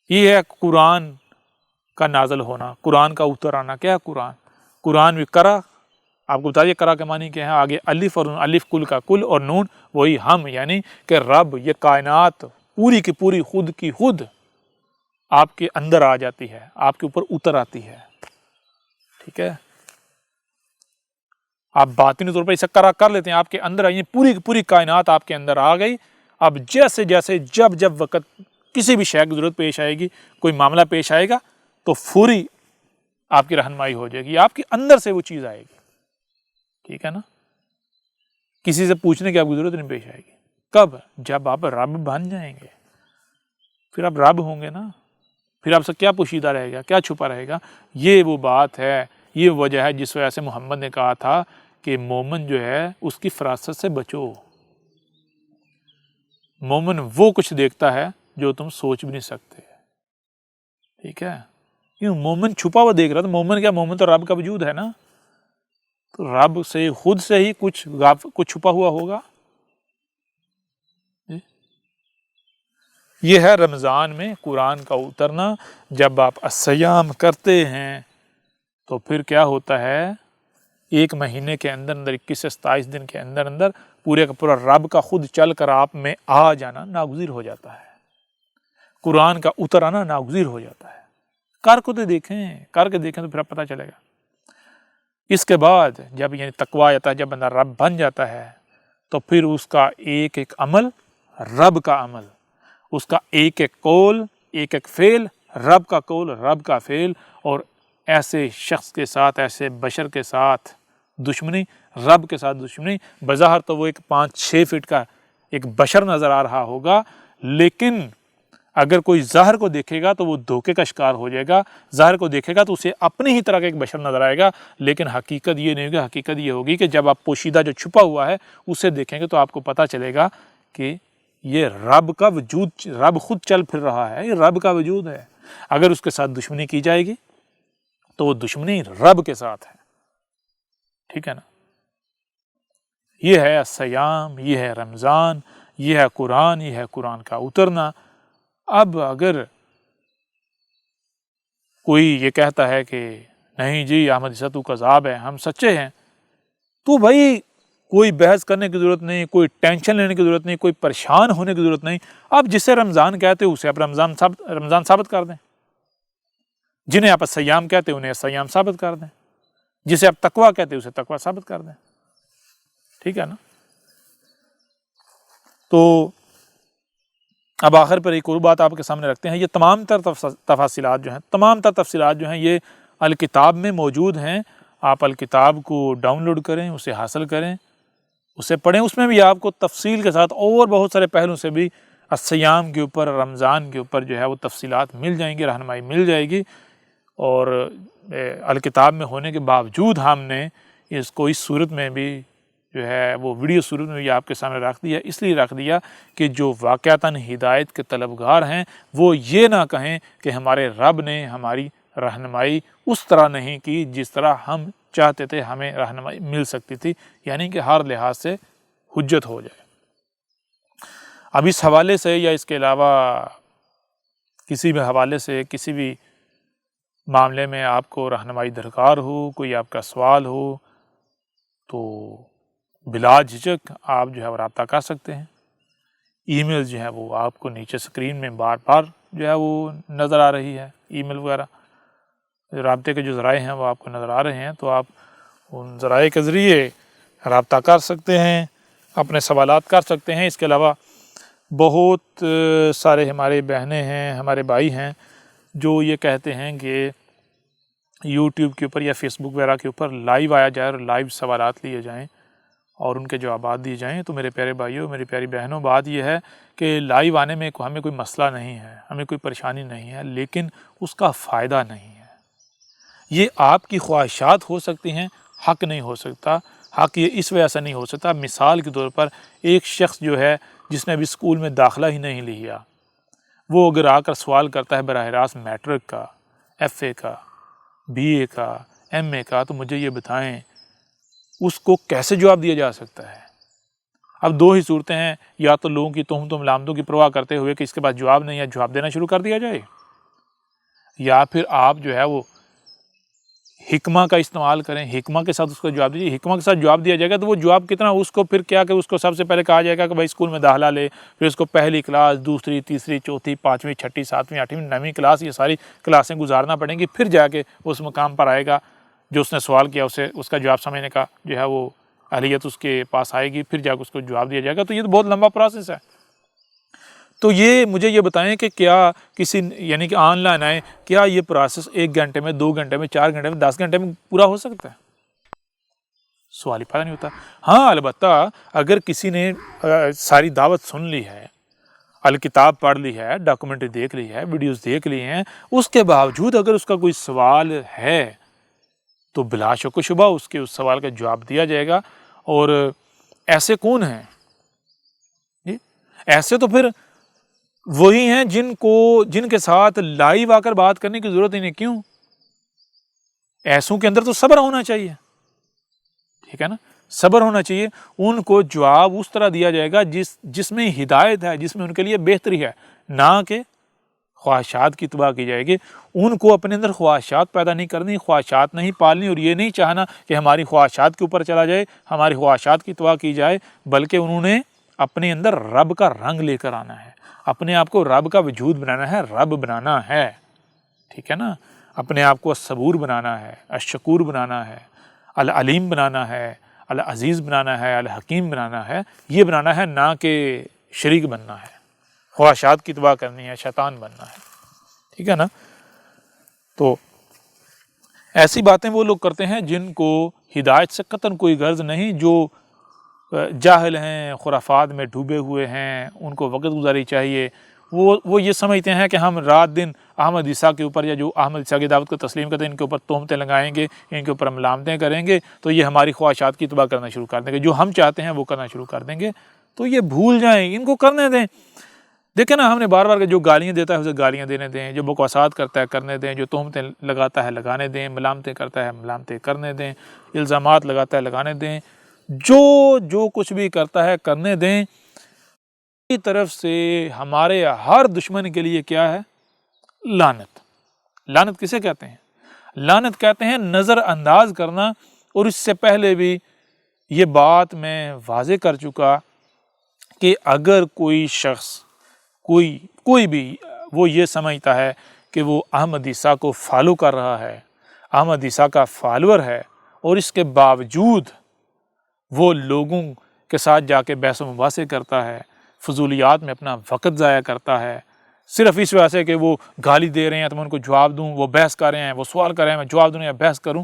یہ ہے قرآن کا نازل ہونا، قرآن کا اتر آنا۔ کیا ہے قرآن؟ قرآن بھی قرا، آپ کو بتائیے قرا کے معنی کیا ہے؟ آگے الف، اور الف کل کا کل، اور نون وہی ہم، یعنی کہ رب، یہ کائنات پوری کی پوری خود کی خود آپ کے اندر آ جاتی ہے، آپ کے اوپر اتر آتی ہے، ٹھیک ہے؟ آپ باطنی طور پر اسے قرا کر لیتے ہیں، آپ کے اندر آئیے، پوری کی پوری کائنات آپ کے اندر آ گئی۔ اب جیسے جیسے جب وقت کسی بھی شے کی ضرورت پیش آئے گی، کوئی معاملہ پیش آئے گا، تو فوری آپ کی رہنمائی ہو جائے گی، آپ کے اندر سے وہ چیز آئے گی، ٹھیک ہے نا؟ کسی سے پوچھنے کی آپ کو ضرورت نہیں پیش آئے گی۔ کب؟ جب آپ رب بن جائیں گے، پھر آپ رب ہوں گے نا، پھر آپ سے کیا پوشیدہ رہے گا، کیا چھپا رہے گا؟ یہ وہ بات ہے، یہ وجہ ہے جس وجہ سے محمد نے کہا تھا کہ مومن جو ہے اس کی فراست سے بچو۔ مومن وہ کچھ دیکھتا ہے جو تم سوچ بھی نہیں سکتے، ٹھیک ہے؟ کیوں؟ مومن چھپا ہوا دیکھ رہا، تو مومن کیا؟ مومن تو رب کا وجود ہے نا، تو رب سے خود سے ہی کچھ چھپا ہوا ہوگا۔ یہ ہے رمضان میں قرآن کا اترنا۔ جب آپ الصیام کرتے ہیں تو پھر کیا ہوتا ہے؟ 1 مہینے کے اندر اندر، 21 سے 27 دن کے اندر اندر، پورے کا پورا رب کا خود چل کر آپ میں آ جانا ناگزیر ہو جاتا ہے، قرآن کا اتر آنا ناگزیر ہو جاتا ہے۔ کر کے دیکھیں تو پھر پتہ چلے گا۔ اس کے بعد جب یعنی تقویٰ آتا ہے، جب بندہ رب بن جاتا ہے، تو پھر اس کا ایک ایک عمل رب کا عمل، اس کا ایک ایک قول، ایک ایک فعل رب کا قول، رب کا فعل، اور ایسے شخص کے ساتھ، ایسے بشر کے ساتھ دشمنی، رب کے ساتھ دشمنی۔ بظاہر تو وہ ایک 5-6 فٹ کا ایک بشر نظر آ رہا ہوگا، لیکن اگر کوئی ظاہر کو دیکھے گا تو وہ دھوکے کا شکار ہو جائے گا۔ ظاہر کو دیکھے گا تو اسے اپنی ہی طرح کا ایک بشر نظر آئے گا، لیکن حقیقت یہ نہیں ہوگی۔ حقیقت یہ ہوگی کہ جب آپ پوشیدہ جو چھپا ہوا ہے اسے دیکھیں گے تو آپ کو پتہ چلے گا کہ یہ رب کا وجود، رب خود چل پھر رہا ہے، یہ رب کا وجود ہے۔ اگر اس کے ساتھ دشمنی کی جائے گی تو وہ دشمنی رب کے ساتھ ہے، ٹھیک ہے نا؟ یہ ہے سیام، یہ ہے رمضان، یہ ہے قرآن، یہ ہے قرآن کا اترنا۔ اب اگر کوئی یہ کہتا ہے کہ نہیں جی احمد عیسیٰ تو کذاب ہے، ہم سچے ہیں، تو بھائی کوئی بحث کرنے کی ضرورت نہیں، کوئی ٹینشن لینے کی ضرورت نہیں، کوئی پریشان ہونے کی ضرورت نہیں. آپ جسے رمضان کہتے اسے آپ رمضان ثابت کر دیں، جنہیں آپ سیام کہتے انہیں سیام ثابت کر دیں، جسے آپ تقویٰ کہتے اسے تقویٰ ثابت کر دیں. ٹھیک ہے نا؟ تو اب آخر پر ایک اور بات آپ کے سامنے رکھتے ہیں. یہ تمام تر تفصیلات جو ہیں یہ الکتاب میں موجود ہیں. آپ الکتاب کو ڈاؤن لوڈ کریں، اسے حاصل کریں، اسے پڑھیں. اس میں بھی آپ کو تفصیل کے ساتھ اور بہت سارے پہلوں سے بھی الصیام کے اوپر، رمضان کے اوپر جو ہے وہ تفصیلات مل جائیں گی، رہنمائی مل جائے گی. اور الکتاب میں ہونے کے باوجود ہم نے اس کو اس صورت میں بھی جو ہے وہ ویڈیو صورت میں بھی آپ کے سامنے رکھ دیا. اس لیے رکھ دیا کہ جو واقعتاً ہدایت کے طلبگار ہیں وہ یہ نہ کہیں کہ ہمارے رب نے ہماری رہنمائی اس طرح نہیں کی جس طرح ہم چاہتے تھے ہمیں رہنمائی مل سکتی تھی، یعنی کہ ہر لحاظ سے حجت ہو جائے. اب اس حوالے سے یا اس کے علاوہ کسی بھی حوالے سے کسی بھی معاملے میں آپ کو رہنمائی درکار ہو، کوئی آپ کا سوال ہو، تو بلا جھجک آپ جو ہے وہ رابطہ کر سکتے ہیں. ای میل جو ہے وہ آپ کو نیچے سکرین میں بار بار جو ہے وہ نظر آ رہی ہے، ای میل وغیرہ رابطے کے جو ذرائع ہیں وہ آپ کو نظر آ رہے ہیں، تو آپ ان ذرائع کے ذریعے رابطہ کر سکتے ہیں، اپنے سوالات کر سکتے ہیں. اس کے علاوہ بہت سارے ہمارے بہنیں ہیں، ہمارے بھائی ہیں جو یہ کہتے ہیں کہ یوٹیوب کے اوپر یا فیس بک وغیرہ کے اوپر لائیو آیا جائے اور لائیو سوالات لیے جائیں اور ان کے جوابات دیے جائیں. تو میرے پیارے بھائیوں، میری پیاری بہنوں، بات یہ ہے کہ لائیو آنے میں ہمیں کوئی مسئلہ نہیں ہے، ہمیں کوئی پریشانی نہیں ہے، لیکن اس کا فائدہ نہیں ہے. یہ آپ کی خواہشات ہو سکتی ہیں، حق نہیں ہو سکتا. حق یہ اس وجہ سے نہیں ہو سکتا، مثال کے طور پر ایک شخص جو ہے جس نے ابھی اسکول میں داخلہ ہی نہیں لیا، وہ اگر آ کر سوال کرتا ہے براہ راست میٹرک کا، ایف اے کا، بی اے کا، ایم اے کا، تو مجھے یہ بتائیں اس کو کیسے جواب دیا جا سکتا ہے؟ اب دو ہی صورتیں ہیں، یا تو لوگوں کی تہمت و ملامتوں کی پرواہ کرتے ہوئے کہ اس کے پاس جواب نہیں ہے، جواب دینا شروع کر دیا جائے، یا پھر آپ جو ہے وہ حکمہ کا استعمال کریں، حکمہ کے ساتھ اس کو جواب دیجیے. حکمہ کے ساتھ جواب دیا جائے گا تو وہ جواب کتنا، اس کو پھر کیا کہ اس کو سب سے پہلے کہا جائے گا کہ بھائی اسکول میں داخلہ لے، پھر اس کو پہلی کلاس، دوسری، تیسری، چوتھی، پانچویں، چھٹی، ساتویں، آٹھویں، نویں کلاس، یہ ساری کلاسیں گزارنا پڑیں گی، پھر جا کے اس مقام پر آئے گا جو اس نے سوال کیا اسے اس کا جواب سمجھنے کا جو ہے وہ اہلیت اس کے پاس آئے گی، پھر جا کے اس کو جواب دیا جائے گا. تو یہ تو بہت لمبا پروسیس ہے. تو یہ مجھے یہ بتائیں کہ کیا کسی یعنی کہ آن لائن آئے، کیا یہ پروسیس 1 گھنٹے میں، 2 گھنٹے میں، 4 گھنٹے میں، 10 گھنٹے میں پورا ہو سکتا ہے؟ سوال ہی پیدا نہیں ہوتا. ہاں البتہ اگر کسی نے ساری دعوت سن لی ہے، الکتاب پڑھ لی ہے، ڈاکومنٹری دیکھ لی ہے، ویڈیوز دیکھ لی ہیں، اس کے باوجود اگر اس کا کوئی سوال ہے تو بلا شک و شبہ اس کے اس سوال کا جواب دیا جائے گا. اور ایسے کون ہیں؟ ایسے تو پھر وہی ہیں جن کے ساتھ لائیو آ کر بات کرنے کی ضرورت ہی نہیں. کیوں؟ ایسوں کے اندر تو صبر ہونا چاہیے. ٹھیک ہے نا؟ صبر ہونا چاہیے. ان کو جواب اس طرح دیا جائے گا جس میں ہدایت ہے، جس میں ان کے لیے بہتری ہے، نہ کہ خواہشات کی اتباع کی جائے گی. ان کو اپنے اندر خواہشات پیدا نہیں کرنی، خواہشات نہیں پالنی، اور یہ نہیں چاہنا کہ ہماری خواہشات کے اوپر چلا جائے، ہماری خواہشات کی اتباع کی جائے، بلکہ انہوں نے اپنے اندر رب کا رنگ لے کر آنا ہے، اپنے آپ کو رب کا وجود بنانا ہے، رب بنانا ہے. ٹھیک ہے نا؟ اپنے آپ کو الصبور بنانا ہے، الشکور بنانا ہے، العلیم بنانا ہے، العزیز بنانا ہے، الحکیم بنانا ہے. یہ بنانا ہے، نہ کہ شریک بننا ہے، خواہشات کی اتباع کرنی ہے، شیطان بننا ہے. ٹھیک ہے نا؟ تو ایسی باتیں وہ لوگ کرتے ہیں جن کو ہدایت سے قطعاً کوئی غرض نہیں، جو جاہل ہیں، خرافات میں ڈوبے ہوئے ہیں، ان کو وقت گزاری چاہیے. وہ یہ سمجھتے ہیں کہ ہم رات دن احمد عیسیٰ کے اوپر، یا جو احمد عیسیٰ کی دعوت کو تسلیم کرتے ہیں، ان کے اوپر تہمتیں لگائیں گے، ان کے اوپر ملامتیں کریں گے، تو یہ ہماری خواہشات کی اتباع کرنا شروع کر دیں گے، جو ہم چاہتے ہیں وہ کرنا شروع کر دیں گے. تو یہ بھول جائیں، ان کو کرنے دیں. دیکھیں نا، ہم نے بار بار جو گالیاں دیتا ہے اسے گالیاں دینے دیں، جو بکواسات کرتا ہے کرنے دیں، جو تہمتیں لگاتا ہے لگانے دیں، ملامتیں کرتا ہے ملامتیں کرنے دیں، الزامات لگاتا ہے لگانے دیں، جو کچھ بھی کرتا ہے کرنے دیں. کی طرف سے ہمارے ہر دشمن کے لیے کیا ہے؟ لعنت. لعنت کسے کہتے ہیں؟ لعنت کہتے ہیں نظر انداز کرنا. اور اس سے پہلے بھی یہ بات میں واضح کر چکا کہ اگر کوئی شخص کوئی بھی وہ یہ سمجھتا ہے کہ وہ احمد عیسیٰ کو فالو کر رہا ہے، احمد عیسیٰ کا فالوور ہے، اور اس کے باوجود وہ لوگوں کے ساتھ جا کے بحث و مباحثے کرتا ہے، فضولیات میں اپنا وقت ضائع کرتا ہے، صرف اس وجہ سے کہ وہ گالی دے رہے ہیں تو میں ان کو جواب دوں، وہ بحث کر رہے ہیں، وہ سوال کر رہے ہیں میں جواب دوں یا بحث کروں،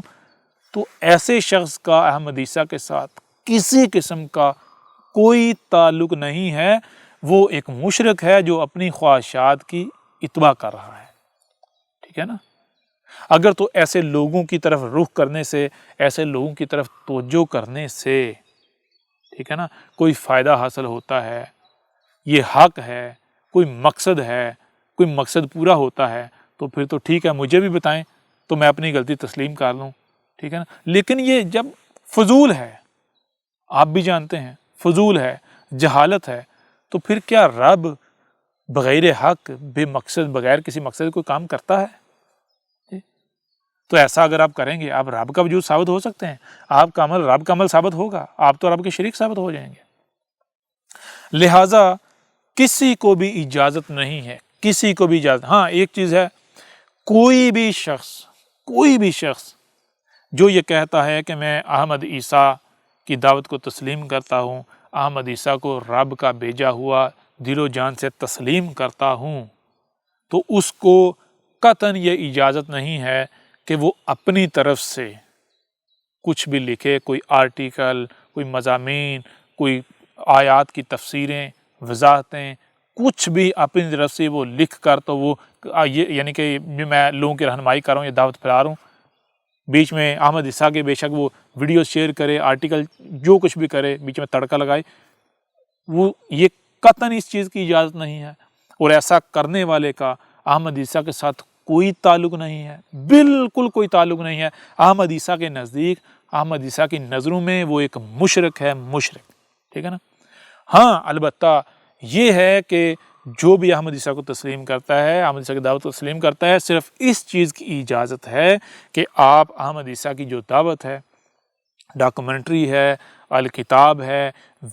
تو ایسے شخص کا احمد عیسیٰ کے ساتھ کسی قسم کا کوئی تعلق نہیں ہے. وہ ایک مشرک ہے جو اپنی خواہشات کی اتباع کر رہا ہے. ٹھیک ہے نا؟ اگر تو ایسے لوگوں کی طرف رخ کرنے سے، ایسے لوگوں کی طرف توجہ کرنے سے، ٹھیک ہے نا، کوئی فائدہ حاصل ہوتا ہے، یہ حق ہے، کوئی مقصد ہے، کوئی مقصد پورا ہوتا ہے، تو پھر تو ٹھیک ہے، مجھے بھی بتائیں تو میں اپنی غلطی تسلیم کر لوں. ٹھیک ہے نا؟ لیکن یہ جب فضول ہے، آپ بھی جانتے ہیں فضول ہے، جہالت ہے، تو پھر کیا رب بغیر حق، بے مقصد، بغیر کسی مقصد کوئی کام کرتا ہے؟ تو ایسا اگر آپ کریں گے آپ رب کا وجود ثابت ہو سکتے ہیں، آپ کا عمل رب کا عمل ثابت ہوگا، آپ تو رب کے شریک ثابت ہو جائیں گے. لہٰذا کسی کو بھی اجازت نہیں ہے، کسی کو بھی اجازت. ہاں ایک چیز ہے، کوئی بھی شخص جو یہ کہتا ہے کہ میں احمد عیسیٰ کی دعوت کو تسلیم کرتا ہوں، احمد عیسیٰ کو رب کا بھیجا ہوا دل و جان سے تسلیم کرتا ہوں، تو اس کو قطعاً یہ اجازت نہیں ہے کہ وہ اپنی طرف سے کچھ بھی لکھے، کوئی آرٹیکل، کوئی مضامین، کوئی آیات کی تفسیریں، وضاحتیں، کچھ بھی اپنی طرف سے وہ لکھ کر تو وہ یعنی کہ میں لوگوں کی رہنمائی کر رہا ہوں، یہ دعوت پھیلا رہا ہوں، بیچ میں احمد عیسیٰ کے بے شک وہ ویڈیو شیئر کرے، آرٹیکل جو کچھ بھی کرے، بیچ میں تڑکا لگائے، وہ یہ قطعاً اس چیز کی اجازت نہیں ہے. اور ایسا کرنے والے کا احمد عیسیٰ کے ساتھ کوئی تعلق نہیں ہے، بالکل کوئی تعلق نہیں ہے. احمد عیسیٰ کے نزدیک، احمد عیسیٰ کی نظروں میں وہ ایک مشرک ہے، مشرک. ٹھیک ہے نا؟ ہاں البتہ یہ ہے کہ جو بھی احمد عیسیٰ کو تسلیم کرتا ہے، احمد عیسیٰ کی دعوت کو تسلیم کرتا ہے، صرف اس چیز کی اجازت ہے کہ آپ احمد عیسیٰ کی جو دعوت ہے، ڈاکومنٹری ہے، الکتاب ہے،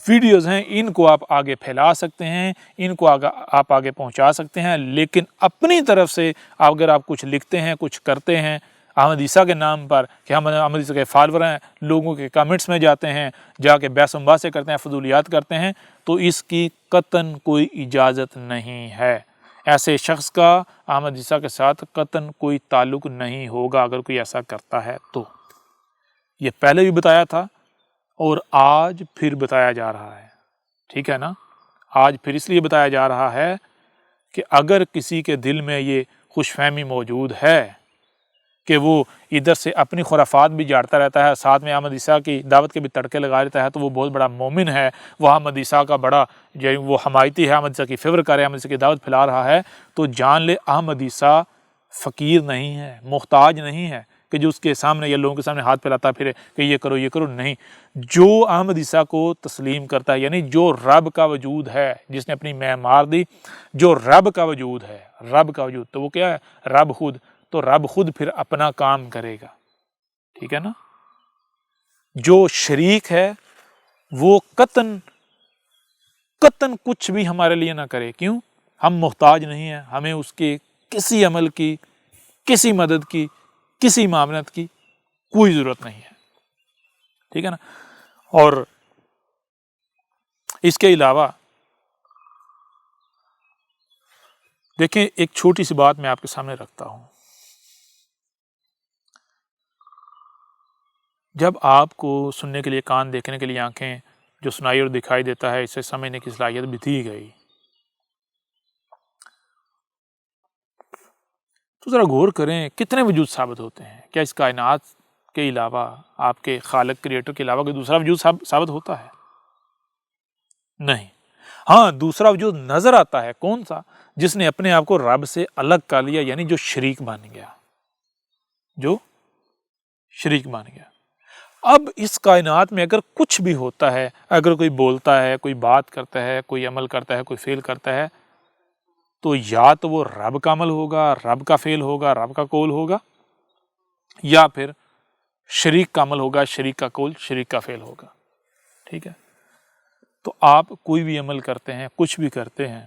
ویڈیوز ہیں، ان کو آپ آگے پھیلا سکتے ہیں، ان کو آپ آگے پہنچا سکتے ہیں، لیکن اپنی طرف سے اگر آپ کچھ لکھتے ہیں، کچھ کرتے ہیں احمد عیسیٰ کے نام پر کہ ہم احمد عیسیٰ کے فالور ہیں، لوگوں کے کمنٹس میں جاتے ہیں، جا کے بحث و مباحثے کرتے ہیں، فضولیات کرتے ہیں، تو اس کی قطعاً کوئی اجازت نہیں ہے. ایسے شخص کا احمد عیسیٰ کے ساتھ قطعاً کوئی تعلق نہیں ہوگا اگر کوئی ایسا کرتا ہے تو. یہ پہلے بھی بتایا تھا اور آج پھر بتایا جا رہا ہے. ٹھیک ہے نا؟ آج پھر اس لیے بتایا جا رہا ہے کہ اگر کسی کے دل میں یہ خوش فہمی موجود ہے کہ وہ ادھر سے اپنی خرافات بھی جاڑتا رہتا ہے، ساتھ میں احمد عیسیٰ کی دعوت کے بھی تڑکے لگا لیتا ہے، تو وہ بہت بڑا مومن ہے، وہ احمد عیسیٰ کا بڑا وہ حمایتی ہے، احمد عیسیٰ کی فیور کر رہا ہے، احمد عیسیٰ کی دعوت پھیلا رہا ہے، تو جان لے احمد عیسیٰ فقیر نہیں ہے، محتاج نہیں ہے کہ جو اس کے سامنے یا لوگوں کے سامنے ہاتھ پھیلاتا پھرے کہ یہ کرو یہ کرو. نہیں، جو احمد عیسیٰ کو تسلیم کرتا ہے، یعنی جو رب کا وجود ہے، جس نے اپنی معمار دی، جو رب کا وجود ہے، رب کا وجود، تو وہ کیا ہے؟ رب خود. تو رب خود پھر اپنا کام کرے گا. ٹھیک ہے نا؟ جو شریک ہے وہ قطعاً کچھ بھی ہمارے لیے نہ کرے. کیوں؟ ہم محتاج نہیں ہیں، ہمیں اس کے کسی عمل کی، کسی مدد کی، کسی معاونت کی کوئی ضرورت نہیں ہے. ٹھیک ہے نا؟ اور اس کے علاوہ دیکھیں ایک چھوٹی سی بات میں آپ کے سامنے رکھتا ہوں. جب آپ کو سننے کے لیے کان، دیکھنے کے لیے آنکھیں، جو سنائی اور دکھائی دیتا ہے اسے سمجھنے کی صلاحیت بھی دی گئی، تو ذرا غور کریں کتنے وجود ثابت ہوتے ہیں. کیا اس کائنات کے علاوہ، آپ کے خالق کریٹر کے علاوہ کوئی دوسرا وجود ثابت ہوتا ہے؟ نہیں. ہاں دوسرا وجود نظر آتا ہے. کون سا؟ جس نے اپنے آپ کو رب سے الگ کر لیا، یعنی جو شریک بن گیا، جو شریک بن گیا. اب اس کائنات میں اگر کچھ بھی ہوتا ہے، اگر کوئی بولتا ہے، کوئی بات کرتا ہے، کوئی عمل کرتا ہے، کوئی فعل کرتا ہے، تو یا تو وہ رب کا عمل ہوگا، رب کا فعل ہوگا، رب کا قول ہوگا، یا پھر شریک کا عمل ہوگا، شریک کا قول، شریک کا فعل ہوگا. ٹھیک ہے. تو آپ کوئی بھی عمل کرتے ہیں، کچھ بھی کرتے ہیں،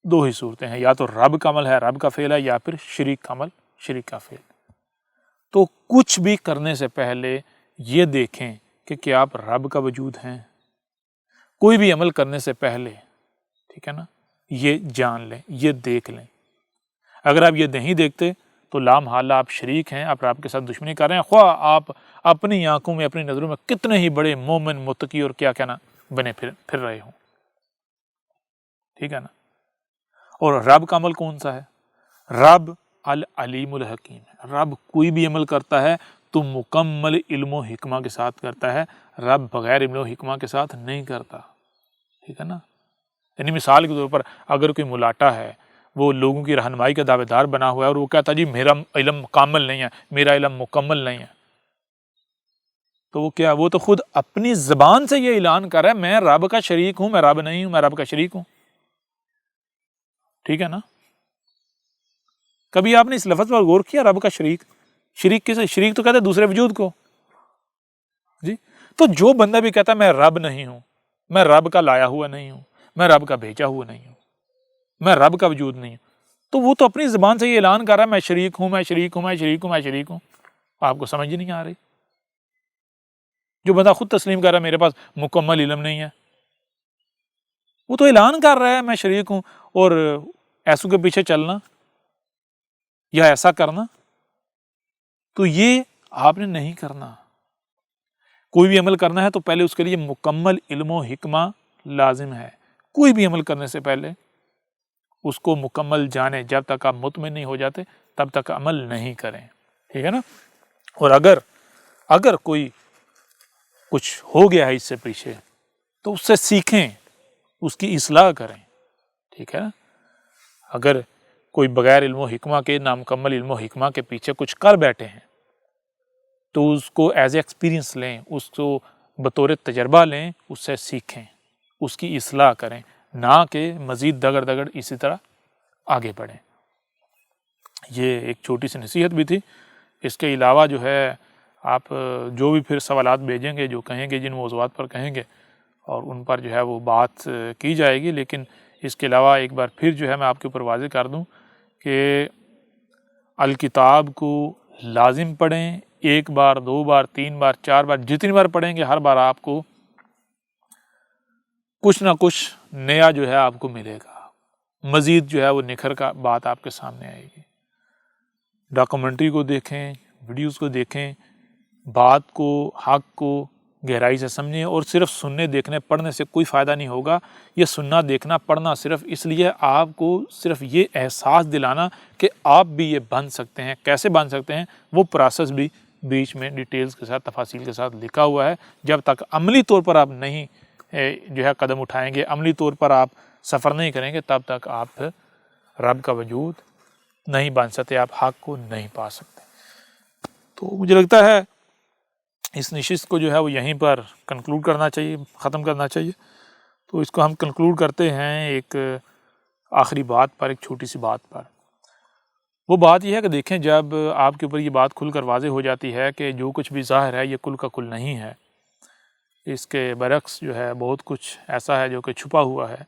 دو ہی صورتیں ہیں، یا تو رب کا عمل ہے، رب کا فعل ہے، یا پھر شریک کا عمل، شریک کا فعل. تو کچھ بھی کرنے سے پہلے یہ دیکھیں کہ کیا آپ رب کا وجود ہیں. کوئی بھی عمل کرنے سے پہلے، ٹھیک ہے نا، یہ جان لیں، یہ دیکھ لیں. اگر آپ یہ نہیں دیکھتے تو لامحالہ آپ شریک ہیں، آپ رب کے ساتھ دشمنی کر رہے ہیں، خواہ آپ اپنی آنکھوں میں، اپنی نظروں میں کتنے ہی بڑے مومن، متقی اور کیا کہنا بنے پھر رہے ہوں. ٹھیک ہے نا. اور رب کا عمل کون سا ہے؟ رب العلیم الحکیم ہے. رب کوئی بھی عمل کرتا ہے تو مکمل علم و حکمہ کے ساتھ کرتا ہے، رب بغیر علم و حکمہ کے ساتھ نہیں کرتا. ٹھیک ہے نا. یعنی مثال کے طور پر اگر کوئی ملاٹا ہے، وہ لوگوں کی رہنمائی کا دعوے دار بنا ہوا ہے اور وہ کہتا ہے جی میرا علم کامل نہیں ہے، میرا علم مکمل نہیں ہے، تو وہ کیا، وہ تو خود اپنی زبان سے یہ اعلان کر رہا ہے میں رب کا شریک ہوں، میں رب نہیں ہوں، میں رب کا شریک ہوں. ٹھیک ہے نا. کبھی آپ نے اس لفظ پر غور کیا، رب کا شریک؟ شریک کسے؟ شریک تو کہتے ہیں دوسرے وجود کو. جی. تو جو بندہ بھی کہتا ہے میں رب نہیں ہوں، میں رب کا لایا ہوا نہیں ہوں، میں رب کا بھیجا ہوا نہیں ہوں، میں رب کا وجود نہیں ہوں، تو وہ تو اپنی زبان سے یہ اعلان کر رہا ہے میں شریک ہوں، میں شریک ہوں، میں شریک ہوں، میں شریک ہوں. آپ کو سمجھ نہیں آ رہی؟ جو بندہ خود تسلیم کر رہا ہے میرے پاس مکمل علم نہیں ہے، وہ تو اعلان کر رہا ہے میں شریک ہوں، اور ایسوں کے پیچھے چلنا یا ایسا کرنا تو یہ آپ نے نہیں کرنا. کوئی بھی عمل کرنا ہے تو پہلے اس کے لیے مکمل علم و حکمہ لازم ہے. کوئی بھی عمل کرنے سے پہلے اس کو مکمل جانیں. جب تک آپ مطمئن نہیں ہو جاتے تب تک عمل نہیں کریں. ٹھیک ہے نا. اور اگر کوئی کچھ ہو گیا ہے اس سے پیچھے تو اس سے سیکھیں، اس کی اصلاح کریں. ٹھیک ہے نا. اگر کوئی بغیر علم و حکمہ کے، نامکمل علم و حکمہ کے پیچھے کچھ کر بیٹھے ہیں تو اس کو ایز اے ایکسپیرینس لیں، اس کو بطور تجربہ لیں، اس سے سیکھیں، اس کی اصلاح کریں، نہ کہ مزید دگڑ اسی طرح آگے بڑھیں. یہ ایک چھوٹی سی نصیحت بھی تھی. اس کے علاوہ جو ہے آپ جو بھی پھر سوالات بھیجیں گے، جو کہیں گے، جن موضوعات پر کہیں گے، اور ان پر جو ہے وہ بات کی جائے گی. لیکن اس کے علاوہ ایک بار پھر جو ہے میں آپ کے اوپر واضح کر دوں کہ الکتاب کو لازم پڑھیں. ایک بار، دو بار، تین بار، چار بار، جتنی بار پڑھیں گے ہر بار آپ کو کچھ نہ کچھ نیا جو ہے آپ کو ملے گا، مزید جو ہے وہ نکھر کا بات آپ کے سامنے آئے گی. ڈاکومنٹری کو دیکھیں، ویڈیوز کو دیکھیں، بات کو، حق کو گہرائی سے سمجھیں. اور صرف سننے، دیکھنے، پڑھنے سے کوئی فائدہ نہیں ہوگا. یہ سننا، دیکھنا، پڑھنا صرف اس لیے آپ کو صرف یہ احساس دلانا کہ آپ بھی یہ بن سکتے ہیں. کیسے بن سکتے ہیں وہ پروسیس بھی بیچ میں ڈیٹیلز کے ساتھ، تفاصیل کے ساتھ لکھا ہوا ہے. جب تک عملی طور پر آپ نہیں جو ہے قدم اٹھائیں گے، عملی طور پر آپ سفر نہیں کریں گے، تب تک آپ رب کا وجود نہیں بن سکتے، آپ حق کو نہیں پا سکتے. تو مجھے لگتا ہے اس نشست کو جو ہے وہ یہیں پر کنکلوڈ کرنا چاہیے، ختم کرنا چاہیے. تو اس کو ہم کنکلوڈ کرتے ہیں ایک آخری بات پر، ایک چھوٹی سی بات پر. وہ بات یہ ہے کہ دیکھیں، جب آپ کے اوپر یہ بات کھل کر واضح ہو جاتی ہے کہ جو کچھ بھی ظاہر ہے یہ کل کا کل نہیں ہے، اس کے برعکس جو ہے بہت کچھ ایسا ہے جو کہ چھپا ہوا ہے،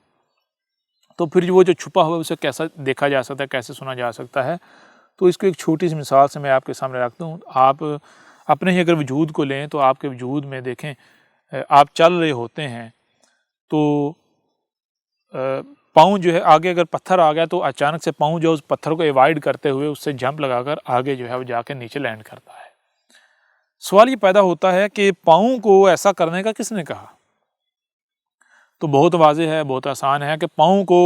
تو پھر وہ جو چھپا ہوا ہے اسے کیسا دیکھا جا سکتا ہے، کیسے سنا جا سکتا ہے. تو اس کو ایک چھوٹی سی مثال سے میں آپ کے سامنے رکھتا ہوں. آپ اپنے ہی اگر وجود کو لیں تو آپ کے وجود میں دیکھیں، آپ چل رہے ہوتے ہیں تو پاؤں جو ہے آگے اگر پتھر آ گیا تو اچانک سے پاؤں جو اس پتھر کو ایوائڈ کرتے ہوئے اس سے جمپ لگا کر آگے جو ہے وہ جا کے نیچے لینڈ کرتا ہے. سوال یہ پیدا ہوتا ہے کہ پاؤں کو ایسا کرنے کا کس نے کہا؟ تو بہت واضح ہے، بہت آسان ہے کہ پاؤں کو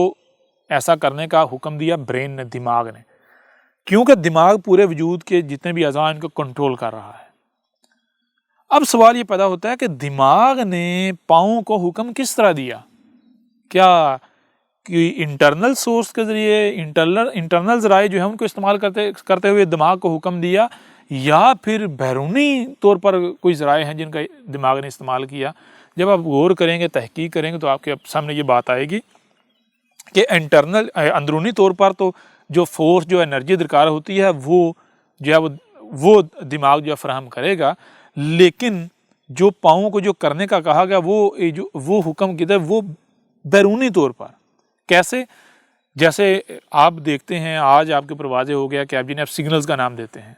ایسا کرنے کا حکم دیا برین نے، دماغ نے، کیونکہ دماغ پورے وجود کے جتنے بھی اعضاء ان کو کنٹرول کر رہا ہے. اب سوال یہ پیدا ہوتا ہے کہ دماغ نے پاؤں کو حکم کس طرح دیا؟ کیا کہ انٹرنل سورس کے ذریعے، انٹرنل ذرائع جو ہے ان کو استعمال کرتے ہوئے دماغ کو حکم دیا، یا پھر بیرونی طور پر کوئی ذرائع ہیں جن کا دماغ نے استعمال کیا؟ جب آپ غور کریں گے، تحقیق کریں گے تو آپ کے سامنے یہ بات آئے گی کہ انٹرنل اندرونی طور پر تو جو فورس جو انرجی درکار ہوتی ہے وہ جو ہے وہ دماغ جو ہے فراہم کرے گا، لیکن جو پاؤں کو جو کرنے کا کہا گیا وہ حکم کیا ہے وہ بیرونی طور پر کیسے؟ جیسے آپ دیکھتے ہیں آج آپ کے اوپر واضح ہو گیا کہ آپ جنہیں سگنلز کا نام دیتے ہیں،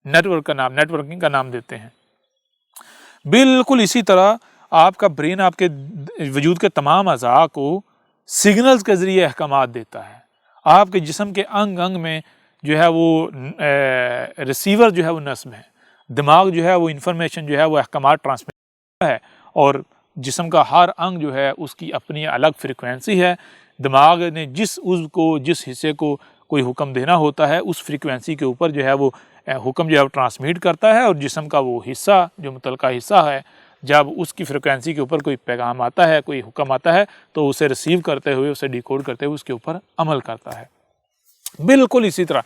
نیٹ ورکنگ کا نام دیتے ہیں، بالکل اسی طرح آپ کا برین آپ کے وجود کے تمام اعضاء کو سگنلز کے ذریعے احکامات دیتا ہے۔ آپ کے جسم کے انگ انگ میں جو ہے وہ ریسیور جو ہے وہ نصب ہے، دماغ جو ہے وہ انفارمیشن جو ہے وہ احکامات ٹرانسمٹ ہے، اور جسم کا ہر انگ جو ہے اس کی اپنی الگ فریکوینسی ہے۔ دماغ نے جس عضو کو جس حصے کو کوئی حکم دینا ہوتا ہے اس فریکوینسی کے اوپر جو ہے وہ حکم جو ہے وہ ٹرانسمیٹ کرتا ہے، اور جسم کا وہ حصہ جو متعلقہ حصہ ہے جب اس کی فریکوینسی کے اوپر کوئی پیغام آتا ہے، کوئی حکم آتا ہے تو اسے ریسیو کرتے ہوئے، اسے ڈیکوڈ کرتے ہوئے اس کے اوپر عمل کرتا ہے۔ بالکل اسی طرح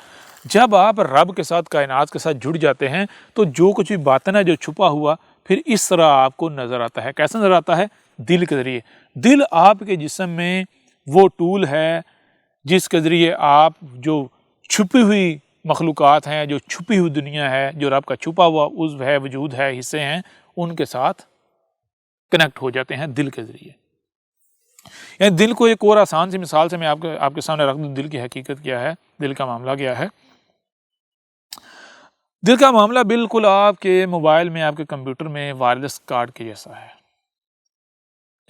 جب آپ رب کے ساتھ، کائنات کے ساتھ جڑ جاتے ہیں تو جو کچھ بھی باطن ہے جو چھپا ہوا پھر اس طرح آپ کو نظر آتا ہے۔ کیسے نظر آتا ہے؟ دل کے ذریعے۔ دل آپ کے جسم میں وہ ٹول ہے جس کے ذریعے آپ جو چھپی ہوئی مخلوقات ہیں، جو چھپی ہوئی دنیا ہے، جو رب کا چھپا ہوا عضو ہے، وجود ہے، حصے ہیں، ان کے ساتھ کنیکٹ ہو جاتے ہیں دل کے ذریعے۔ یعنی دل کو ایک اور آسان سی مثال سے میں آپ کے سامنے رکھ دوں، دل کی حقیقت کیا ہے، دل کا معاملہ کیا ہے۔ دل کا معاملہ بالکل آپ کے موبائل میں، آپ کے کمپیوٹر میں وائرلیس کارڈ کے جیسا ہے۔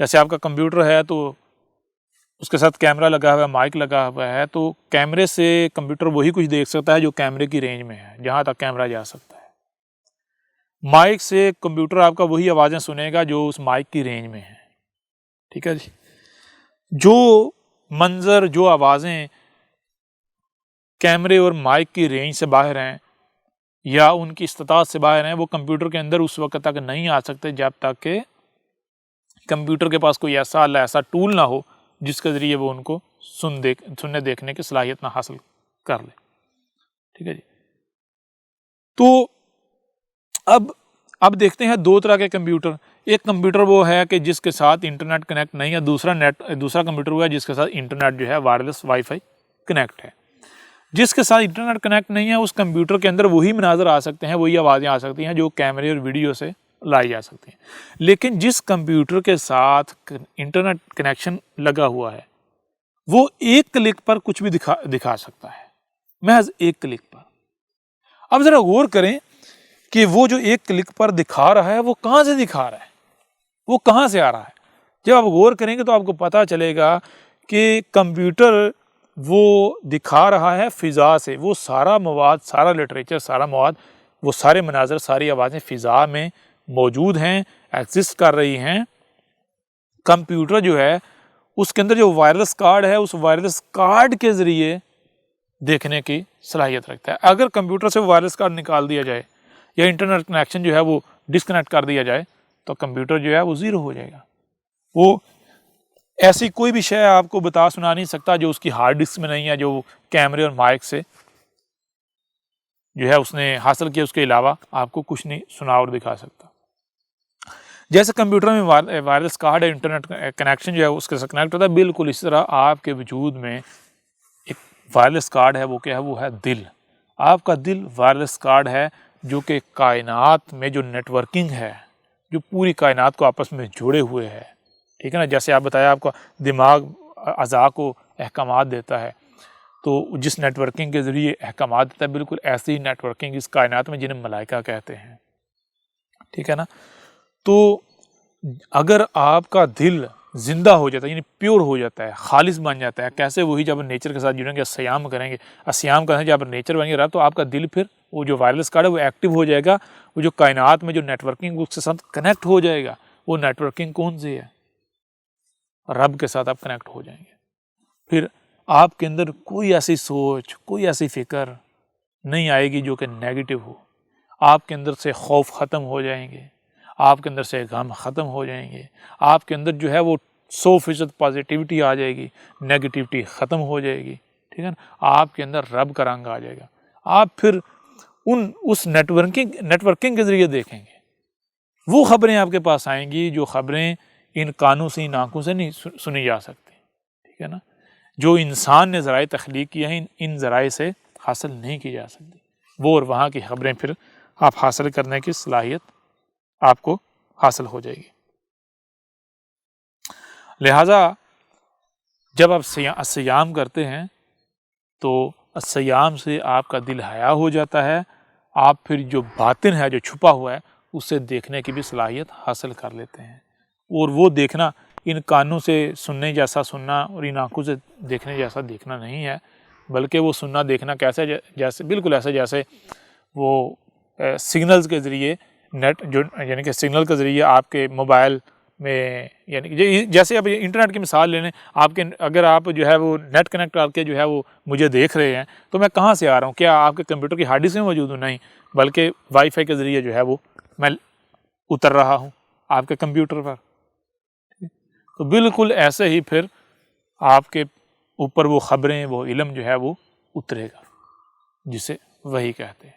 جیسے آپ کا کمپیوٹر ہے تو اس کے ساتھ کیمرہ لگا ہوا ہے، مائک لگا ہوا ہے، تو کیمرے سے کمپیوٹر وہی کچھ دیکھ سکتا ہے جو کیمرے کی رینج میں ہے، جہاں تک کیمرہ جا سکتا ہے۔ مائک سے کمپیوٹر آپ کا وہی آوازیں سنے گا جو اس مائک کی رینج میں ہے، ٹھیک ہے جی۔ جو منظر، جو آوازیں کیمرے اور مائک کی رینج سے باہر ہیں یا ان کی استطاعت سے باہر ہیں، وہ کمپیوٹر کے اندر اس وقت تک نہیں آ سکتے جب تک کہ کمپیوٹر کے پاس کوئی ایسا ٹول نہ ہو جس کے ذریعے وہ ان کو سننے دیکھنے کی صلاحیت نہ حاصل کر لے، ٹھیک ہے جی۔ تو اب دیکھتے ہیں دو طرح کے کمپیوٹر۔ ایک کمپیوٹر وہ ہے کہ جس کے ساتھ انٹرنیٹ کنیکٹ نہیں ہے، دوسرا کمپیوٹر وہ ہے جس کے ساتھ انٹرنیٹ جو ہے وائرلیس وائی فائی کنیکٹ ہے۔ جس کے ساتھ انٹرنیٹ کنیکٹ نہیں ہے اس کمپیوٹر کے اندر وہی مناظر آ سکتے ہیں، وہی آوازیں آ سکتی ہیں جو کیمرے اور ویڈیو سے لائی جا سکتی ہیں۔ لیکن جس کمپیوٹر کے ساتھ انٹرنیٹ کنیکشن لگا ہوا ہے وہ ایک کلک پر کچھ بھی دکھا سکتا ہے، محض ایک کلک پر۔ اب ذرا غور کریں کہ وہ جو ایک کلک پر دکھا رہا ہے وہ کہاں سے دکھا رہا ہے، وہ کہاں سے آ رہا ہے۔ جب آپ غور کریں گے تو آپ کو پتہ چلے گا کہ کمپیوٹر وہ دکھا رہا ہے فضا سے، وہ سارا مواد، سارا لٹریچر، سارا مواد، وہ سارے مناظر، ساری آوازیں فضا میں موجود ہیں، ایگزسٹ کر رہی ہیں۔ کمپیوٹر جو ہے اس کے اندر جو وائرلیس کارڈ ہے اس وائرلیس کارڈ کے ذریعے دیکھنے کی صلاحیت رکھتا ہے۔ اگر کمپیوٹر سے وائرلیس کارڈ نکال دیا جائے یا انٹرنیٹ کنیکشن جو ہے وہ ڈسکنیکٹ کر دیا جائے تو کمپیوٹر جو ہے وہ زیرو ہو جائے گا۔ وہ ایسی کوئی بھی شے آپ کو بتا سنا نہیں سکتا جو اس کی ہارڈ ڈسک میں نہیں ہے، جو کیمرے اور مائک سے جو ہے اس نے حاصل کیا، اس کے علاوہ آپ کو کچھ نہیں سنا اور دکھا سکتا۔ جیسے کمپیوٹر میں وائرلیس کارڈ ہے، انٹرنیٹ کنیکشن جو ہے اس کے ساتھ کنیکٹ ہوتا ہے، بالکل اس طرح آپ کے وجود میں ایک وائرلیس کارڈ ہے، وہ کیا ہے؟ وہ ہے دل۔ آپ کا دل وائرلیس کارڈ ہے جو کہ کائنات میں جو نیٹ ورکنگ ہے، جو پوری کائنات کو آپس میں جوڑے ہوئے ہے، ٹھیک ہے نا۔ جیسے آپ بتایا آپ کا دماغ اعضاء کو احکامات دیتا ہے، تو جس نیٹ ورکنگ کے ذریعے احکامات دیتا ہے، بالکل ایسی نیٹ ورکنگ اس کائنات میں جنہیں ملائکہ کہتے ہیں، ٹھیک ہے نا۔ تو اگر آپ کا دل زندہ ہو جاتا ہے، یعنی پیور ہو جاتا ہے، خالص بن جاتا ہے، کیسے؟ وہی جب نیچر کے ساتھ جڑیں گے، سیام کریں گے، اسیام کریں گے، جب نیچر بن گے تو آپ کا دل پھر وہ جو وائرلیس کارڈ ہے وہ ایکٹیو ہو جائے گا، وہ جو کائنات میں جو نیٹ ورکنگ اس کے ساتھ کنیکٹ ہو جائے گا۔ وہ نیٹ ورکنگ کون سی ہے؟ رب کے ساتھ آپ کنیکٹ ہو جائیں گے۔ پھر آپ کے اندر کوئی ایسی سوچ، کوئی ایسی فکر نہیں آئے گی جو کہ نیگیٹو ہو۔ آپ کے اندر سے خوف ختم ہو جائیں گے، آپ کے اندر سے غم ختم ہو جائیں گے، آپ کے اندر جو ہے وہ 100% پازیٹیوٹی آ جائے گی، نیگیٹیوٹی ختم ہو جائے گی، ٹھیک ہے نا۔ آپ کے اندر رب کا رنگ آ جائے گا۔ آپ پھر اس نیٹ ورکنگ کے ذریعے دیکھیں گے، وہ خبریں آپ کے پاس آئیں گی جو خبریں ان کانوں سے، ان آنکھوں سے نہیں سنی جا سکتی، ٹھیک ہے نا۔ جو انسان نے ذرائع تخلیق کیا ہیں ان ذرائع سے حاصل نہیں کی جا سکتی، وہ اور وہاں کی خبریں پھر آپ حاصل کرنے کی صلاحیت آپ کو حاصل ہو جائے گی۔ لہٰذا جب آپ سیام کرتے ہیں تو سیام سے آپ کا دل حیا ہو جاتا ہے، آپ پھر جو باطن ہے، جو چھپا ہوا ہے، اسے دیکھنے کی بھی صلاحیت حاصل کر لیتے ہیں، اور وہ دیکھنا ان کانوں سے سننے جیسا سننا اور ان آنکھوں سے دیکھنے جیسا دیکھنا نہیں ہے، بلکہ وہ سننا دیکھنا کیسے جیسے بالکل ایسے جیسے وہ سگنلز کے ذریعے نیٹ جو یعنی کہ سگنل کے ذریعے آپ کے موبائل میں، یعنی کہ جیسے اب انٹرنیٹ کی مثال لے لیں، آپ کے اگر آپ جو ہے وہ نیٹ کنیکٹ کر کے جو ہے وہ مجھے دیکھ رہے ہیں تو میں کہاں سے آ رہا ہوں؟ کیا آپ کے کمپیوٹر کی ہارڈ ڈسک میں موجود ہوں؟ نہیں، بلکہ وائی فائی کے ذریعے جو ہے وہ میں اتر رہا ہوں آپ کے کمپیوٹر پر۔ تو بالکل ایسے ہی پھر آپ کے اوپر وہ خبریں، وہ علم جو ہے وہ اترے گا، جسے وحی کہتے ہیں۔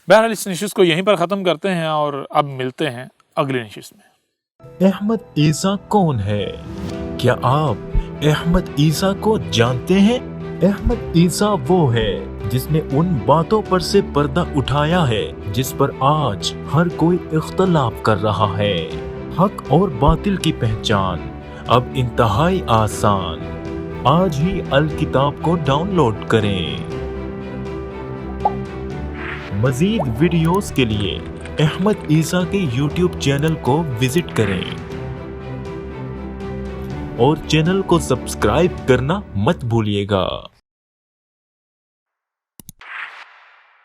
بہرحال اس نشست کو یہیں پر ختم کرتے ہیں اور اب ملتے ہیں اگلی نشست میں۔ احمد عیسیٰ کون ہے؟ کیا آپ احمد عیسیٰ کو جانتے ہیں؟ احمد عیسیٰ وہ ہے جس نے ان باتوں پر سے پردہ اٹھایا ہے جس پر آج ہر کوئی اختلاف کر رہا ہے۔ حق اور باطل کی پہچان اب انتہائی آسان۔ آج ہی الکتاب کو ڈاؤن لوڈ کریں۔ مزید ویڈیوز کے لیے احمد عیسیٰ کے یوٹیوب چینل کو وزٹ کریں اور چینل کو سبسکرائب کرنا مت بھولیے گا۔